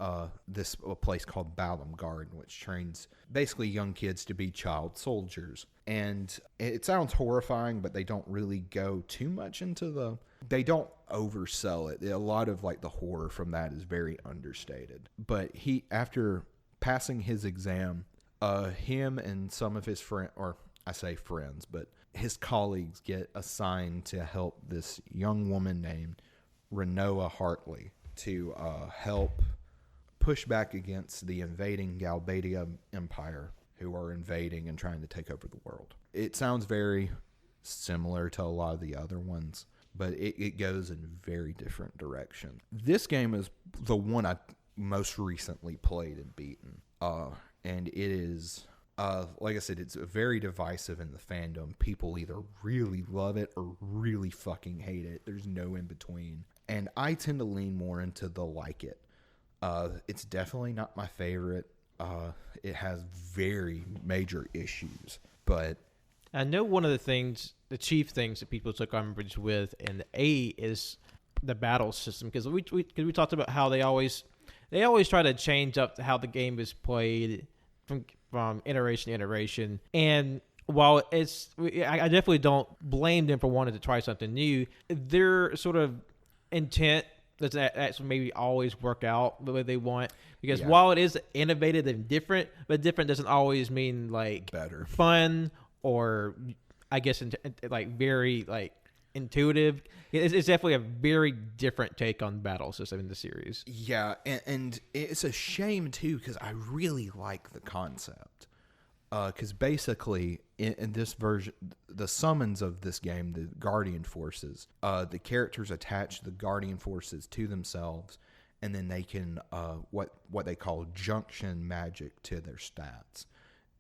this place called Balam Garden, which trains basically young kids to be child soldiers. And it sounds horrifying, but they don't really go too much into they don't oversell it. A lot of like the horror from that is very understated. But after passing his exam, him and some of his friends, or I say friends, but his colleagues get assigned to help this young woman named Renoa Hartley to help push back against the invading Galbadia Empire, who are invading and trying to take over the world. It sounds very similar to a lot of the other ones, but it goes in very different direction. This game is the one I most recently played and beaten. And it is, like I said, it's very divisive in the fandom. People either really love it or really fucking hate it. There's no in between. And I tend to lean more into the like it. It's definitely not my favorite. It has very major issues, but I know one of the chief things that people took umbrage with in the A is the battle system, because we talked about how they always try to change up how the game is played from iteration to iteration. And while I definitely don't blame them for wanting to try something new, their sort of intent doesn't actually maybe always work out the way they want. Because while it is innovative and different, but different doesn't always mean like better, fun, or I guess like very like intuitive. It's definitely a very different take on battle system in the series. Yeah, and it's a shame too, because I really like the concept. Because basically, in this version, the summons of this game, the Guardian Forces, the characters attach the Guardian Forces to themselves, and then they can what they call junction magic to their stats.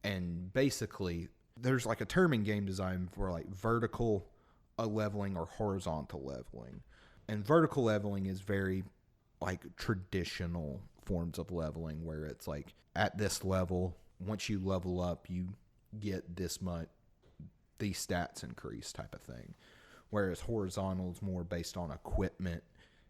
And basically, there's like a term in game design for like vertical leveling or horizontal leveling. And vertical leveling is very like traditional forms of leveling, where it's like at this level, once you level up, you get this much, these stats increase type of thing. Whereas horizontal is more based on equipment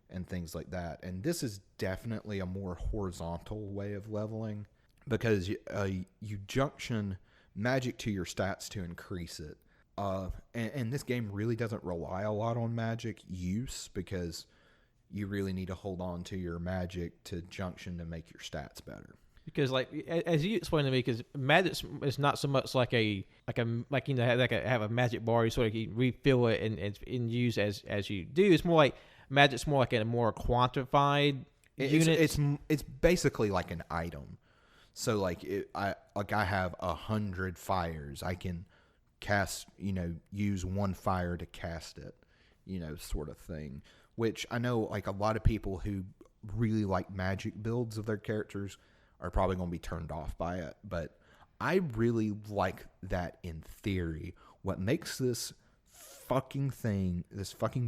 and things like that. And this is definitely a more horizontal way of leveling, because you junction magic to your stats to increase it. And this game really doesn't rely a lot on magic use, because you really need to hold on to your magic to junction to make your stats better. Because like as you explained to me, because magic is not so much like have a magic bar, you sort of refill it and use as you do. It's more like magic's more like a more quantified unit. It's basically like an item. So like I have 100 fires. I can cast, use one fire to cast it, sort of thing. Which I know like a lot of people who really like magic builds of their characters are probably going to be turned off by it. But I really like that in theory. What makes this fucking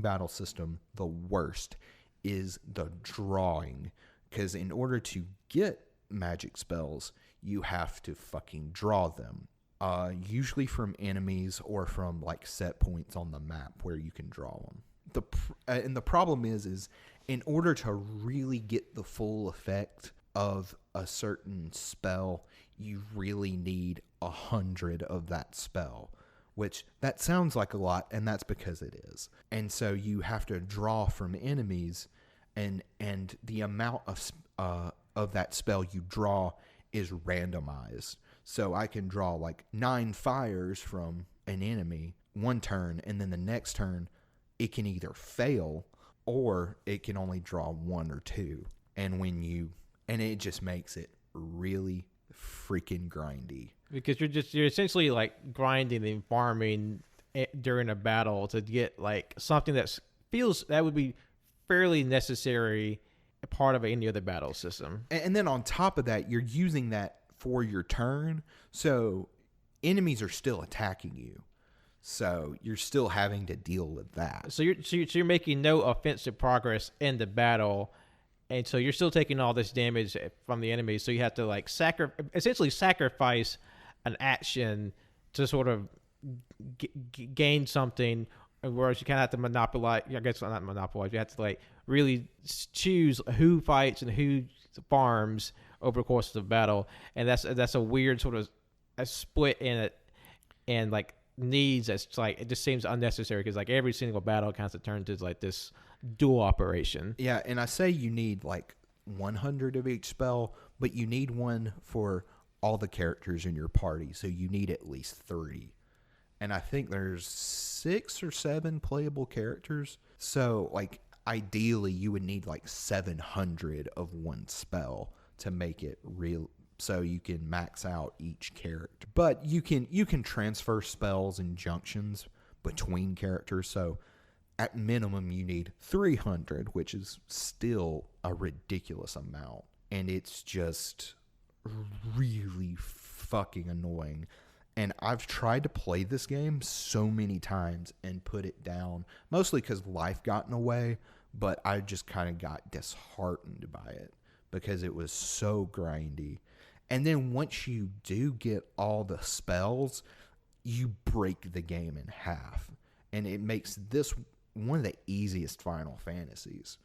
battle system the worst is the drawing. Because in order to get magic spells, you have to fucking draw them. Usually from enemies or from like set points on the map where you can draw them. And the problem is in order to really get the full effect of a certain spell, you really need 100 of that spell, which that sounds like a lot, and that's because it is. And so you have to draw from enemies, and the amount of that spell you draw is randomized. So I can draw like 9 fires from an enemy one turn, and then the next turn it can either fail or it can only draw 1 or 2. And when you and it just makes it really freaking grindy. Because you're essentially like grinding and farming during a battle to get like something that would be fairly necessary part of any other battle system. And then on top of that, you're using that for your turn, so enemies are still attacking you. So you're still having to deal with that. So you're making no offensive progress in the battle, and so you're still taking all this damage from the enemy. So you have to like essentially sacrifice an action to sort of gain something. Whereas you kind of have to monopolize. I guess not monopolize. You have to like really choose who fights and who farms over the course of the battle, and that's a weird sort of a split in it, and like needs that's like it just seems unnecessary because like every single battle kind of turns into like this dual operation. Yeah, and I say you need like 100 of each spell, but you need one for all the characters in your party, so you need at least 3. And I think there's 6 or 7 playable characters. So like ideally you would need like 700 of one spell to make it real, so you can max out each character. But you can transfer spells and junctions between characters. So at minimum you need 300, which is still a ridiculous amount. And it's just really fucking annoying. And I've tried to play this game so many times and put it down, mostly because life got in the way, but I just kind of got disheartened by it because it was so grindy. And then once you do get all the spells, you break the game in half. And it makes this one of the easiest Final Fantasies,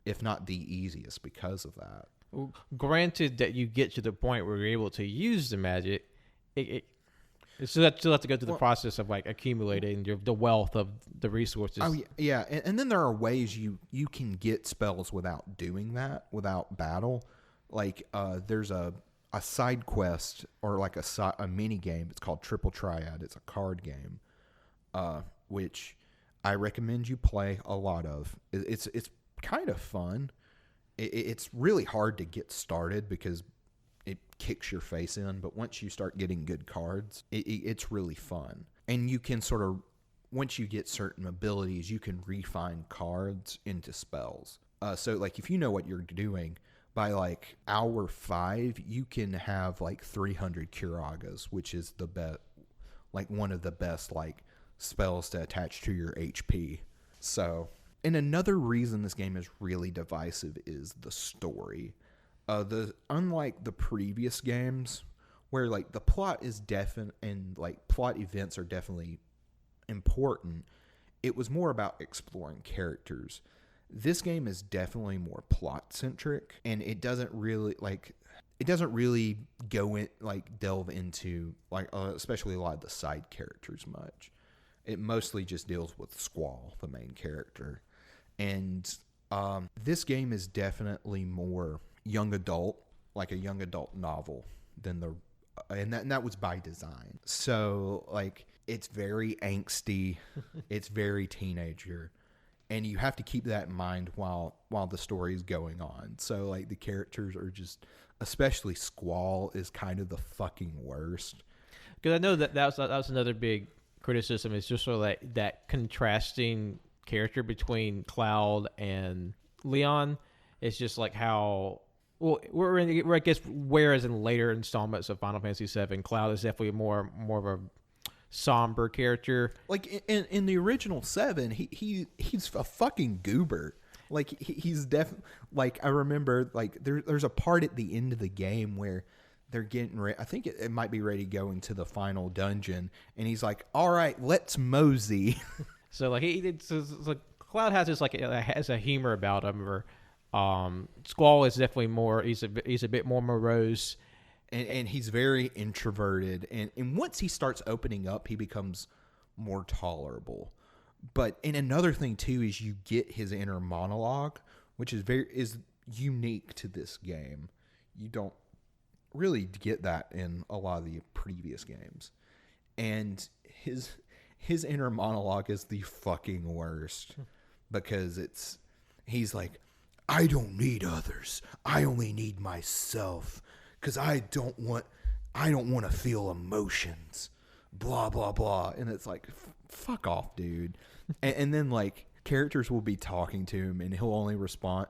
if not the easiest, because of that. Well, granted that you get to the point where you're able to use the magic, you still have to go through the process of like accumulating the wealth of the resources. Oh yeah, and then there are ways you can get spells without doing that, without battle. Like there's a side quest or like a mini game. It's called Triple Triad. It's a card game, which I recommend you play a lot of. It's kind of fun. It's really hard to get started because it kicks your face in, but once you start getting good cards, it's really fun. And you can sort of, once you get certain abilities, you can refine cards into spells. So like if you know what you're doing, by like hour 5, you can have like 300 Curagas, which is the best, like one of the best like spells to attach to your HP. So, and another reason this game is really divisive is the story. Unlike the previous games, where like the plot is definite and like plot events are definitely important, it was more about exploring characters. This game is definitely more plot centric, and it doesn't really go in like delve into like especially a lot of the side characters much. It mostly just deals with Squall, the main character, and this game is definitely more young adult, like a young adult novel than and that was by design. So like it's very angsty, it's very teenager, and you have to keep that in mind while the story is going on. So like the characters are just, especially Squall is kind of the fucking worst. Because I know that was another big criticism, is just sort of like that contrasting character between Cloud and Leon. It's just like how, well, I guess whereas in later installments of Final Fantasy VII, Cloud is definitely more of a somber character. Like in the original 7, he's a fucking goober. Like he's like I remember like there's a part at the end of the game where they're getting ready. I think it might be ready to go into the final dungeon, and he's like, "All right, let's mosey." So like Cloud has this like has a humor about him. Or Squall is definitely more. He's a bit more morose, and he's very introverted. And once he starts opening up, he becomes more tolerable. But and another thing too is you get his inner monologue, which is unique to this game. You don't really get that in a lot of the previous games, and his inner monologue is the fucking worst because he's like, I don't need others. I only need myself. Because I don't want to feel emotions. Blah, blah, blah. And it's like, fuck off, dude. And then, like, characters will be talking to him, and he'll only respond.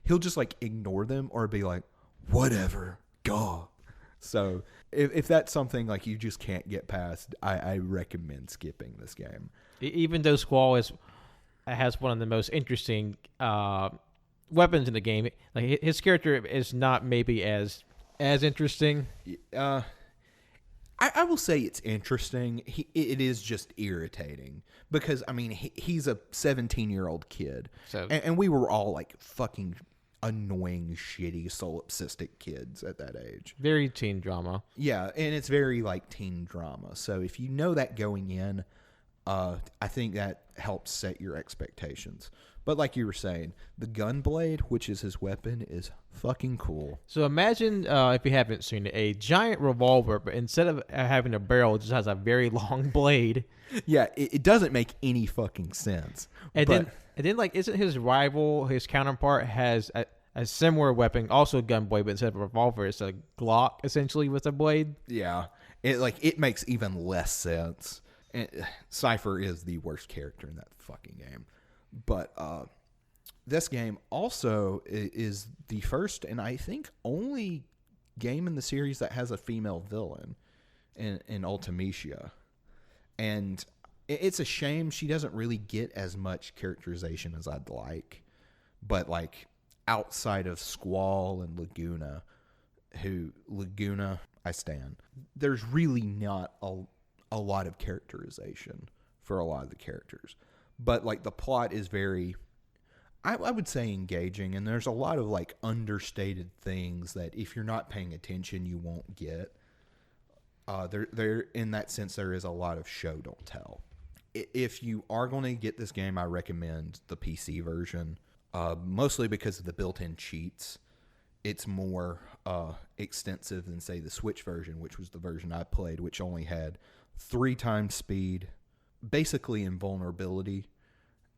He'll just, like, ignore them or be like, whatever, go. So if that's something, like, you just can't get past, I recommend skipping this game. Even though Squall has one of the most interesting weapons in the game, like his character is not maybe as interesting. I will say it's interesting. It is just irritating because, I mean, he's a 17-year-old kid. So, and we were all like fucking annoying, shitty, solipsistic kids at that age. Very teen drama. Yeah, and it's very like teen drama. So if you know that going in, I think that helps set your expectations. But like you were saying, the gun blade, which is his weapon, is fucking cool. So imagine, if you haven't seen it, a giant revolver, but instead of having a barrel, it just has a very long blade. Yeah, it doesn't make any fucking sense. And then, like, isn't his rival, his counterpart, has a similar weapon, also a gun blade, but instead of a revolver, it's a Glock, essentially, with a blade? Yeah, it makes even less sense. And Cypher is the worst character in that fucking game. But this game also is the first and I think only game in the series that has a female villain in Ultimecia. And it's a shame she doesn't really get as much characterization as I'd like. But like outside of Squall and Laguna, I stand. There's really not a lot of characterization for a lot of the characters. But, like, the plot is very, I would say, engaging. And there's a lot of, like, understated things that if you're not paying attention, you won't get. There, in that sense, there is a lot of show, don't tell. If you are going to get this game, I recommend the PC version. Mostly because of the built-in cheats. It's more extensive than, say, the Switch version, which was the version I played, which only had 3 times speed, basically invulnerability,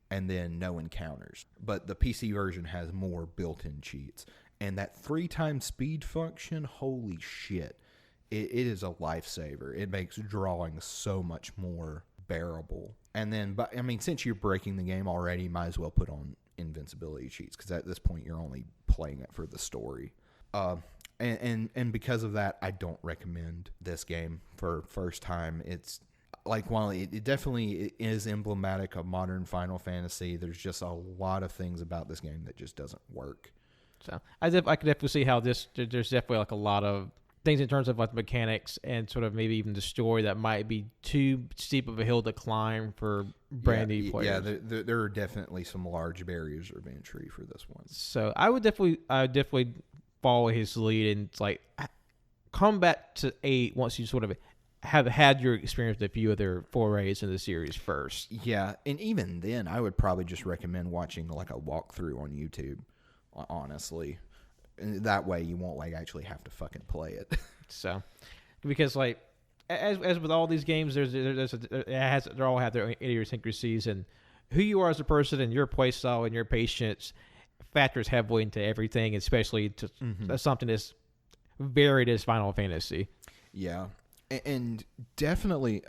and then no encounters. But the PC version has more built-in cheats. And that 3 times speed function, holy shit, it is a lifesaver. It makes drawing so much more bearable. And then, but I mean, since you're breaking the game already, you might as well put on invincibility cheats, because at this point you're only playing it for the story. And because of that, I don't recommend this game for first time. It's like, while it definitely is emblematic of modern Final Fantasy, there's just a lot of things about this game that just doesn't work. So I could definitely see how there's definitely like a lot of things in terms of like mechanics and sort of maybe even the story that might be too steep of a hill to climb for brand new players. Yeah, there are definitely some large barriers of entry for this one. So I would definitely follow his lead and like come back to 8 once you sort of have had your experience with a few other forays in the series first. Yeah, and even then, I would probably just recommend watching like a walkthrough on YouTube, honestly. And that way you won't like actually have to fucking play it. So, because like as with all these games, they all have their own idiosyncrasies, and who you are as a person and your play style and your patience factors heavily into everything, especially to something as varied as Final Fantasy. Yeah, and definitely,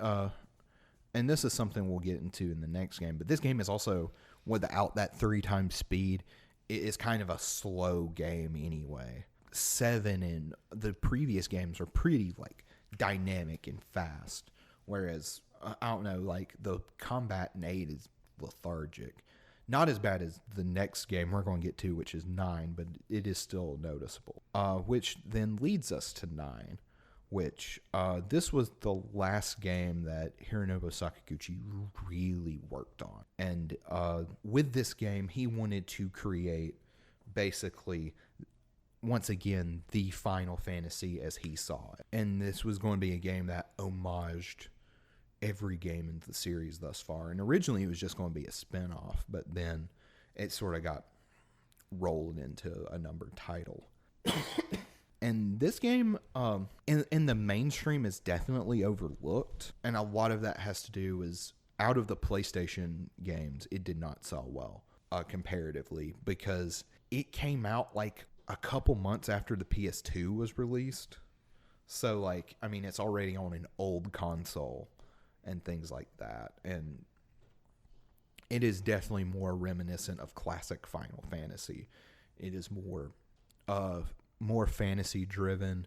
and this is something we'll get into in the next game, but this game is also, without that 3 times speed, it is kind of a slow game anyway. 7 and the previous games are pretty like dynamic and fast, whereas I don't know, like the combat in 8 is lethargic. Not as bad as the next game we're going to get to, which is 9, but it is still noticeable. Which then leads us to 9, which this was the last game that Hironobu Sakaguchi really worked on. And with this game, he wanted to create basically, once again, the Final Fantasy as he saw it. And this was going to be a game that homaged every game in the series thus far. And originally it was just going to be a spinoff, but then it sort of got rolled into a numbered title. And this game, in the mainstream, is definitely overlooked. And a lot of that has to do is, out of the PlayStation games, it did not sell well, comparatively, because it came out like a couple months after the PS2 was released. So, like, I mean, it's already on an old console and things like that. And it is definitely more reminiscent of classic Final Fantasy. It is more fantasy driven.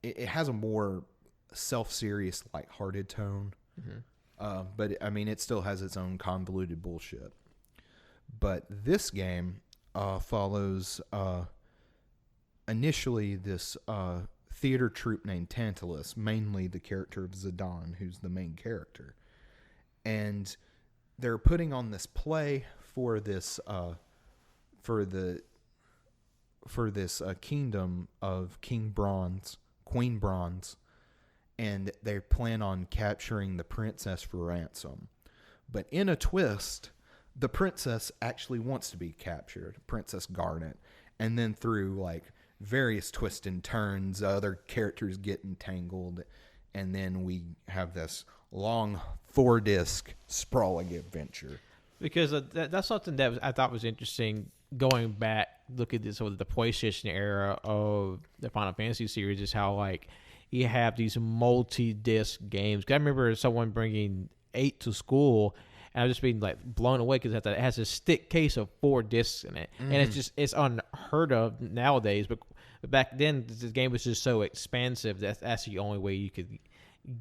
It has a more self-serious, lighthearted tone. But, I mean, it still has its own convoluted bullshit. But this game follows initially this theater troupe named Tantalus, mainly the character of Zidane, who's the main character. And they're putting on this play for this kingdom of Queen Bronze, and they plan on capturing the princess for ransom. But in a twist, the princess actually wants to be captured, Princess Garnet, and then through like various twists and turns, other characters get entangled, and then we have this long 4-disc sprawling adventure. Because that's something that I thought was interesting going back, looking at this sort of the PlayStation era of the Final Fantasy series, is how like you have these multi-disc games. 'Cause I remember someone bringing 8 to school, and I was just being like blown away because it has a stick case of 4 discs in it, and it's unheard of nowadays. But back then, the game was just so expansive that that's the only way you could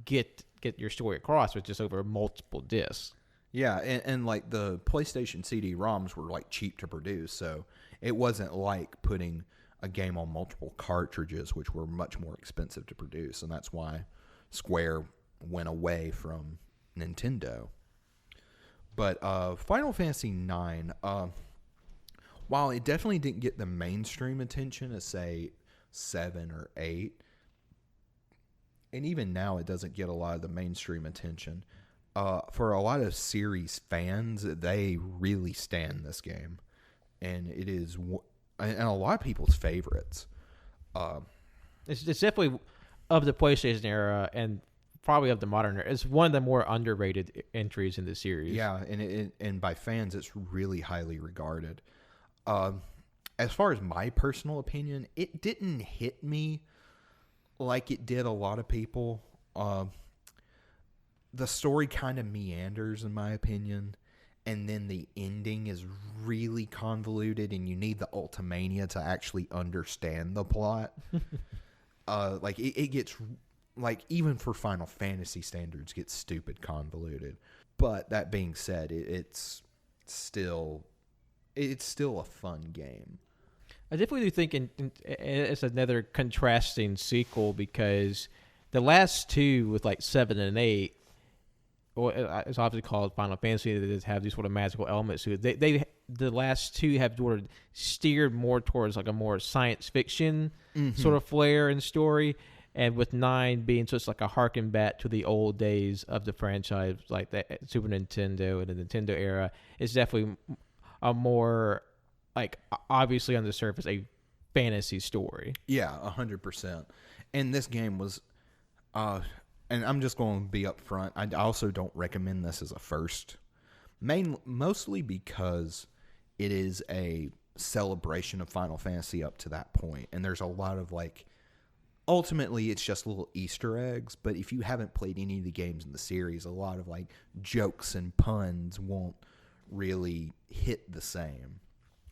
get your story across, was just over multiple discs. Yeah, and like the PlayStation CD-ROMs were like cheap to produce, so it wasn't like putting a game on multiple cartridges, which were much more expensive to produce, and that's why Square went away from Nintendo. But Final Fantasy IX, while it definitely didn't get the mainstream attention as, say, 7 or 8, and even now it doesn't get a lot of the mainstream attention, for a lot of series fans, they really stand this game. And it is and a lot of people's favorites. It's definitely, of the PlayStation era and probably of the modern era, it's one of the more underrated entries in the series. Yeah, and by fans, it's really highly regarded. As far as my personal opinion, it didn't hit me like it did a lot of people. The story kind of meanders, in my opinion, and then the ending is really convoluted, and you need the Ultimania to actually understand the plot. Like it gets, like, even for Final Fantasy standards, gets stupid convoluted. But that being said, it's still a fun game. I definitely do think it's another contrasting sequel, because the last two, with like 7 and 8, or it's obviously called Final Fantasy, that have these sort of magical elements to it. The last two have sort of steered more towards like a more science fiction sort of flair and story, and with 9 being just like a harken back to the old days of the franchise, like the Super Nintendo and the Nintendo era. It's definitely a more, like, obviously on the surface, a fantasy story. Yeah, 100%. And this game was, and I'm just going to be upfront, I also don't recommend this as a first. Mostly because it is a celebration of Final Fantasy up to that point, and there's a lot of, like, ultimately it's just little Easter eggs, but if you haven't played any of the games in the series, a lot of, like, jokes and puns won't really hit the same.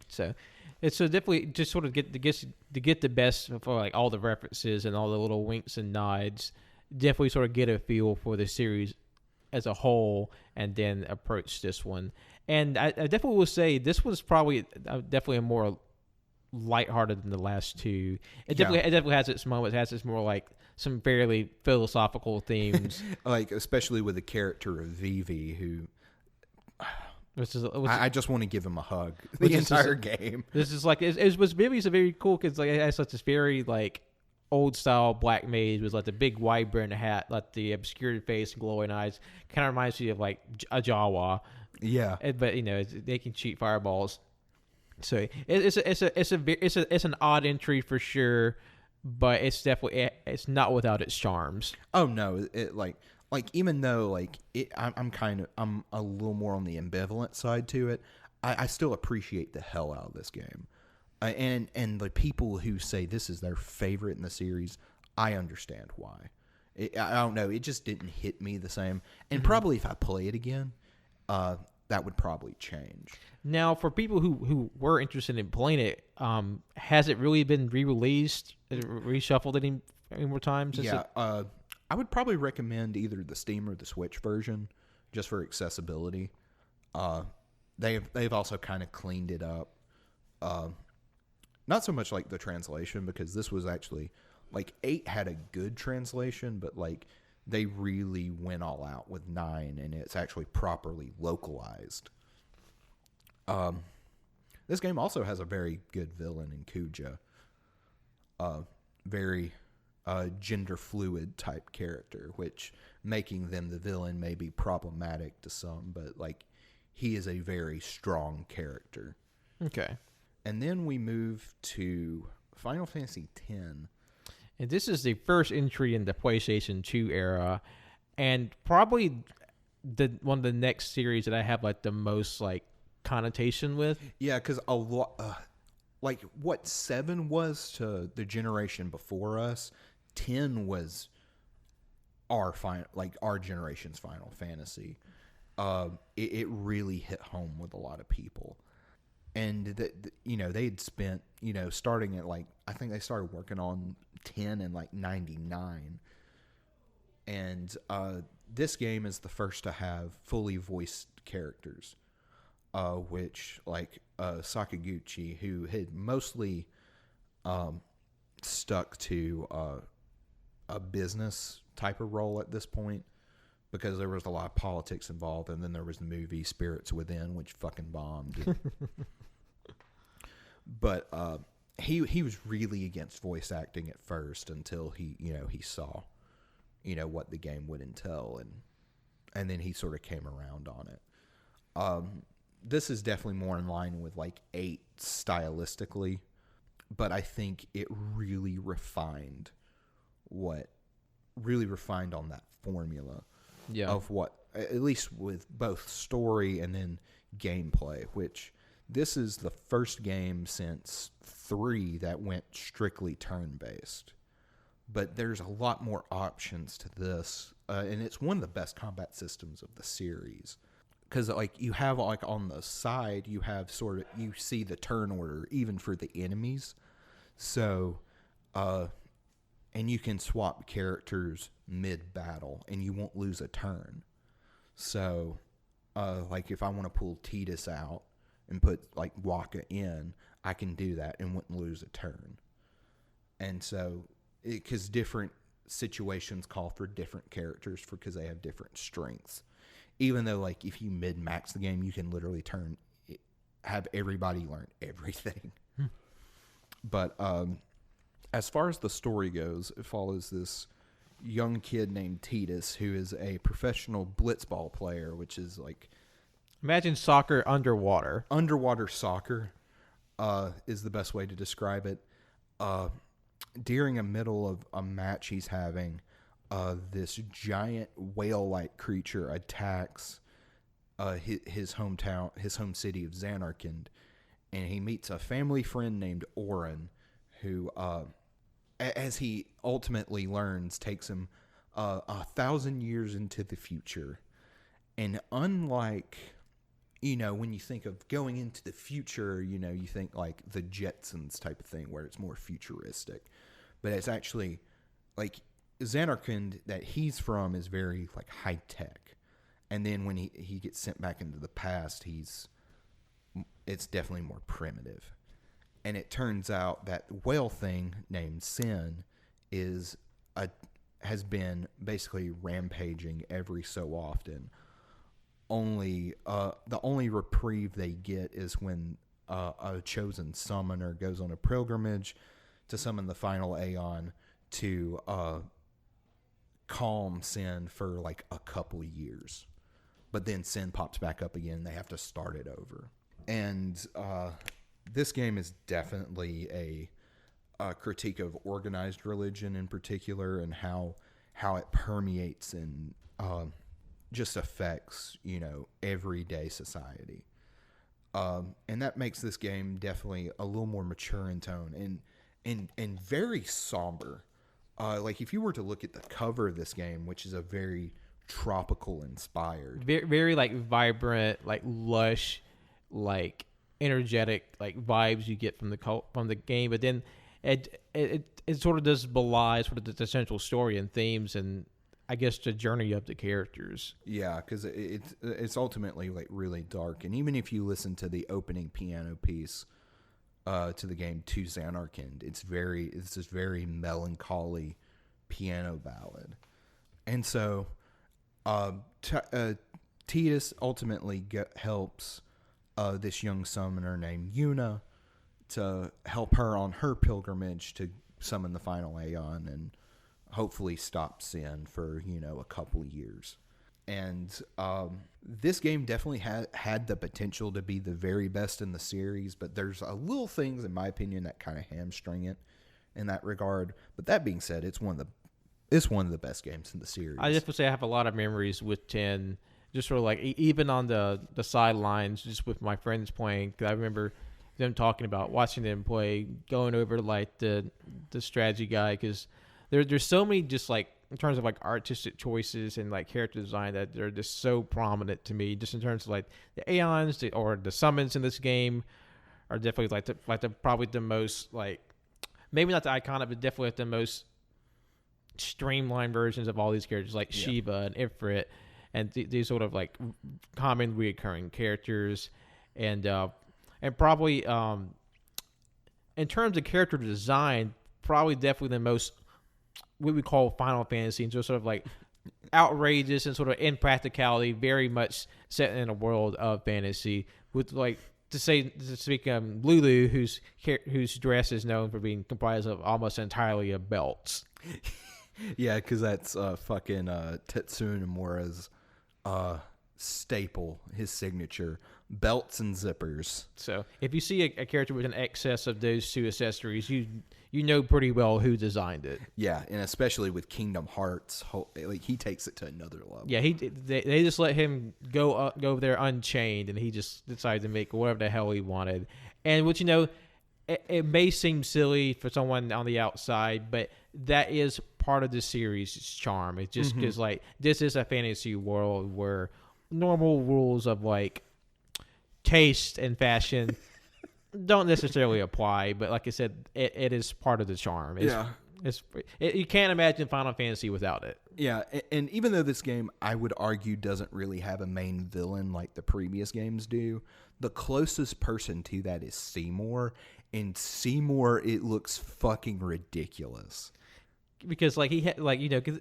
So it's so definitely just sort of get the best for like all the references and all the little winks and nods. Definitely sort of get a feel for the series as a whole, and then approach this one. And I definitely will say this was probably definitely a more lighthearted than the last two. It definitely has its moments. It has its more like some fairly philosophical themes, like especially with the character of Vivi, who. I just want to give him a hug the entire game. This is like it was Vivi's a very cool, because like it has such this very like old style black mage with like the big wide brimmed hat, like the obscured face and glowing eyes. Kind of reminds me of like a Jawa. Yeah, but you know they can shoot fireballs. So it's an odd entry for sure, but it's definitely it's not without its charms. Oh no, it like even though like I'm a little more on the ambivalent side to it, I still appreciate the hell out of this game. And the people who say this is their favorite in the series, I understand why. I don't know. It just didn't hit me the same. And probably if I play it again, that would probably change. Now, for people who were interested in playing it, has it really been re-released, reshuffled any more times? Yeah, I would probably recommend either the Steam or the Switch version, just for accessibility. They've also kind of cleaned it up. Not so much like the translation, because this was actually like 8 had a good translation, but like they really went all out with 9, and it's actually properly localized. This game also has a very good villain in Kuja. Very gender fluid type character, which making them the villain may be problematic to some, but like he is a very strong character. Okay. And then we move to Final Fantasy X. And this is the first entry in the PlayStation 2 era, and probably one of the next series that I have like the most like connotation with. Yeah, because a lot, like what 7 was to the generation before us, 10 was our generation's Final Fantasy. It really hit home with a lot of people. And they'd spent, starting at like, I think they started working on 10 in like 99. And this game is the first to have fully voiced characters, which like Sakaguchi, who had mostly stuck to a business type of role at this point, because there was a lot of politics involved, and then there was the movie Spirits Within, which fucking bombed. But he was really against voice acting at first until he saw what the game would entail, and then he sort of came around on it. This is definitely more in line with like 8 stylistically, but I think it really refined on that formula. Yeah. Of what, at least with both story and then gameplay, which this is the first game since 3 that went strictly turn-based. But there's a lot more options to this, and it's one of the best combat systems of the series. Because like you have like on the side, you have you see the turn order even for the enemies. So, and you can swap characters mid-battle, and you won't lose a turn. So, like if I want to pull Tidus out and put like Waka in, I can do that and wouldn't lose a turn. And so, because different situations call for different characters because they have different strengths. Even though like if you mid-max the game, you can literally have everybody learn everything. But as far as the story goes, it follows this young kid named Tidus, who is a professional blitzball player, which is like... Imagine soccer underwater. Underwater soccer is the best way to describe it. During a middle of a match he's having, this giant whale-like creature attacks his home city of Zanarkand, and he meets a family friend named Orin, who... as he ultimately learns, takes him 1,000 years into the future. And unlike, when you think of going into the future, you think like the Jetsons type of thing, where it's more futuristic. But it's actually, like, Zanarkand that he's from is very, like, high-tech. And then when he gets sent back into the past, it's definitely more primitive. And it turns out that whale thing named Sin has been basically rampaging every so often. The only reprieve they get is when a chosen summoner goes on a pilgrimage to summon the final Aeon to calm Sin for like a couple years. But then Sin pops back up again, and they have to start it over. And this game is definitely a critique of organized religion in particular, and how it permeates and just affects, everyday society. And that makes this game definitely a little more mature in tone and very somber. Like if you were to look at the cover of this game, which is a very tropical inspired, very, very like vibrant, like lush, like energetic, like vibes you get from the game. But then it sort of does belie sort of the central story and themes and I guess the journey of the characters. Yeah, because it's ultimately like really dark, and even if you listen to the opening piano piece to the game To Xanarkand, it's this very melancholy piano ballad, and so Tidus ultimately helps this young summoner named Yuna to help her on her pilgrimage to summon the final Aeon and hopefully stop sin for, a couple of years. And this game definitely had the potential to be the very best in the series, but there's a little things, in my opinion, that kind of hamstring it in that regard. But that being said, it's one of the best games in the series. I just would say I have a lot of memories with 10, just sort of like even on the sidelines, just with my friends playing. 'Cause I remember them talking about watching them play, going over like the strategy guide, because there's so many just like in terms of like artistic choices and like character design that they're just so prominent to me. Just in terms of like the Aeons or the summons in this game are definitely like the probably the most like maybe not the iconic, but definitely like the most streamlined versions of all these characters like Shiva and Ifrit and these sort of like common reoccurring characters and probably in terms of character design, probably definitely the most what we call Final Fantasy, and just sort of like outrageous and sort of impracticality, very much set in a world of fantasy. With like to speak Lulu, whose dress is known for being comprised of almost entirely of belts. Yeah, because that's fucking Tetsuya Nomura's staple, his signature. Belts and zippers. So if you see a character with an excess of those two accessories, you know pretty well who designed it. Yeah, and especially with Kingdom Hearts, like he takes it to another level. Yeah, they just let him go there unchained, and he just decided to make whatever the hell he wanted. And which it may seem silly for someone on the outside, but that is part of the series' charm. It's just because like this is a fantasy world where normal rules of like taste and fashion don't necessarily apply, but like I said, it is part of the charm. You can't imagine Final Fantasy without it. Yeah, and even though this game, I would argue, doesn't really have a main villain like the previous games do, the closest person to that is Seymour, and Seymour, it looks fucking ridiculous. Because like he had like cause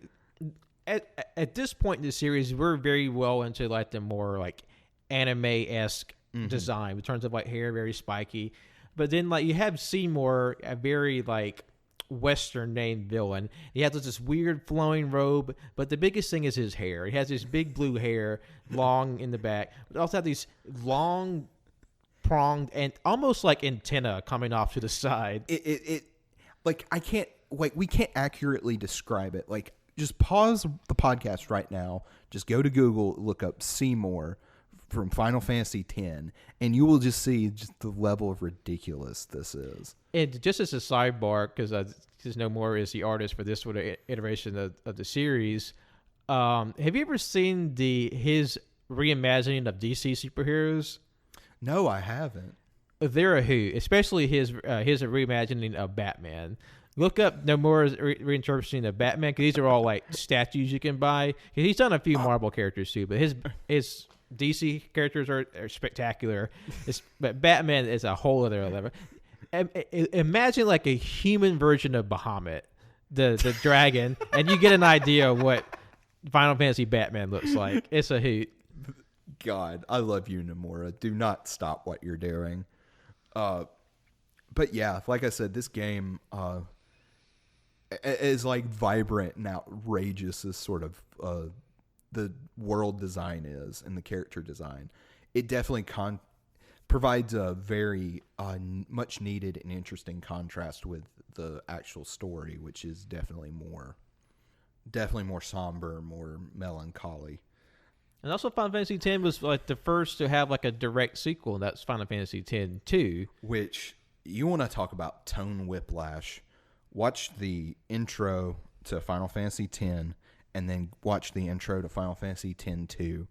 at this point in the series, we're very well into like the more like anime-esque design in terms of like hair, very spiky. But then like you have Seymour, a very like Western named villain. He has this weird flowing robe, but the biggest thing is his hair. He has this big blue hair, long in the back, but also have these long pronged and almost like antenna coming off to the side. It like I can't like we can't accurately describe it. Like just pause the podcast right now. Just go to Google, look up Seymour from Final Fantasy X, and you will just see just the level of ridiculous this is. And just as a sidebar, because Nomura is the artist for this sort of iteration of the series, have you ever seen his reimagining of DC superheroes? No, I haven't. They're a hoot, especially his reimagining of Batman. Look up Nomura's reinterpretation of Batman, because these are all like statues you can buy. He's done a few Marvel characters too, but his DC characters are spectacular. But Batman is a whole other level. Imagine like a human version of Bahamut, the dragon, and you get an idea of what Final Fantasy Batman looks like. It's a hoot. God, I love you, Nomura. Do not stop what you're doing. But yeah, like I said, this game is like vibrant and outrageous as sort of the world design is and the character design. It definitely provides a very much needed and interesting contrast with the actual story, which is definitely more somber, more melancholy. And also, Final Fantasy X was like the first to have like a direct sequel, and that's Final Fantasy X-2. Which, you want to talk about tone whiplash. Watch the intro to Final Fantasy X, and then watch the intro to Final Fantasy X-2.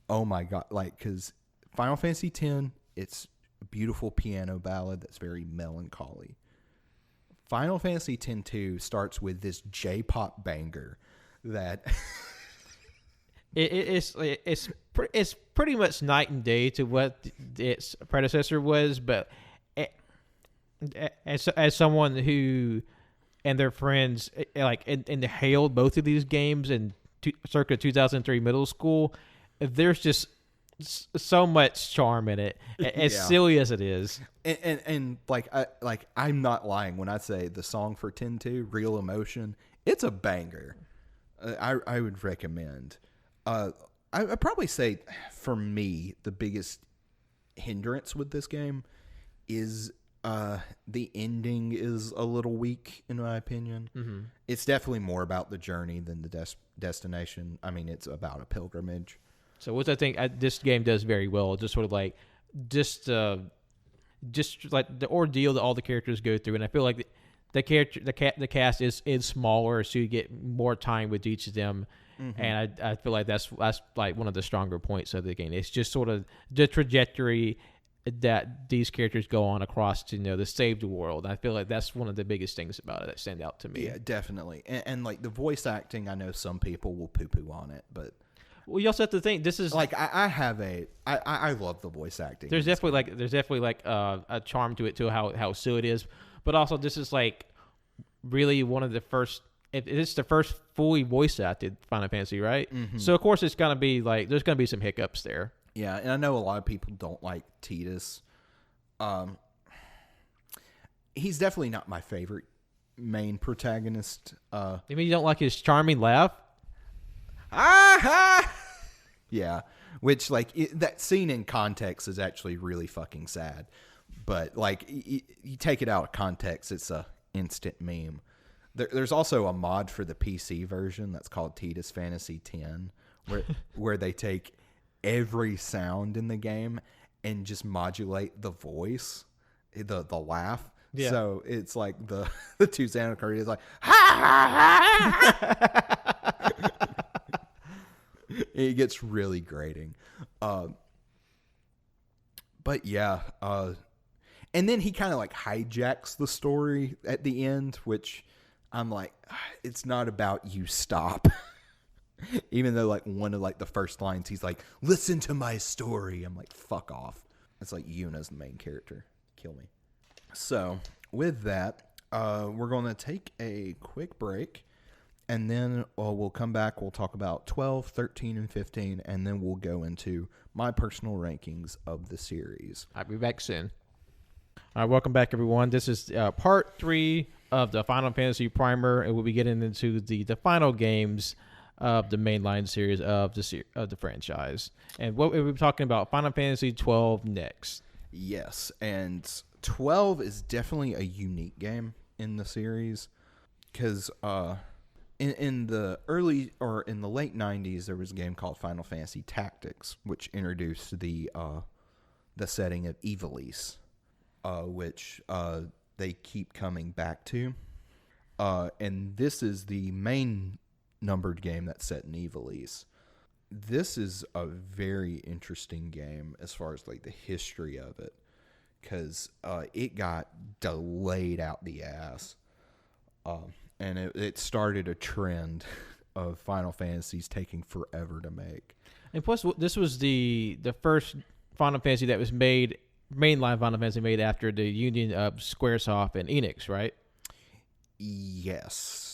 Oh my God. Like, because Final Fantasy X, it's a beautiful piano ballad that's very melancholy. Final Fantasy X-2 starts with this J-pop banger that... It's pretty much night and day to what its predecessor was, but as someone who and their friends like and hailed both of these games in circa 2003 middle school, there's just so much charm in it, as silly as it is. And I'm not lying when I say the song for X-2, Real Emotion, it's a banger. I would recommend. I'd probably say, for me, the biggest hindrance with this game is the ending is a little weak, in my opinion. Mm-hmm. It's definitely more about the journey than the destination. I mean, it's about a pilgrimage. So what I think this game does very well, just sort of like just like the ordeal that all the characters go through, and I feel like the cast is smaller, so you get more time with each of them. Mm-hmm. And I feel like that's like one of the stronger points of the game. It's just sort of the trajectory that these characters go on across to, the saved world. I feel like that's one of the biggest things about it that stand out to me. Yeah, definitely. And like the voice acting, I know some people will poo-poo on it, but well, you also have to think this is like I love the voice acting. There's definitely like a charm to it too, how silly it is, but also this is like really one of the first. It's the first fully voice acted Final Fantasy, right? Mm-hmm. So of course it's gonna be like there's gonna be some hiccups there. Yeah, and I know a lot of people don't like Tidus. He's definitely not my favorite main protagonist. You mean you don't like his charming laugh? Yeah, which like that scene in context is actually really fucking sad, but like you take it out of context, it's a instant meme. There's also a mod for the PC version that's called Tidus Fantasy X, where they take every sound in the game and just modulate the voice, the laugh. Yeah. So it's like the two sound cards is like it gets really grating. But yeah, and then he kind of like hijacks the story at the end, which I'm like, it's not about you, stop. Even though like one of like the first lines, he's like, listen to my story. I'm like, fuck off. It's like Yuna's the main character. Kill me. So with that, we're going to take a quick break, and then we'll come back. We'll talk about 12, 13, and 15, and then we'll go into my personal rankings of the series. I'll be back soon. All right, welcome back, everyone. This is part 3 of the Final Fantasy Primer, and we'll be getting into the final games of the mainline series of the franchise. And what we'll be talking about Final Fantasy 12 next. Yes, and 12 is definitely a unique game in the series because in the late 90s there was a game called Final Fantasy Tactics, which introduced the setting of Ivalice, which they keep coming back to, and this is the main numbered game that's set in Ivalice. This is a very interesting game as far as like the history of it, because it got delayed out the ass, and it started a trend of Final Fantasies taking forever to make. And plus, this was the first Final Fantasy that was made, mainline Final Fantasy made after the union of Squaresoft and Enix, right? Yes.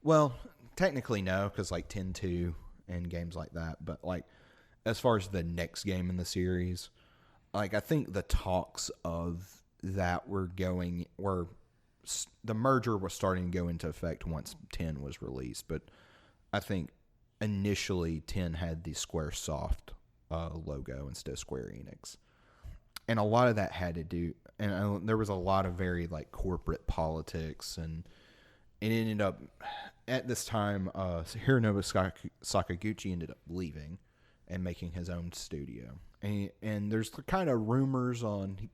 Well, technically no, because like 10-2 and games like that. But like, as far as the next game in the series, like I think the talks of that were the merger was starting to go into effect once 10 was released. But I think initially 10 had the Squaresoft logo instead of Square Enix. And a lot of that had to do, and there was a lot of very like corporate politics and it ended up at this time. Hironobu Sakaguchi ended up leaving and making his own studio, and there's kind of rumors on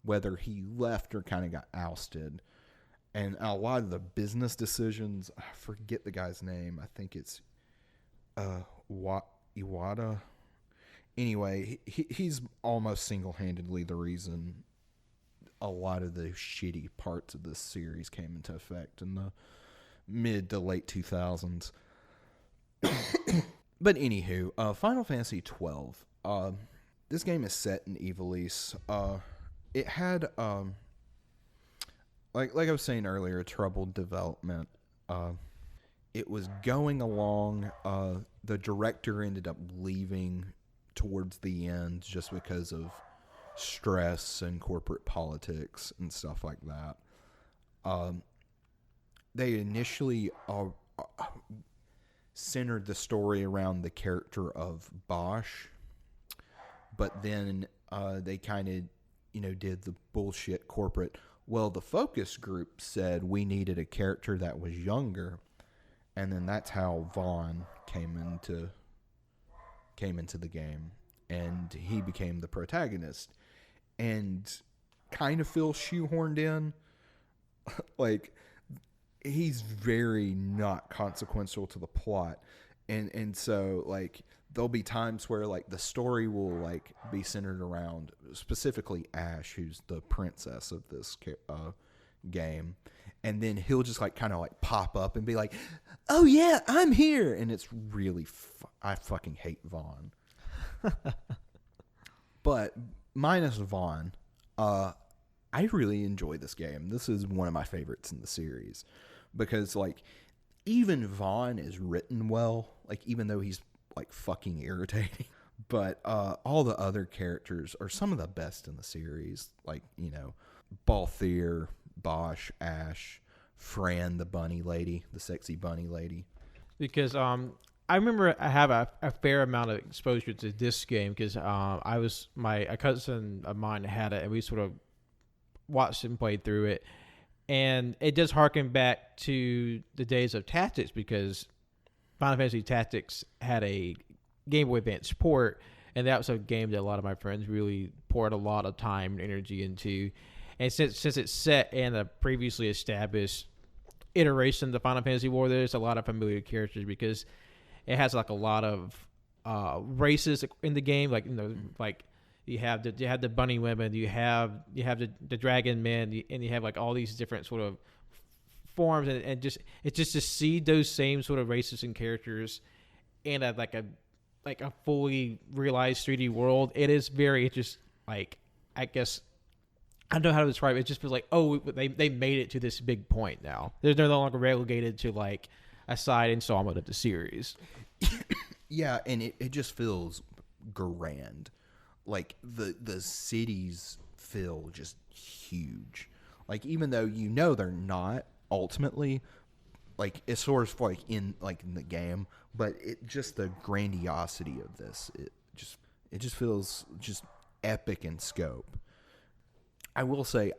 whether he left or kind of got ousted. And a lot of the business decisions, I forget the guy's name. I think it's Iwata. Anyway, he's almost single-handedly the reason a lot of the shitty parts of this series came into effect in the mid to late 2000s. But anywho, Final Fantasy XII. This game is set in Ivalice. It had, like I was saying earlier, troubled development. It was going along. The director ended up leaving towards the end just because of stress and corporate politics and stuff like that. They initially centered the story around the character of Bosch, but then they kind of, did the bullshit corporate. Well, the focus group said we needed a character that was younger, and then that's how Vaughn came into the game, and he became the protagonist, and kind of feels shoehorned in. Like, he's very not consequential to the plot, and so, like, there'll be times where, like, the story will, like, be centered around specifically Ash, who's the princess of this game, and then he'll just, like, kind of, like, pop up and be like, oh yeah, I'm here, and it's really I fucking hate Vaughn. But minus Vaughn, I really enjoy this game. This is one of my favorites in the series because, like, even Vaughn is written well, like, even though he's, like, fucking irritating, but all the other characters are some of the best in the series, like, Balthier, Bosch, Ash, Fran, the bunny lady, the sexy bunny lady. Because I remember I have a fair amount of exposure to this game because a cousin of mine had it, and we sort of watched him play through it, and it does harken back to the days of Tactics because Final Fantasy Tactics had a Game Boy Advance port, and that was a game that a lot of my friends really poured a lot of time and energy into. And since it's set in a previously established iteration of the Final Fantasy War, there's a lot of familiar characters because it has, like, a lot of races in the game. Like, like you have the bunny women, you have the dragon men, and you have, like, all these different sort of forms, and it's just to see those same sort of races and characters in a fully realized 3D world. It is very interesting. Like, I guess I don't know how to describe it. It just feels like, oh, they made it to this big point now. They're no longer relegated to, like, a side installment of the series. Yeah, and it just feels grand. Like, the cities feel just huge. Like, even though they're not ultimately, like, it's sort of like in the game, but it just the grandiosity of this, it just feels just epic in scope. I will say,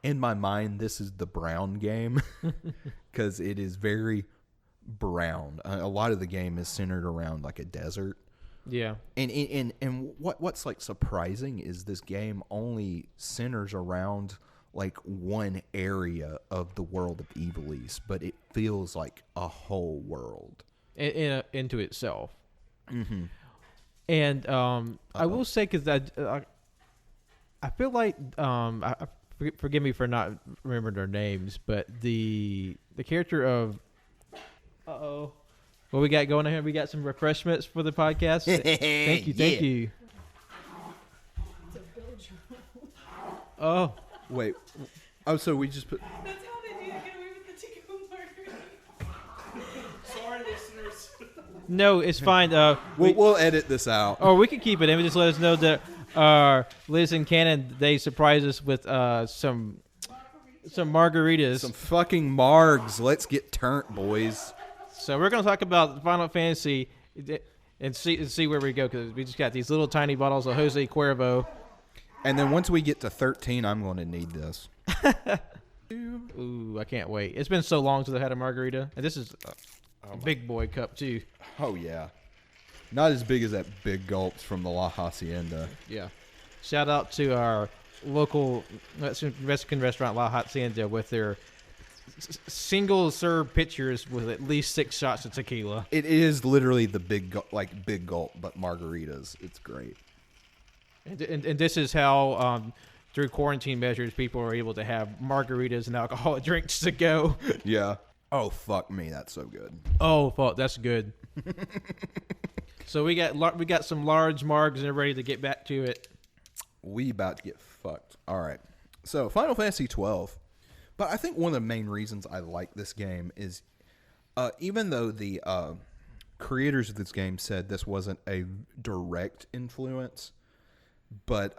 in my mind, this is the brown game because it is very brown. A lot of the game is centered around, like, a desert. Yeah. And what's, like, surprising is this game only centers around, like, one area of the world of Ivalice, but it feels like a whole world into itself. Mm-hmm. And I will say, because I feel like forgive me for not remembering their names, but the character of what we got going on here? We got some refreshments for the podcast. Thank you. Oh, wait. Oh, so we just put. That's how they do to get away with the tico marker. Sorry, listeners. No, it's fine. We'll edit this out. Or we can keep it in. Just let us know that Liz and Cannon, they surprised us with some margaritas. Some fucking margs. Let's get turnt, boys. So we're going to talk about Final Fantasy and see where we go, because we just got these little tiny bottles of Jose Cuervo. And then once we get to 13, I'm going to need this. Ooh, I can't wait. It's been so long since I had a margarita, and this is a big boy cup too. Oh yeah, not as big as that big gulps from the La Hacienda. Yeah. Shout out to our local Mexican restaurant La Hacienda with their single serve pitchers with at least 6 shots of tequila. It is literally the big gulp, but margaritas. It's great. And this is how, through quarantine measures, people are able to have margaritas and alcoholic drinks to go. Yeah. Oh fuck me, that's so good. Oh fuck, that's good. So we got some large margs and they're ready to get back to it. We about to get fucked. All right. So Final Fantasy 12. But I think one of the main reasons I like this game is, even though the creators of this game said this wasn't a direct influence, but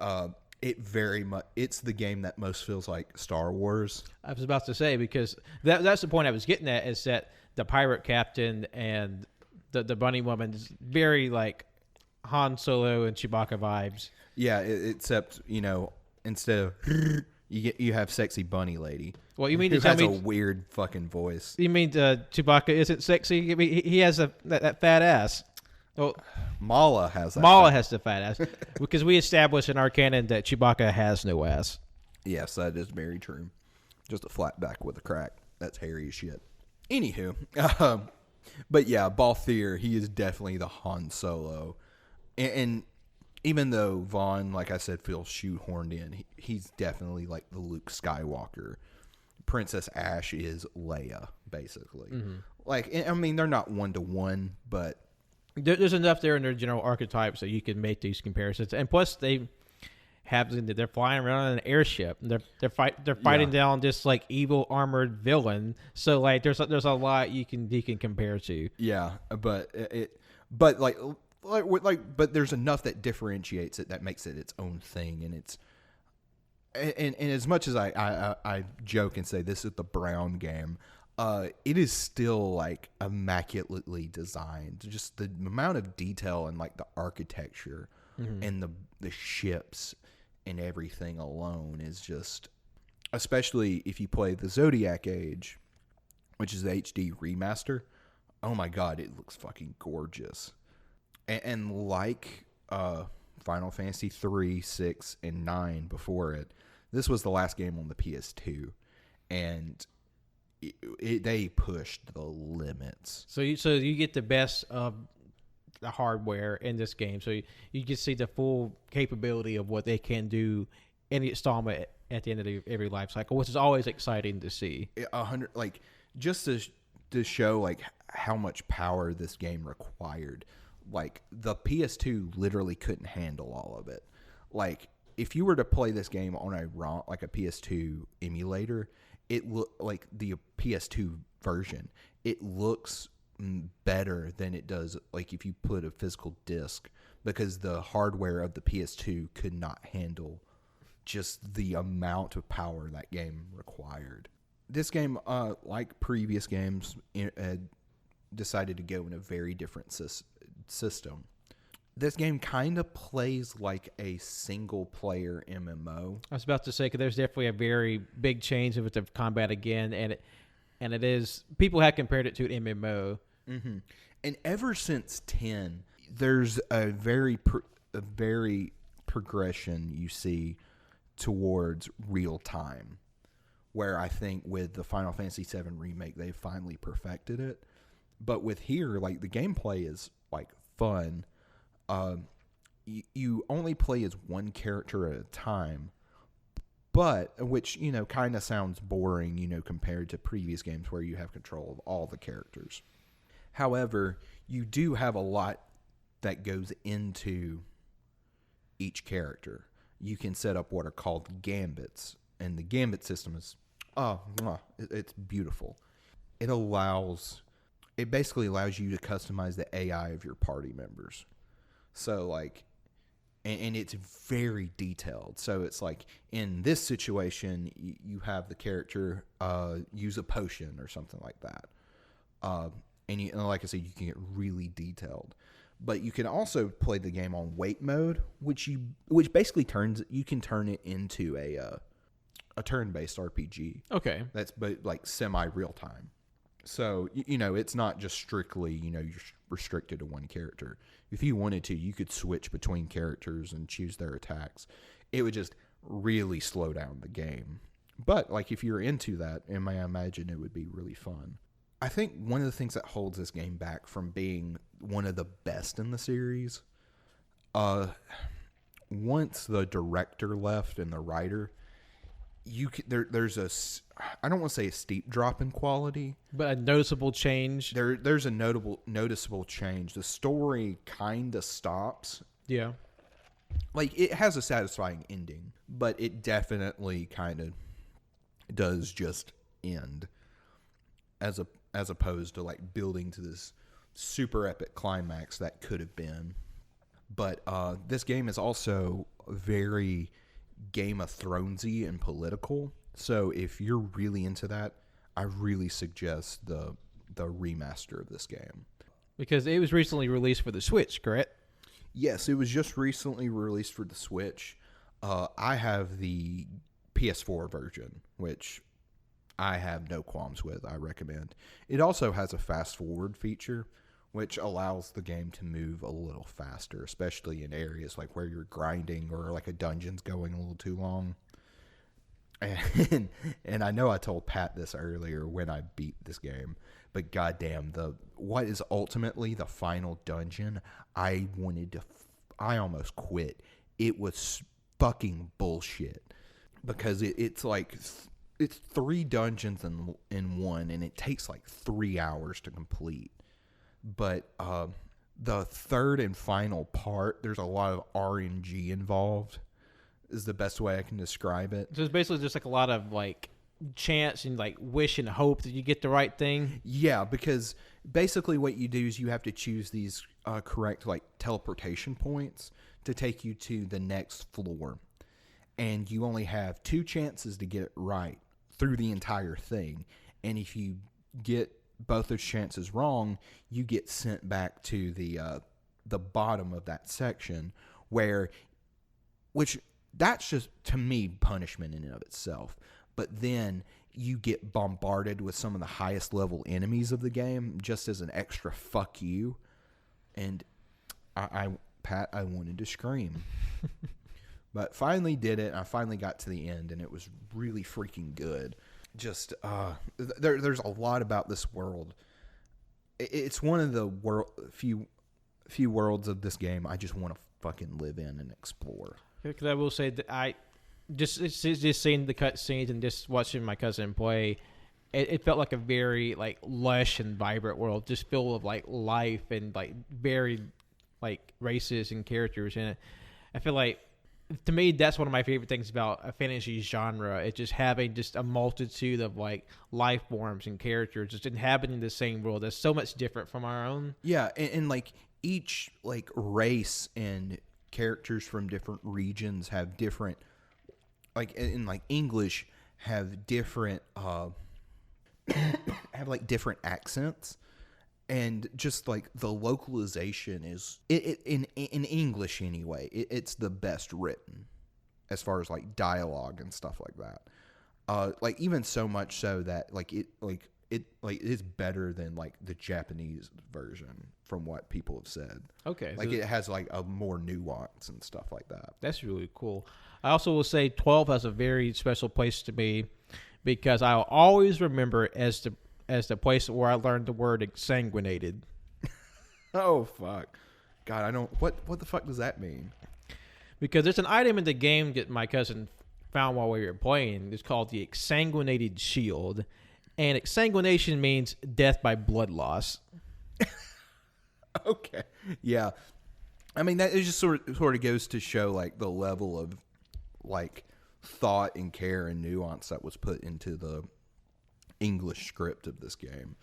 it's the game that most feels like Star Wars. I was about to say, because that's the point I was getting at, is that the pirate captain and the bunny woman is very like Han Solo and Chewbacca vibes. Yeah, except, instead of you have sexy bunny lady. Well, you mean to who tell has me a weird fucking voice? You mean Chewbacca isn't sexy? I mean, he has that fat ass. Well, Mala has that. Mala has the fat ass because we established in our canon that Chewbacca has no ass. Yes, that is very true. Just a flat back with a crack. That's hairy as shit. Anywho, but yeah, Balthier, he is definitely the Han Solo, and even though Vaughn, like I said, feels shoehorned in, he's definitely like the Luke Skywalker. Princess Ash is Leia, basically. Mm-hmm. Like, I mean, they're not 1-to-1, but there's enough there in their general archetypes that you can make these comparisons. And plus, they're flying around in an airship. They're fighting down this like evil armored villain. So like, there's a lot you can compare to. Yeah, but there's enough that differentiates it, that makes it its own thing, and it's. And as much as I joke and say this is the Brown game, it is still like immaculately designed. Just the amount of detail and like the architecture and the ships and everything alone is just, especially if you play the Zodiac Age, which is the HD remaster. Oh my god, it looks fucking gorgeous. And like Final Fantasy 3, 6, and 9 before it, this was the last game on the PS2, and they pushed the limits. So you get the best of the hardware in this game. So you can see the full capability of what they can do in the installment at the end of every life cycle, which is always exciting to see. 100, like, just to show like how much power this game required. Like, the PS2 literally couldn't handle all of it. Like, if you were to play this game on a PS2 emulator, it like the PS2 version, it looks better than it does like if you put a physical disc, because the hardware of the PS2 could not handle just the amount of power that game required. This game, like previous games, decided to go in a very different system. This game kind of plays like a single-player MMO. I was about to say, because there's definitely a very big change with the combat again, and it is, people have compared it to an MMO. Mm-hmm. And ever since 10, there's a very progression you see towards real time, where I think with the Final Fantasy VII Remake, they finally perfected it. But with here, like, the gameplay is like fun. You only play as one character at a time, but which, kind of sounds boring, compared to previous games where you have control of all the characters. However, you do have a lot that goes into each character. You can set up what are called gambits, and the gambit system is, it's beautiful. It basically allows you to customize the AI of your party members. So, like, and it's very detailed. So it's like, in this situation, you have the character use a potion or something like that. And like I said, you can get really detailed. But you can also play the game on wait mode, which basically you can turn it into a turn-based RPG. Okay. That's but like semi-real time. So it's not just strictly you're restricted to one character. If you wanted to, you could switch between characters and choose their attacks. It would just really slow down the game. But like if you're into that, I imagine it would be really fun. I think one of the things that holds this game back from being one of the best in the series, once the director left and the writer, there's I don't want to say a steep drop in quality, but a noticeable change. There's a noticeable change. The story kind of stops. Yeah. Like it has a satisfying ending, but it definitely kind of does just end as opposed to like building to this super epic climax that could have been. But this game is also very Game of Thronesy and political. So if you're really into that, I really suggest the remaster of this game. Because it was recently released for the Switch, correct? Yes, it was just recently released for the Switch. I have the PS4 version, which I have no qualms with. I recommend. It also has a fast forward feature, which allows the game to move a little faster, especially in areas like where you're grinding or like a dungeon's going a little too long. And I know I told Pat this earlier when I beat this game, but goddamn, what is ultimately the final dungeon, I almost quit. It was fucking bullshit because it's like it's 3 dungeons in one, and it takes like 3 hours to complete. But the third and final part, there's a lot of RNG involved, is the best way I can describe it. So it's basically just like a lot of like chance and like wish and hope that you get the right thing. Yeah, because basically what you do is you have to choose these correct like teleportation points to take you to the next floor. And you only have 2 chances to get it right through the entire thing. And if you get both those chances wrong, you get sent back to the bottom of that section, which that's just, to me, punishment in and of itself. But then you get bombarded with some of the highest level enemies of the game just as an extra fuck you. And Pat, I wanted to scream. But finally did it. I finally got to the end, and it was really freaking good. Just there's a lot about this world. It's one of the few worlds of this game I just want to fucking live in and explore. Because I will say that I just seeing the cutscenes and just watching my cousin play, it felt like a very like lush and vibrant world, just full of like life and like varied like races and characters in it. I feel like, to me, that's one of my favorite things about a fantasy genre. It's just having just a multitude of like life forms and characters just inhabiting the same world that's so much different from our own. Yeah, and like each like race and characters from different regions have different, like in like English have different have like different accents. And just like the localization is in English anyway, it's the best written as far as like dialogue and stuff like that. Like even so much so that it is better than like the Japanese version from what people have said. Okay, like so it has like a more nuance and stuff like that. That's really cool. I also will say 12 has a very special place to me because I'll always remember it as the place where I learned the word exsanguinated. Oh, fuck. God, I don't... What the fuck does that mean? Because there's an item in the game that my cousin found while we were playing. It's called the exsanguinated shield. And exsanguination means death by blood loss. Okay. Yeah. I mean, that is just sort of goes to show, like, the level of, like, thought and care and nuance that was put into the English script of this game.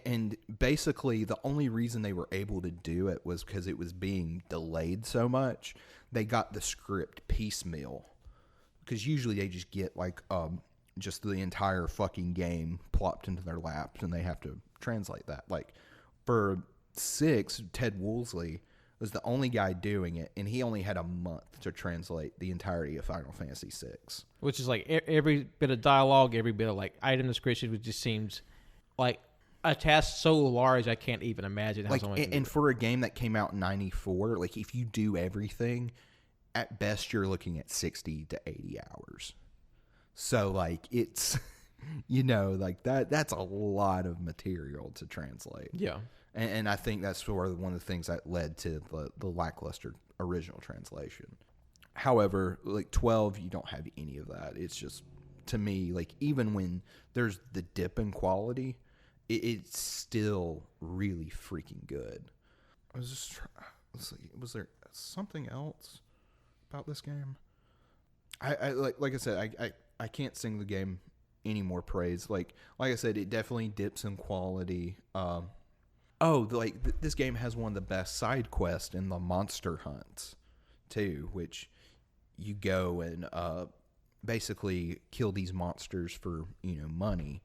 And basically the only reason they were able to do it was because it was being delayed so much. They got the script piecemeal, because usually they just get like just the entire fucking game plopped into their laps and they have to translate that. Like for 6, Ted Woolsey, was the only guy doing it, and he only had a month to translate the entirety of Final Fantasy VI. Which is like every bit of dialogue, every bit of like item description, which just seems like a task so large I can't even imagine how Like, someone can do and it. for a game that came out in '94, like if you do everything, at best you're looking at 60 to 80 hours. So like it's, like that's a lot of material to translate. Yeah. And I think that's sort of one of the things that led to the lackluster original translation. However, like 12, you don't have any of that. It's just, to me, like even when there's the dip in quality, it's still really freaking good. I was just let's see, was there something else about this game? I like I said, I can't sing the game any more praise. Like I said, it definitely dips in quality. This game has one of the best side quests in the monster hunts too, which you go and basically kill these monsters for money,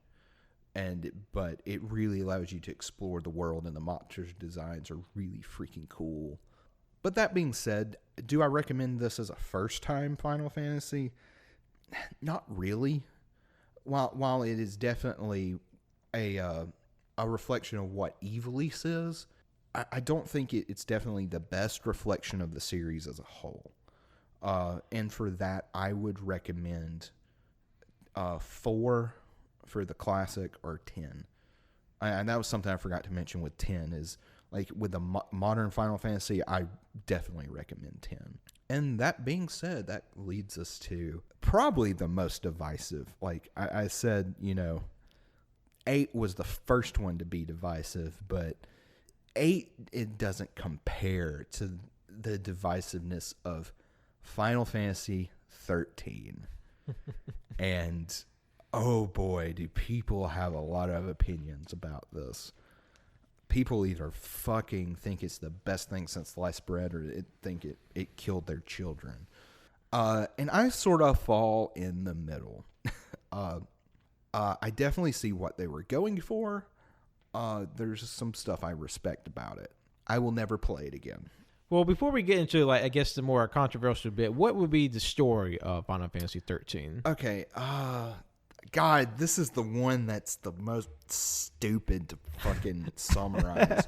but it really allows you to explore the world, and the monsters' designs are really freaking cool. But that being said, do I recommend this as a first time Final Fantasy? Not really. While it is definitely a reflection of what Ivalice is, I don't think it's definitely the best reflection of the series as a whole. And for that, I would recommend 4 for the classic or 10. And that was something I forgot to mention with 10 is, like, with the modern Final Fantasy, I definitely recommend 10. And that being said, that leads us to probably the most divisive. Like I said, 8 was the first one to be divisive, but 8, it doesn't compare to the divisiveness of Final Fantasy 13. And oh boy, do people have a lot of opinions about this. People either fucking think it's the best thing since sliced bread, or think it killed their children. And I sort of fall in the middle. I definitely see what they were going for. There's some stuff I respect about it. I will never play it again. Well, before we get into, like, I guess the more controversial bit, what would be the story of Final Fantasy 13? Okay, God, this is the one that's the most stupid to fucking summarize.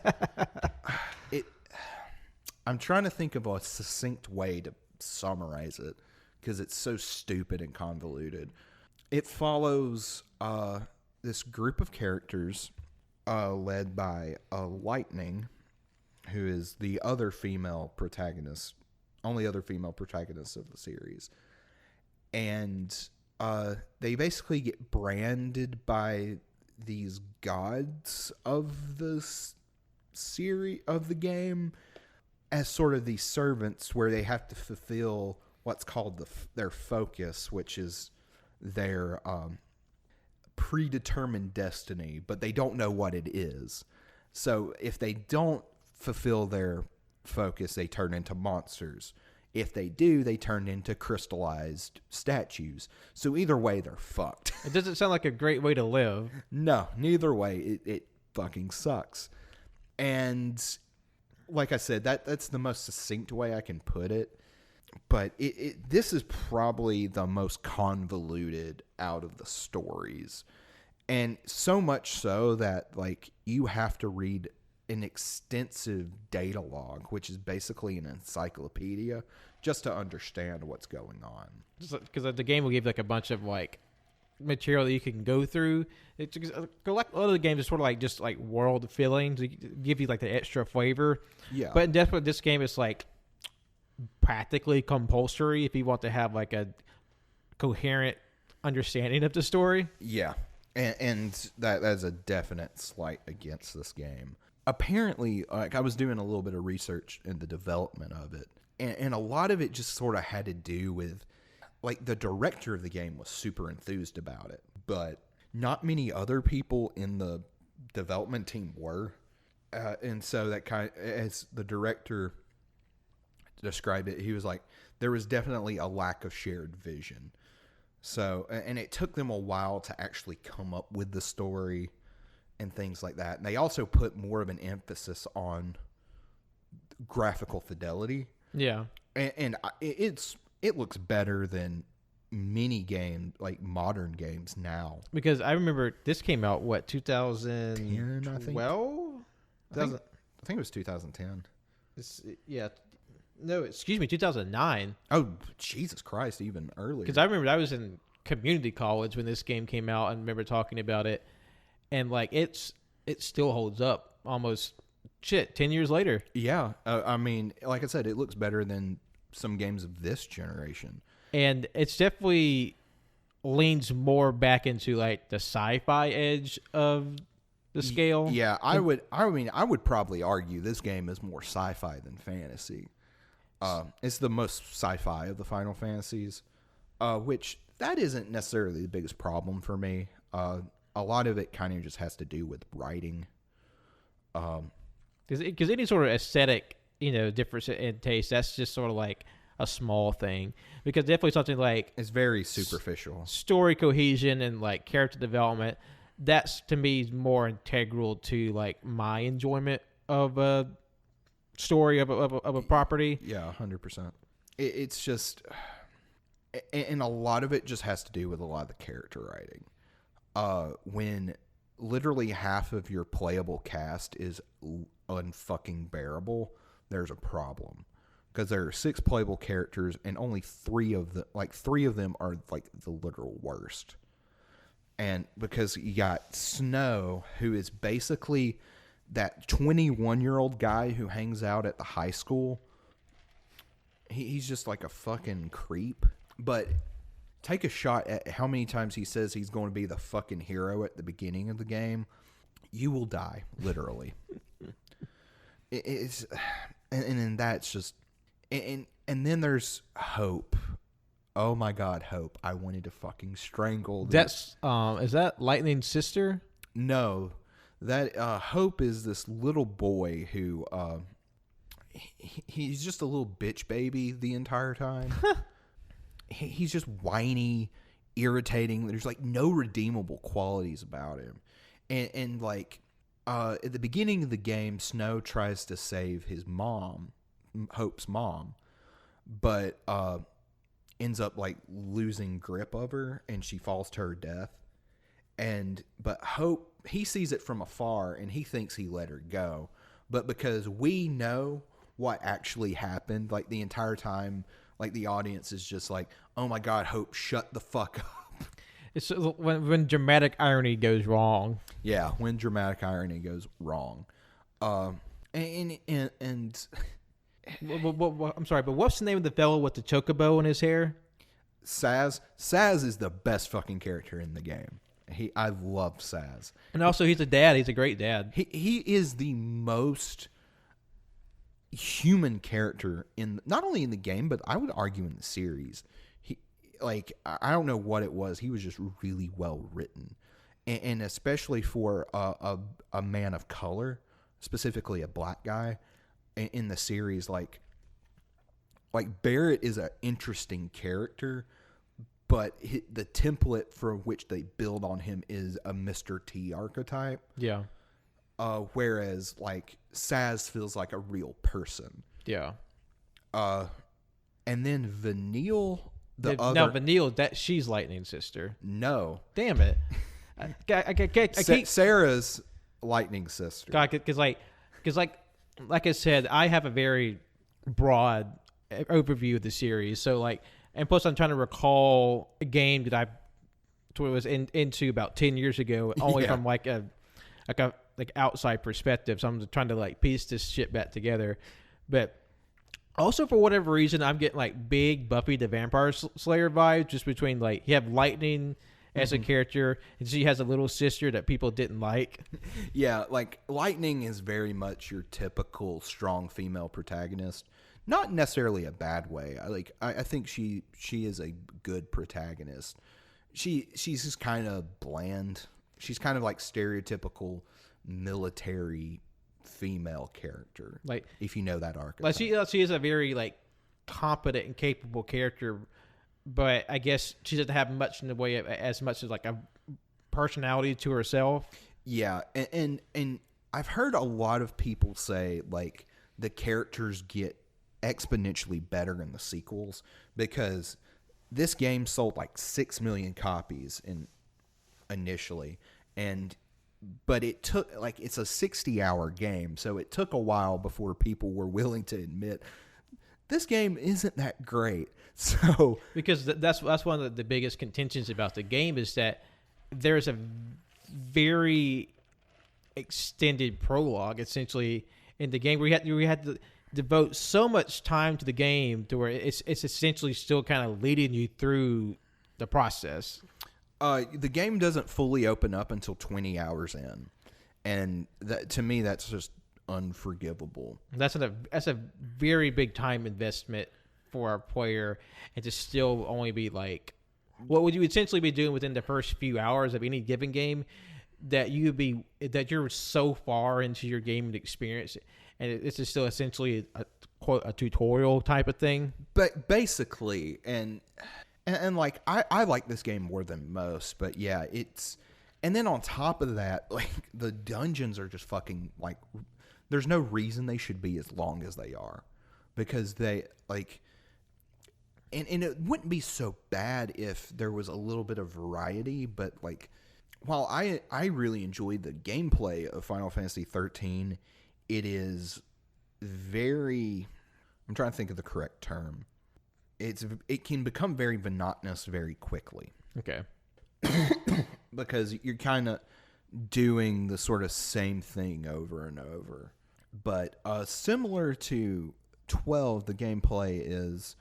I'm trying to think of a succinct way to summarize it because it's so stupid and convoluted. It follows this group of characters led by Lightning, who is the other female protagonist, only other female protagonist of the series. And they basically get branded by these gods of the series of the game as sort of these servants, where they have to fulfill what's called their focus, which is their predetermined destiny, but they don't know what it is. So if they don't fulfill their focus, they turn into monsters. If they do, they turn into crystallized statues. So either way, they're fucked. It doesn't sound like a great way to live. No, neither way, it fucking sucks. And like I said, that's the most succinct way I can put it. But this is probably the most convoluted out of the stories. And so much so that, like, you have to read an extensive data log, which is basically an encyclopedia, just to understand what's going on. Because the game will give, like, a bunch of, like, material that you can go through. It's like other games is sort of like just like world filling to give you like the extra flavor. Yeah. But definitely this game is like practically compulsory if you want to have like a coherent understanding of the story. Yeah. And that's a definite slight against this game. Apparently, like, I was doing a little bit of research in the development of it, and a lot of it just sort of had to do with, like, the director of the game was super enthused about it, but not many other people in the development team were. And so that kind of, as the director described it, he was like, there was definitely a lack of shared vision. So, and it took them a while to actually come up with the story and things like that. And they also put more of an emphasis on graphical fidelity. Yeah. And it looks better than many modern games now. Because I remember this came out, 2010, 10, I think. 12? I think it was 2010. Yeah. No, excuse me, 2009. Oh, Jesus Christ, even earlier. Because I remember I was in community college when this game came out and remember talking about it. And, like, it still holds up almost, 10 years later. Yeah. I mean, like I said, it looks better than some games of this generation. And it's definitely leans more back into, like, the sci-fi edge of the scale. Yeah, I would probably argue this game is more sci-fi than fantasy. It's the most sci-fi of the Final Fantasies, which that isn't necessarily the biggest problem for me. A lot of it kind of just has to do with writing. Because any sort of aesthetic, difference in taste, that's just sort of like a small thing. Because definitely something like It's very superficial. story cohesion and like character development, that's to me more integral to like my enjoyment of a story of a property. Yeah, 100%. It's just, and a lot of it just has to do with a lot of the character writing. When literally half of your playable cast is unfucking bearable, there's a problem. Because there are 6 playable characters, and only 3 of them are like the literal worst. And because you got Snow, who is basically that 21-year-old guy who hangs out at the high school. He's just like a fucking creep. But take a shot at how many times he says he's going to be the fucking hero at the beginning of the game. You will die, literally. And then that's just... And then there's Hope. Oh my God, Hope. I wanted to fucking strangle them. Is that Lightning's sister? No. That Hope is this little boy who he's just a little bitch baby the entire time. He's just whiny, irritating. There's like no redeemable qualities about him. And like at the beginning of the game, Snow tries to save his mom, Hope's mom, but ends up like losing grip of her and she falls to her death. But Hope, he sees it from afar and he thinks he let her go. But because we know what actually happened, like the entire time, like the audience is just like, oh my God, Hope, shut the fuck up. It's when dramatic irony goes wrong. Yeah, when dramatic irony goes wrong. I'm sorry, but what's the name of the fellow with the chocobo in his hair? Saz. Saz is the best fucking character in the game. I love Saz. And also, he's a dad. He's a great dad. He is the most human character not only in the game, but I would argue in the series. I don't know what it was. He was just really well written, and especially for a man of color, specifically a black guy in the series. Like Barrett is an interesting character. But the template for which they build on him is a Mr. T archetype. Yeah. Whereas, like, Saz feels like a real person. Yeah. And then Vanille, Vanille, she's Lightning's sister. No. Damn it. Sarah's Lightning sister. Because I said, I have a very broad overview of the series. So, like... And plus, I'm trying to recall a game that I was into about 10 years ago, only from like a outside perspective. So I'm trying to like piece this shit back together. But also, for whatever reason, I'm getting like big Buffy the Vampire Slayer vibes just between like you have Lightning as a character, and she has a little sister that people didn't like. Yeah, like Lightning is very much your typical strong female protagonist. Not necessarily a bad way. I think she is a good protagonist. She's just kind of bland. She's kind of like stereotypical military female character. Like if you know that archetype. Like she is a very like competent and capable character, but I guess she doesn't have much in the way of as much as like a personality to herself. Yeah, and I've heard a lot of people say like the characters get exponentially better in the sequels, because this game sold like 6 million copies initially, but it took, like, it's a 60-hour game, so it took a while before people were willing to admit this game isn't that great. So because that's one of the biggest contentions about the game, is that there's a very extended prologue essentially in the game where we had to devote so much time to the game to where it's essentially still kind of leading you through the process. The game doesn't fully open up until 20 hours in, and that, to me, that's just unforgivable. That's a very big time investment for a player, and to still only be like, what would you essentially be doing within the first few hours of any given game, that you're so far into your gaming experience, and it's just still essentially a tutorial type of thing. But basically, and like, I like this game more than most, but yeah, and then on top of that, like, the dungeons are just fucking, like, there's no reason they should be as long as they are, because they, like, and it wouldn't be so bad if there was a little bit of variety, but, like, while I really enjoyed the gameplay of Final Fantasy 13, it is very, I'm trying to think of the correct term. It can become very monotonous very quickly. Okay. Because you're kind of doing the sort of same thing over and over. But similar to 12, the gameplay is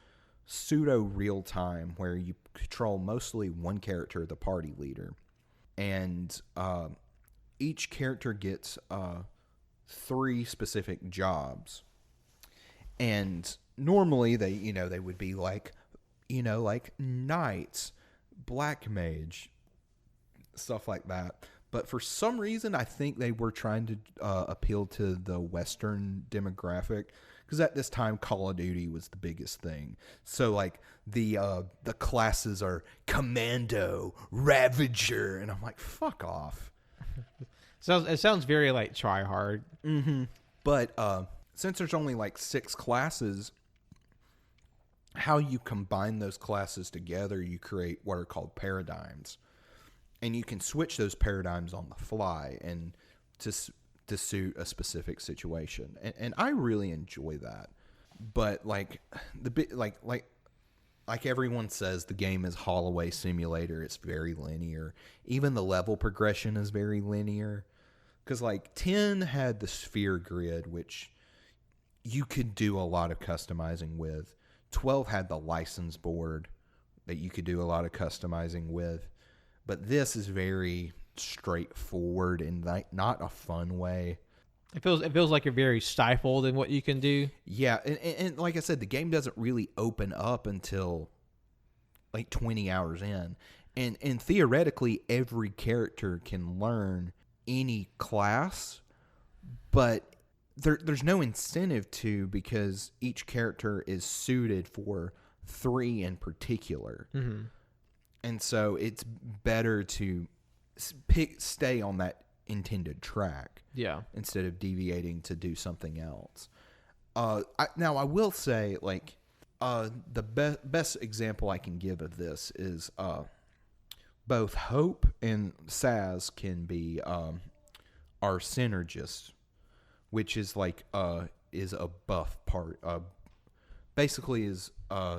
pseudo real time, where you control mostly one character, the party leader. And each character gets 3 specific jobs. And normally they would be like knights, black mage, stuff like that. But for some reason, I think they were trying to appeal to the Western demographic, because at this time, Call of Duty was the biggest thing. So, like, the classes are Commando, Ravager, and I'm like, fuck off. It sounds very, like, try hard. Mm-hmm. But since there's only like 6 classes, how you combine those classes together, you create what are called paradigms. And you can switch those paradigms on the fly and to suit a specific situation. And I really enjoy that. But like like everyone says, the game is Holloway Simulator. It's very linear. Even the level progression is very linear. Because like 10 had the sphere grid, which you could do a lot of customizing with. 12 had the license board that you could do a lot of customizing with. But this is very straightforward in like not a fun way. It feels like you're very stifled in what you can do. Yeah, and like I said, the game doesn't really open up until like 20 hours in. And theoretically, every character can learn any class, but there's no incentive to, because each character is suited for 3 in particular. Mm-hmm. And so it's better to stay on that intended track. Yeah. Instead of deviating to do something else. Now, I will say, like, the best example I can give of this is both Hope and Saz can be our synergists, which is like is a buff part. Basically is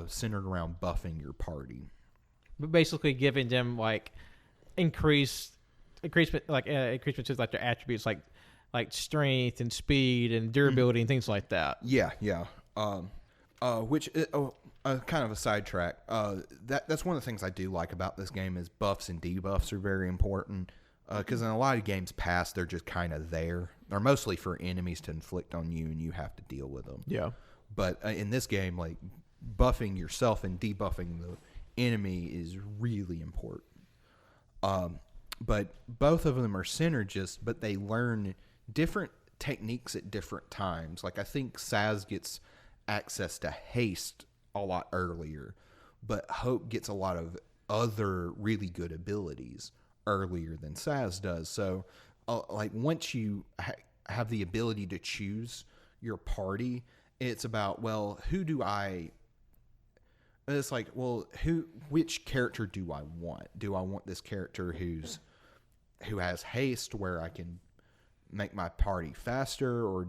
centered around buffing your party. But basically giving them like increasement to like their attributes like strength and speed and durability and things like that. Yeah. Which kind of a sidetrack. That's one of the things I do like about this game is buffs and debuffs are very important. Because in a lot of games past, they're just kind of there. They're mostly for enemies to inflict on you, and you have to deal with them. Yeah. But in this game, like, buffing yourself and debuffing the enemy is really important. But both of them are synergists, but they learn different techniques at different times. Like, I think Saz gets access to haste a lot earlier, but Hope gets a lot of other really good abilities earlier than Saz does. So, like, once you have the ability to choose your party. It's about, well, who do I... It's like, well, which character do I want? Do I want this character who has haste where I can make my party faster, or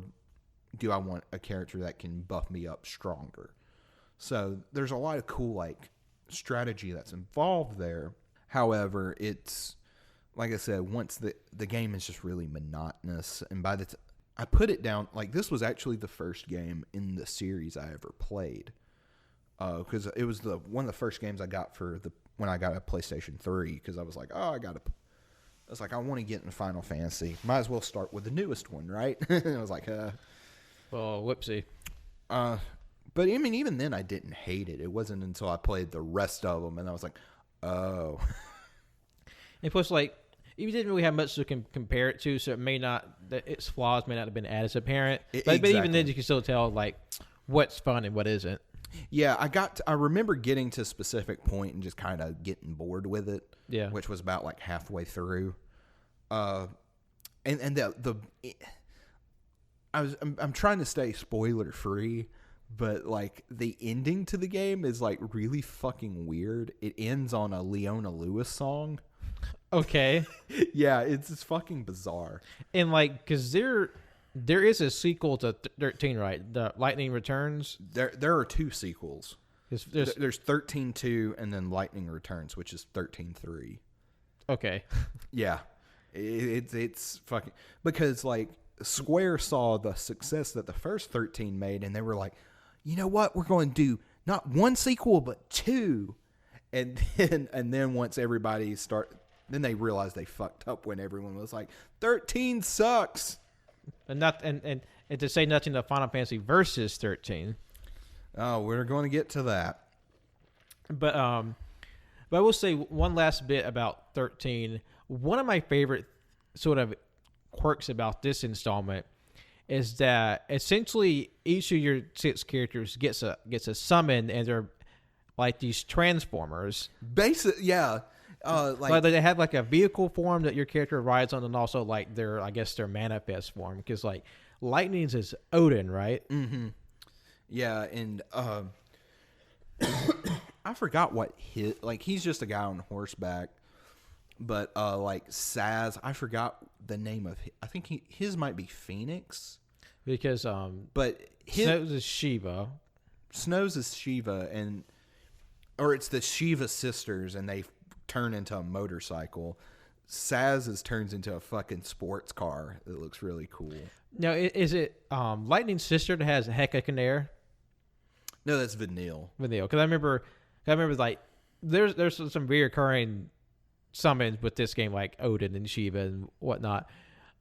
do I want a character that can buff me up stronger? So there's a lot of cool like strategy that's involved there. However, it's like I said, once the game is just really monotonous, and by the I put it down, like this was actually the first game in the series I ever played, because it was one of the first games I got when I got a PlayStation 3, because I was like, I want to get in Final Fantasy. Might as well start with the newest one, right? And I was like, well, whoopsie. But I mean, even then I didn't hate it. It wasn't until I played the rest of them and I was like, oh. And plus, like, you didn't really have much to compare it to, so it may not, its flaws may not have been as apparent. But even then, you can still tell, like, what's fun and what isn't. Yeah, I remember getting to a specific point and just kind of getting bored with it. Yeah. Which was about like halfway through. I'm trying to stay spoiler free, but like the ending to the game is like really fucking weird. It ends on a Leona Lewis song. Okay. Yeah, it's fucking bizarre. And like, because there is a sequel to 13, right? The Lightning Returns. There are two sequels. There's 13-2 and then Lightning Returns, which is 13-3. Okay. Yeah. It's fucking... Because, like, Square saw the success that the first 13 made, and they were like, you know what? We're going to do not one sequel, but two. And then once everybody then they realized they fucked up when everyone was like, 13 sucks. And to say nothing of Final Fantasy Versus 13. Oh, we're going to get to that. But I will say one last bit about 13. One of my favorite sort of quirks about this installment is that essentially each of your 6 characters gets a summon, and they're like these transformers. Yeah. Like they have like a vehicle form that your character rides on, and also like their manifest form, because like Lightning's is Odin, right? Mm-hmm. Yeah, and I forgot what he's just a guy on horseback, but like Saz, I forgot the name of I think his might be Phoenix, because but Snow's is Shiva. Snow's is Shiva, or it's the Shiva sisters, and they turn into a motorcycle. Saz's turns into a fucking sports car that looks really cool. Now, is it Lightning's sister that has AllYouCanHear? No, that's Vanille. Because I remember like there's some reoccurring summons with this game, like Odin and Shiva and whatnot,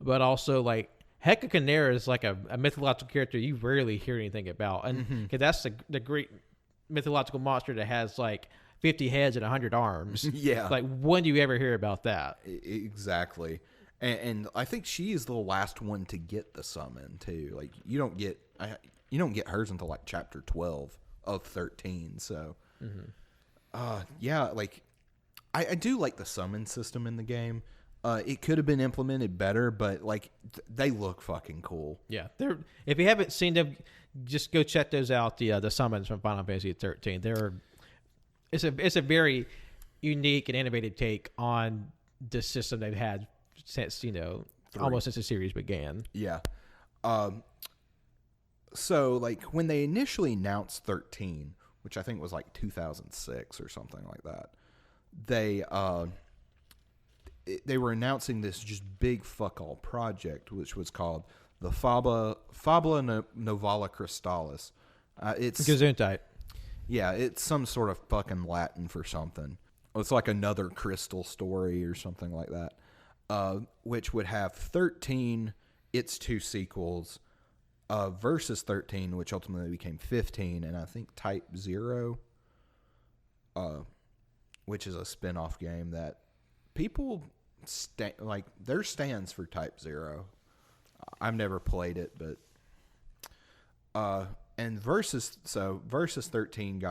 but also like AllYouCanHear is like a mythological character you rarely hear anything about, and because that's the great mythological monster that has like 50 heads and 100 arms. Yeah, like when do you ever hear about that? Exactly. And I think she is the last one to get the summon too. Like you don't get hers until like chapter 12 of 13. So, yeah, like I do like the summon system in the game. It could have been implemented better, but like they look fucking cool. Yeah, if you haven't seen them, just go check those out. The summons from Final Fantasy 13. It's a very unique and innovative take on the system they've had since almost since the series began. Yeah. So like when they initially announced 13, which I think was like 2006 or something like that, they were announcing this just big fuck all project, which was called the Fabula Novala Crystallis. It's Gesundheit. Yeah, it's some sort of fucking Latin for something. It's like another crystal story or something like that, which would have 13, its 2 sequels, versus 13, which ultimately became 15, and I think Type 0, which is a spin-off game that people there stands for Type 0. I've never played it, but and Versus 13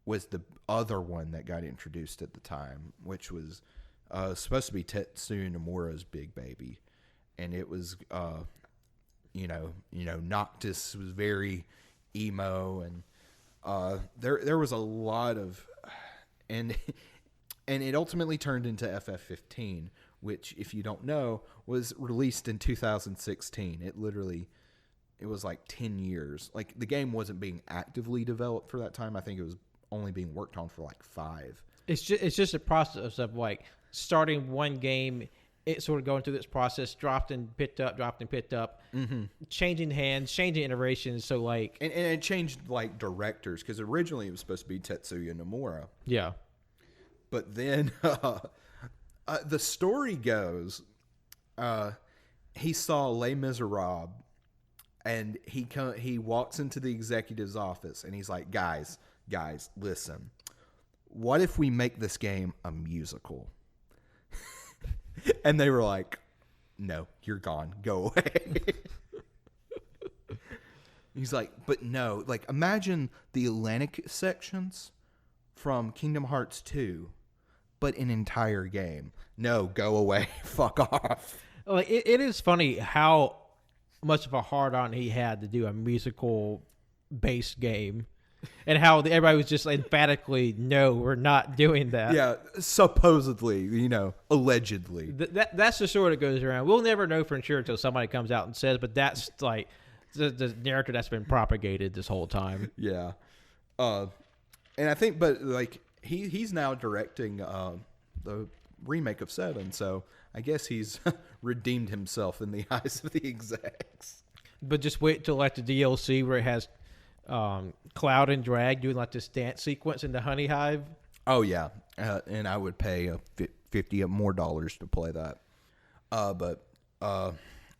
was the other one that got introduced at the time, which was supposed to be Tetsuya Nomura's big baby, and it was Noctis was very emo, and there was a lot of, and it ultimately turned into FF15, which, if you don't know, was released in 2016. It was like 10 years. Like, the game wasn't being actively developed for that time. I think it was only being worked on for like 5. It's just a process of like starting one game, it sort of going through this process, dropped and picked up, changing hands, changing iterations. So like, and it changed like directors, because originally it was supposed to be Tetsuya Nomura. Yeah. But then the story goes, he saw Les Miserables, and he walks into the executive's office, and he's like, guys, listen, what if we make this game a musical? And they were like, no, you're gone. Go away. He's like, but no, like, imagine the Atlantic sections from Kingdom Hearts 2, but an entire game. No, go away. Fuck off. Like, it is funny how much of a hard-on he had to do a musical-based game. And how everybody was just emphatically, no, we're not doing that. Yeah, supposedly, allegedly. That's the story that goes around. We'll never know for sure until somebody comes out and says, but that's like the narrative that's been propagated this whole time. Yeah. And I think, but like, he's now directing the remake of 7, so I guess he's redeemed himself in the eyes of the execs. But just wait till like the DLC where it has Cloud and Drag doing like this dance sequence in the Honey Hive. Oh yeah, and I would pay $50 more to play that.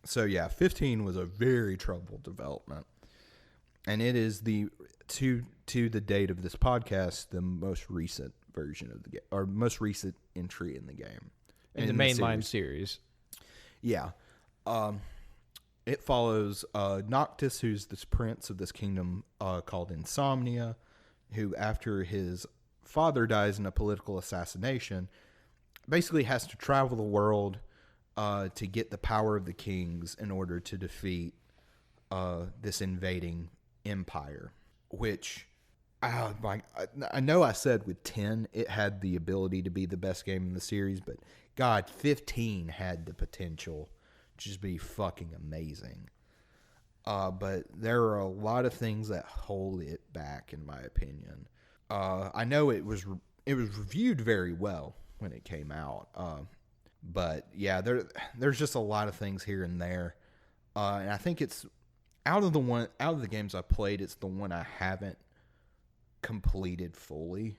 So yeah, 15 was a very troubled development, and it is to the date of this podcast the most recent version of the game, or most recent entry in the game, in the mainline series. Yeah. It follows Noctis, who's this prince of this kingdom called Insomnia, who, after his father dies in a political assassination, basically has to travel the world to get the power of the kings in order to defeat this invading empire, which, I know I said with 10, it had the ability to be the best game in the series, but God, 15 had the potential just be fucking amazing. But there are a lot of things that hold it back, in my opinion. I know it was reviewed very well when it came out. But yeah, there's just a lot of things here and there. And I think it's out of the games I played, it's the one I haven't completed fully.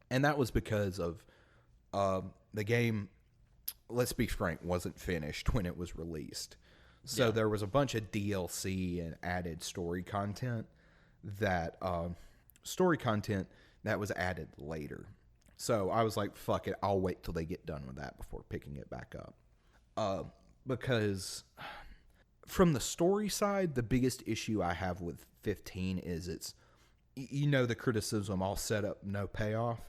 And that was because of the game, let's be frank, wasn't finished when it was released. So there was a bunch of DLC and added story content that was added later. So I was like, fuck it, I'll wait till they get done with that before picking it back up. Because from the story side, the biggest issue I have with 15 is it's, the criticism, all setup, no payoff.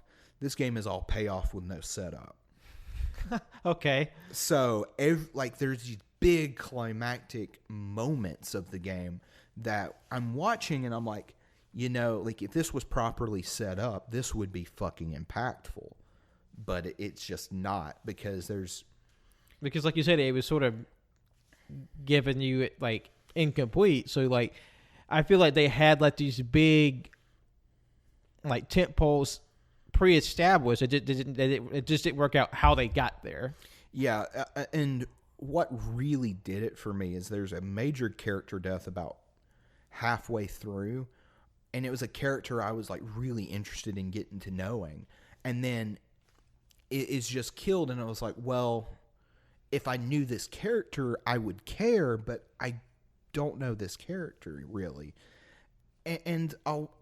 This game is all payoff with no setup. Okay. So, there's these big climactic moments of the game that I'm watching and I'm like, if this was properly set up, this would be fucking impactful. But it's just not, because like you said, it was sort of giving you like incomplete. So like, I feel like they had like these big like tent poles pre-established. It just didn't work out how they got there. Yeah, and what really did it for me is there's a major character death about halfway through, and it was a character I was like really interested in getting to knowing, and then it is just killed, and I was like, well, if I knew this character, I would care, but I don't know this character really, and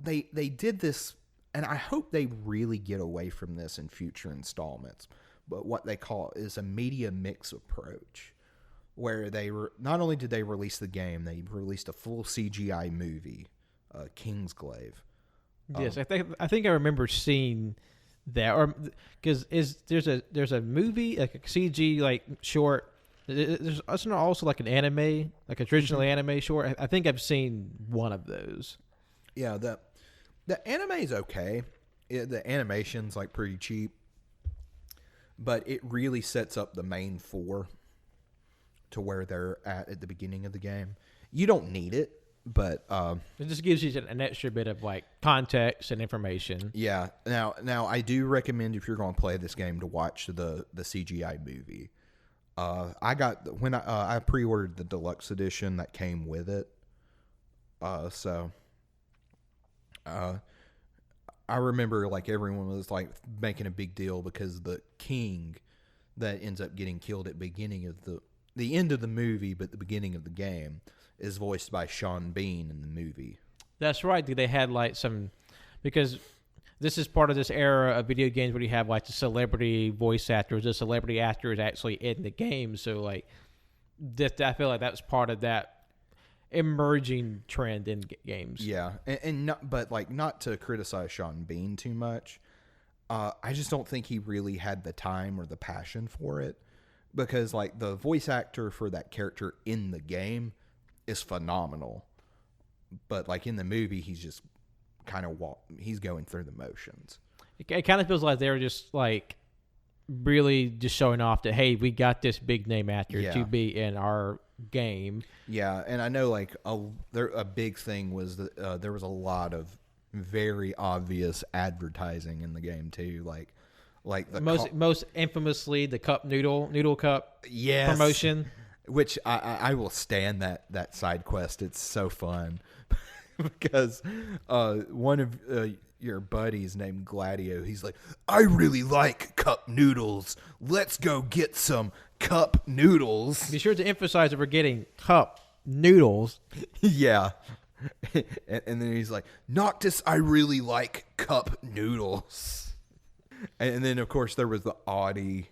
they did this. And I hope they really get away from this in future installments. But what they call is a media mix approach, where not only did they release the game, they released a full CGI movie, Kingsglaive. Yes, I think I remember seeing that, or because there's a movie, like a CG like short There's also like an anime, like a traditional anime short. I think I've seen one of those. Yeah, the anime is okay. The animation's like pretty cheap, but it really sets up the main four to where they're at the beginning of the game. You don't need it, but It just gives you an extra bit of like context and information. yeah. Now I do recommend, if you're going to play this game, to watch the CGI movie. I pre-ordered the deluxe edition that came with it. I remember like everyone was like making a big deal because the king that ends up getting killed at the beginning of the end of the movie, but the beginning of the game, is voiced by Sean Bean in the movie. That's right. They had like some, because this is part of this era of video games where you have like the celebrity voice actors. The celebrity actor is actually in the game, so like I feel like that's part of that emerging trend in games. Yeah, and not to criticize Sean Bean too much. I just don't think he really had the time or the passion for it, because like the voice actor for that character in the game is phenomenal, but like in the movie he's just kind of he's going through the motions. It kind of feels like they were just like really just showing off that, hey, we got this big name actor to be in our game. Yeah, and I know like a big thing was that there was a lot of very obvious advertising in the game too, like the most infamously the cup noodle cup promotion, which I will stand that side quest. It's so fun because one of your buddies named Gladio, he's like, I really like cup noodles. Let's go get some cup noodles. Be sure to emphasize that we're getting cup noodles. Yeah. And then he's like, Noctis, I really like cup noodles. And then, of course, there was the Audi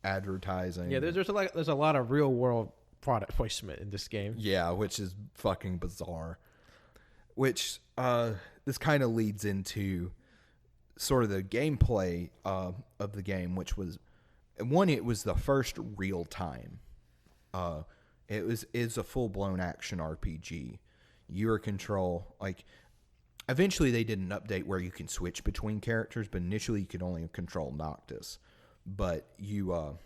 advertising. Yeah, there's a lot of real world product placement in this game. Yeah, which is fucking bizarre. Which this kind of leads into sort of the gameplay of the game, which was it was the first real time. It's a full blown action RPG. You are control like. Eventually, they did an update where you can switch between characters, but initially you could only control Noctis. But you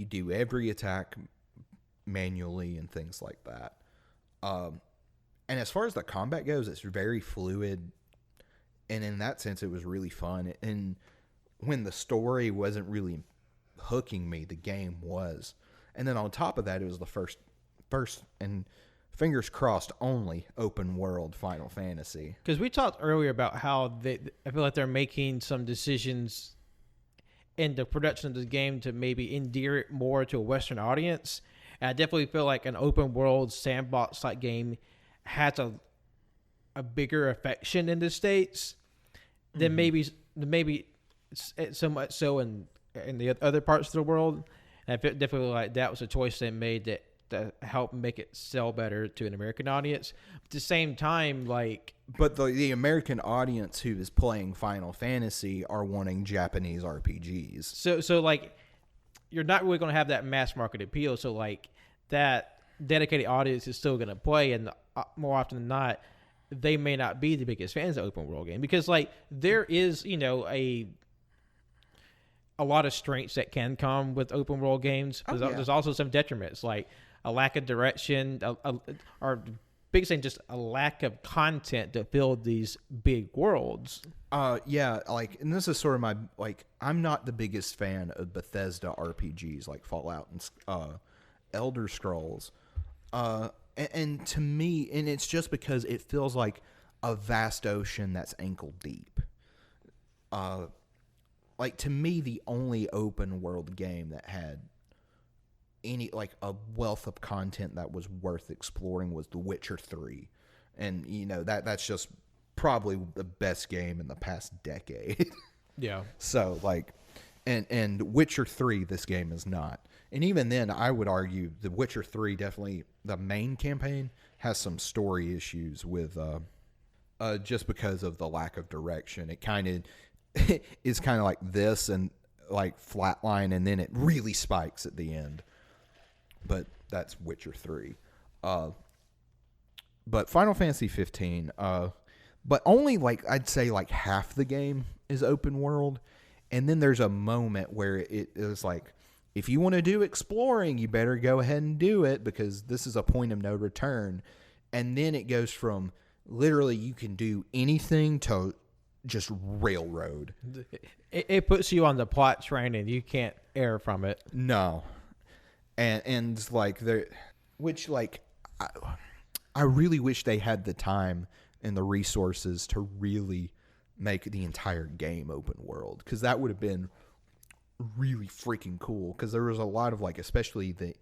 do every attack manually and things like that. And as far as the combat goes, it's very fluid, and in that sense, it was really fun. And when the story wasn't really hooking me, the game was. And then on top of that, it was the first and fingers crossed only open world Final Fantasy. Because we talked earlier about how I feel like they're making some decisions in the production of this game to maybe endear it more to a Western audience. And I definitely feel like an open world sandbox like game has a bigger affection in the States than maybe so much so in the other parts of the world. And I feel definitely like that was a choice they made that help make it sell better to an American audience. At the same time, but the American audience who is playing Final Fantasy are wanting Japanese RPGs. So like, you're not really going to have that mass market appeal. So like, that dedicated audience is still going to play, and more often than not, they may not be the biggest fans of open world game, because like there is a lot of strengths that can come with open world games. There's also some detriments, like a lack of direction, or biggest thing, just a lack of content to build these big worlds. And this is sort of my, I'm not the biggest fan of Bethesda RPGs like Fallout and Elder Scrolls. And to me, and it's just because it feels like a vast ocean that's ankle deep. To me, the only open world game that had a wealth of content that was worth exploring was The Witcher 3. And, that's just probably the best game in the past decade. Yeah. So, and Witcher 3, this game is not. And even then, I would argue The Witcher 3 definitely, the main campaign, has some story issues with, just because of the lack of direction. It kind of is kind of like this, and like flatline, and then it really spikes at the end. But that's Witcher 3. But Final Fantasy 15, but only like I'd say like half the game is open world, and then there's a moment where it is like, if you want to do exploring, you better go ahead and do it because this is a point of no return. And then it goes from literally you can do anything to just railroad. It puts you on the plot train and you can't err from it. No. And like there, which like I really wish they had the time and the resources to really make the entire game open world, because that would have been really freaking cool. Because there was a lot of like, especially the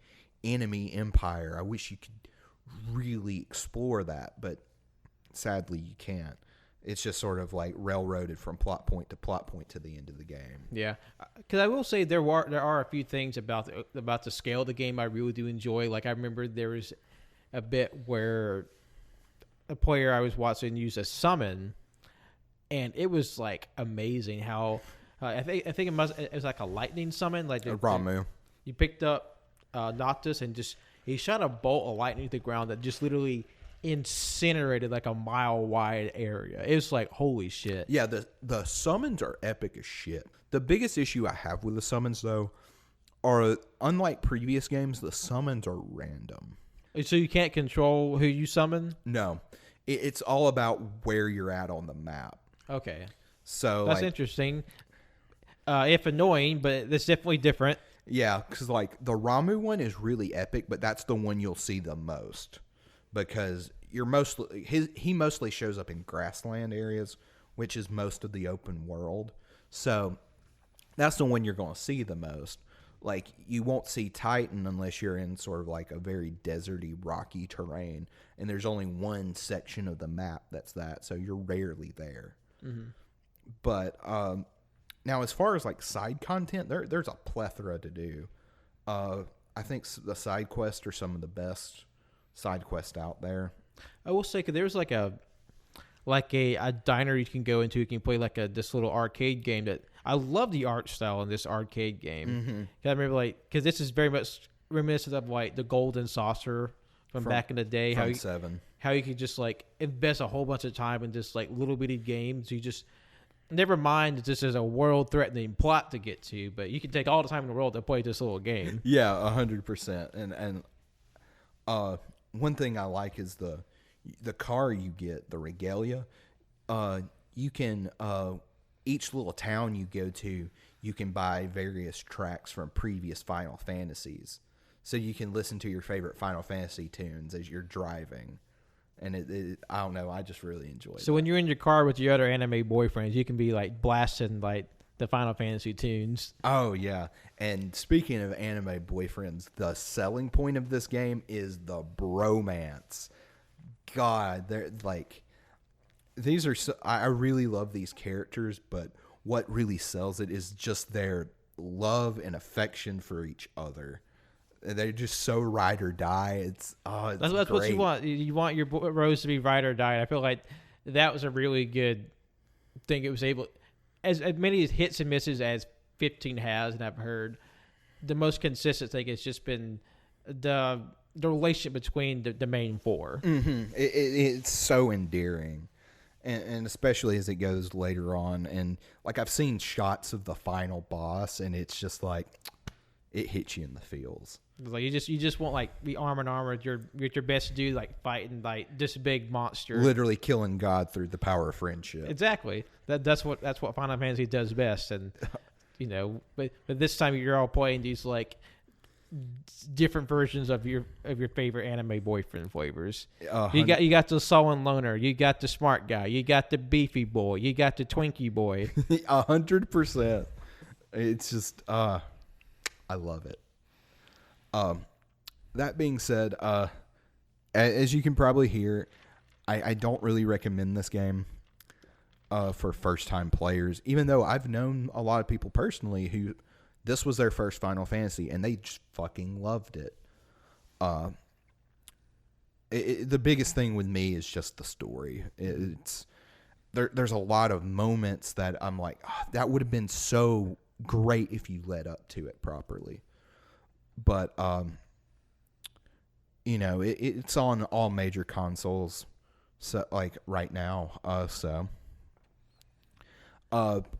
enemy empire. I wish you could really explore that, but sadly you can't. It's just sort of like railroaded from plot point to the end of the game. Yeah, because I will say there are a few things about the scale of the game I really do enjoy. Like I remember there was a bit where a player I was watching used a summon, and it was like amazing how I think it was like a lightning summon, like A Ramu. You picked up Noctis and just he shot a bolt of lightning to the ground that just literally incinerated like a mile wide area. It was like, holy shit. Yeah, the summons are epic as shit. The biggest issue I have with the summons though are, unlike previous games, the summons are random. So you can't control who you summon? No. It's all about where you're at on the map. Okay. So that's like, interesting. If annoying, but it's definitely different. Yeah, because like the Ramu one is really epic, but that's the one you'll see the most. Because you're he mostly shows up in grassland areas, which is most of the open world. So that's the one you're going to see the most. Like, you won't see Titan unless you're in sort of like a very deserty, rocky terrain, and there's only one section of the map that's that, so you're rarely there. Mm-hmm. But now, as far as like side content, there's a plethora to do. I think the side quests are some of the best side quest out there. I will say, cause there's like a diner you can go into. You can play like this little arcade game that I love the art style in this arcade game. Mm-hmm. I remember because this is very much reminiscent of like the Golden Saucer from back in the day. From 7. How you could just like invest a whole bunch of time in just like little bitty games. You just never mind that this is a world threatening plot to get to, but you can take all the time in the world to play this little game. Yeah, 100%. And one thing I like is the car you get, the regalia. You can each little town you go to, you can buy various tracks from previous Final Fantasies, so you can listen to your favorite Final Fantasy tunes as you're driving. And I don't know, I just really enjoy it. So when you're in your car with your other anime boyfriends, you can be like blasting like the Final Fantasy tunes. Oh yeah. And speaking of anime boyfriends, the selling point of this game is the bromance. God, they're like, these are I really love these characters, but what really sells it is just their love and affection for each other. They're just so ride or die. That's what you want. You want your bros to be ride or die. I feel like that was a really good thing. It was able, as many hits and misses as 15 has, and I've heard, the most consistent thing has just been the relationship between the main four. Mm-hmm. It's so endearing. And especially as it goes later on. And like, I've seen shots of the final boss, and it's just like, it hits you in the feels. Like you just want like be arm in arm with your best dude, like fighting like this big monster, literally killing God through the power of friendship. Exactly. That's what Final Fantasy does best. And you know, but this time you're all playing these like different versions of your favorite anime boyfriend flavors. You got the sullen loner, you got the smart guy, you got the beefy boy, you got the Twinkie boy. 100%. It's just I love it. That being said, as you can probably hear, I don't really recommend this game for first-time players, even though I've known a lot of people personally who this was their first Final Fantasy, and they just fucking loved it. The biggest thing with me is just the story. There's a lot of moments that I'm like, that would have been so great if you led up to it properly. But it's on all major consoles, so like right now. So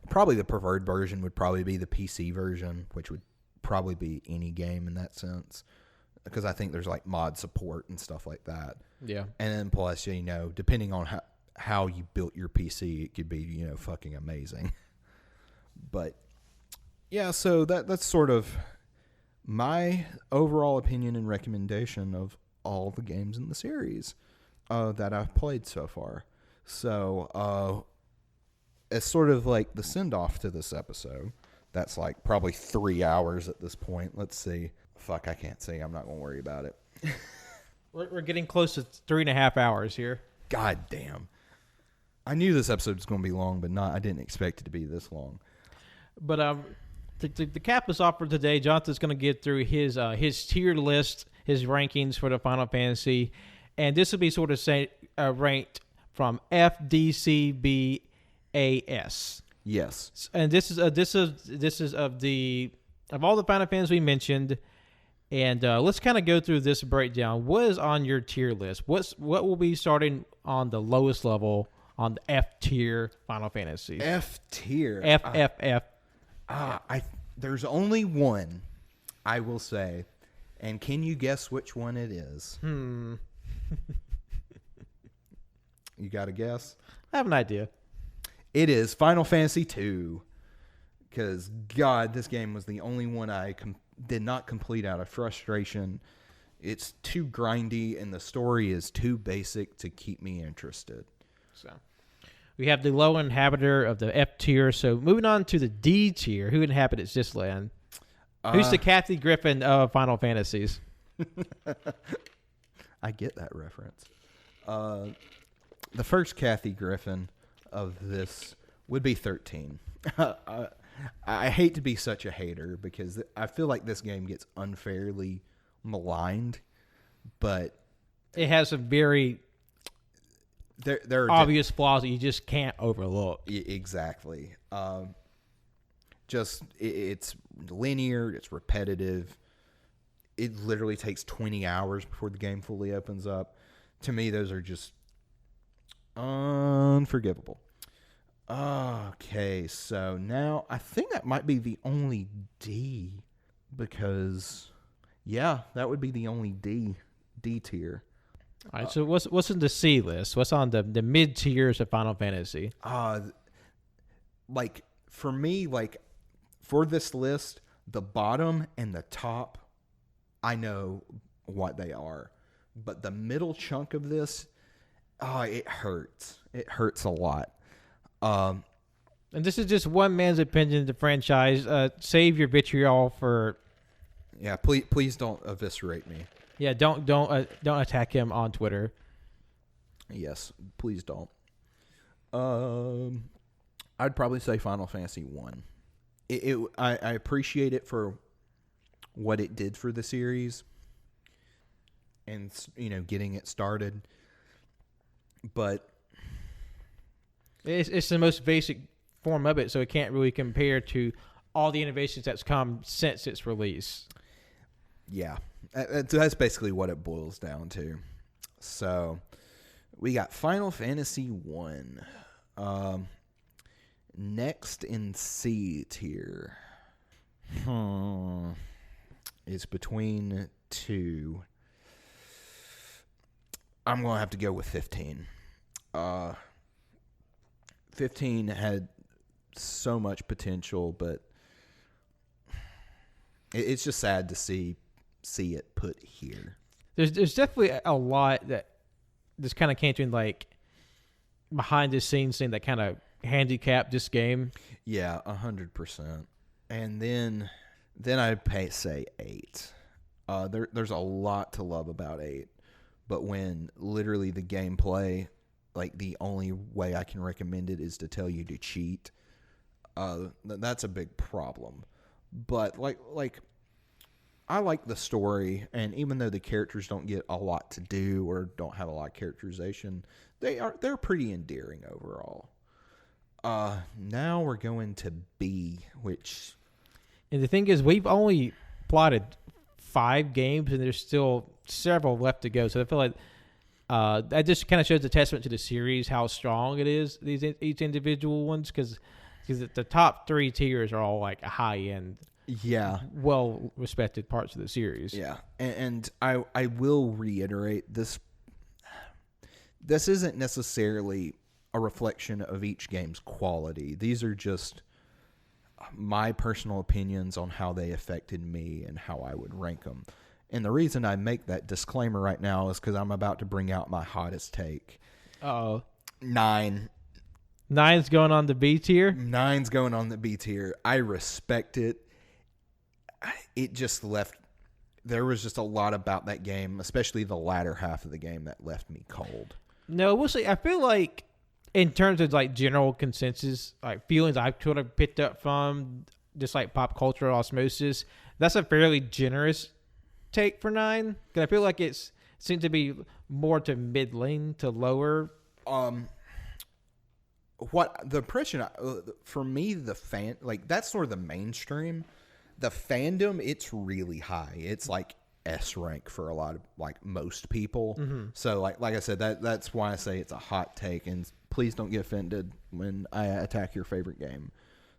probably the preferred version would probably be the PC version, which would probably be any game in that sense, because I think there's like mod support and stuff like that. Yeah. And then plus, depending on how you built your PC, it could be, fucking amazing. But yeah, so that's sort of my overall opinion and recommendation of all the games in the series that I've played so far. So as sort of like the send-off to this episode, that's like probably 3 hours at this point. Let's see. Fuck, I can't see. I'm not going to worry about it. We're getting close to 3.5 hours here. God damn. I knew this episode was going to be long, but I didn't expect it to be this long. But to cap us off for today, Jonathan's going to get through his tier list, his rankings for the Final Fantasy, and this will be sort of ranked from F, D, C, B, A, S. Yes. And this is of all the Final Fantasy we mentioned, and let's kind of go through this breakdown. What is on your tier list? What will be starting on the lowest level on the F tier Final Fantasy? F tier. F. There's only one, I will say, and can you guess which one it is? You got to guess? I have an idea. It is Final Fantasy II, because, God, this game was the only one I did not complete out of frustration. It's too grindy, and the story is too basic to keep me interested. So we have the low inhabitor of the F tier. So moving on to the D tier, who inhabits this land? Who's the Kathy Griffin of Final Fantasies? I get that reference. The first Kathy Griffin of this would be 13. I hate to be such a hater because I feel like this game gets unfairly maligned, but it has some very there are obvious flaws that you just can't overlook. Exactly. It's linear, it's repetitive. It literally takes 20 hours before the game fully opens up. To me, those are just unforgivable. Okay, so now I think that might be the only D, because that would be the only D tier. All right, so what's in the C list? What's on the mid tiers of Final Fantasy? Like for me, like for this list, the bottom and the top, I know what they are, but the middle chunk of this, it hurts. It hurts a lot. And this is just one man's opinion of the franchise. Save your vitriol for. Yeah, please don't eviscerate me. Yeah, don't attack him on Twitter. Yes, please don't. I'd probably say Final Fantasy 1. I appreciate it for what it did for the series, and getting it started. But it's the most basic form of it, so it can't really compare to all the innovations that's come since its release. Yeah, that's basically what it boils down to. So we got Final Fantasy 1. Next in C tier. It's between two. I'm going to have to go with 15. 15 had so much potential, but it's just sad to see it put here. There's definitely a lot that just kind of came to like behind the scenes thing that kind of handicapped this game. Yeah, 100%. And then I'd say 8. There's a lot to love about 8, but when literally the gameplay, like the only way I can recommend it is to tell you to cheat, that's a big problem. But like I like the story, and even though the characters don't get a lot to do or don't have a lot of characterization, they're pretty endearing overall. Now we're going to B, which And the thing is, we've only plotted 5 games, and there's still several left to go. So I feel like that just kind of shows a testament to the series, how strong it is, each individual ones, because the top 3 tiers are all like a high-end, well-respected parts of the series. Yeah, and I will reiterate, this isn't necessarily a reflection of each game's quality. These are just my personal opinions on how they affected me and how I would rank them. And the reason I make that disclaimer right now is because I'm about to bring out my hottest take. Uh-oh. 9. 9's going on the B tier? 9's going on the B tier. I respect it. It just left... There was just a lot about that game, especially the latter half of the game, that left me cold. No, we'll see. I feel like in terms of like general consensus, like feelings I've sort of picked up from just like pop culture osmosis, that's a fairly generous take for 9. Because I feel like it's seems to be more to mid-lane to lower. What the impression for me, that's sort of the mainstream. The fandom, it's really high. It's like S rank for a lot of like most people. Mm-hmm. So like I said, that's why I say it's a hot take. And please don't get offended when I attack your favorite game.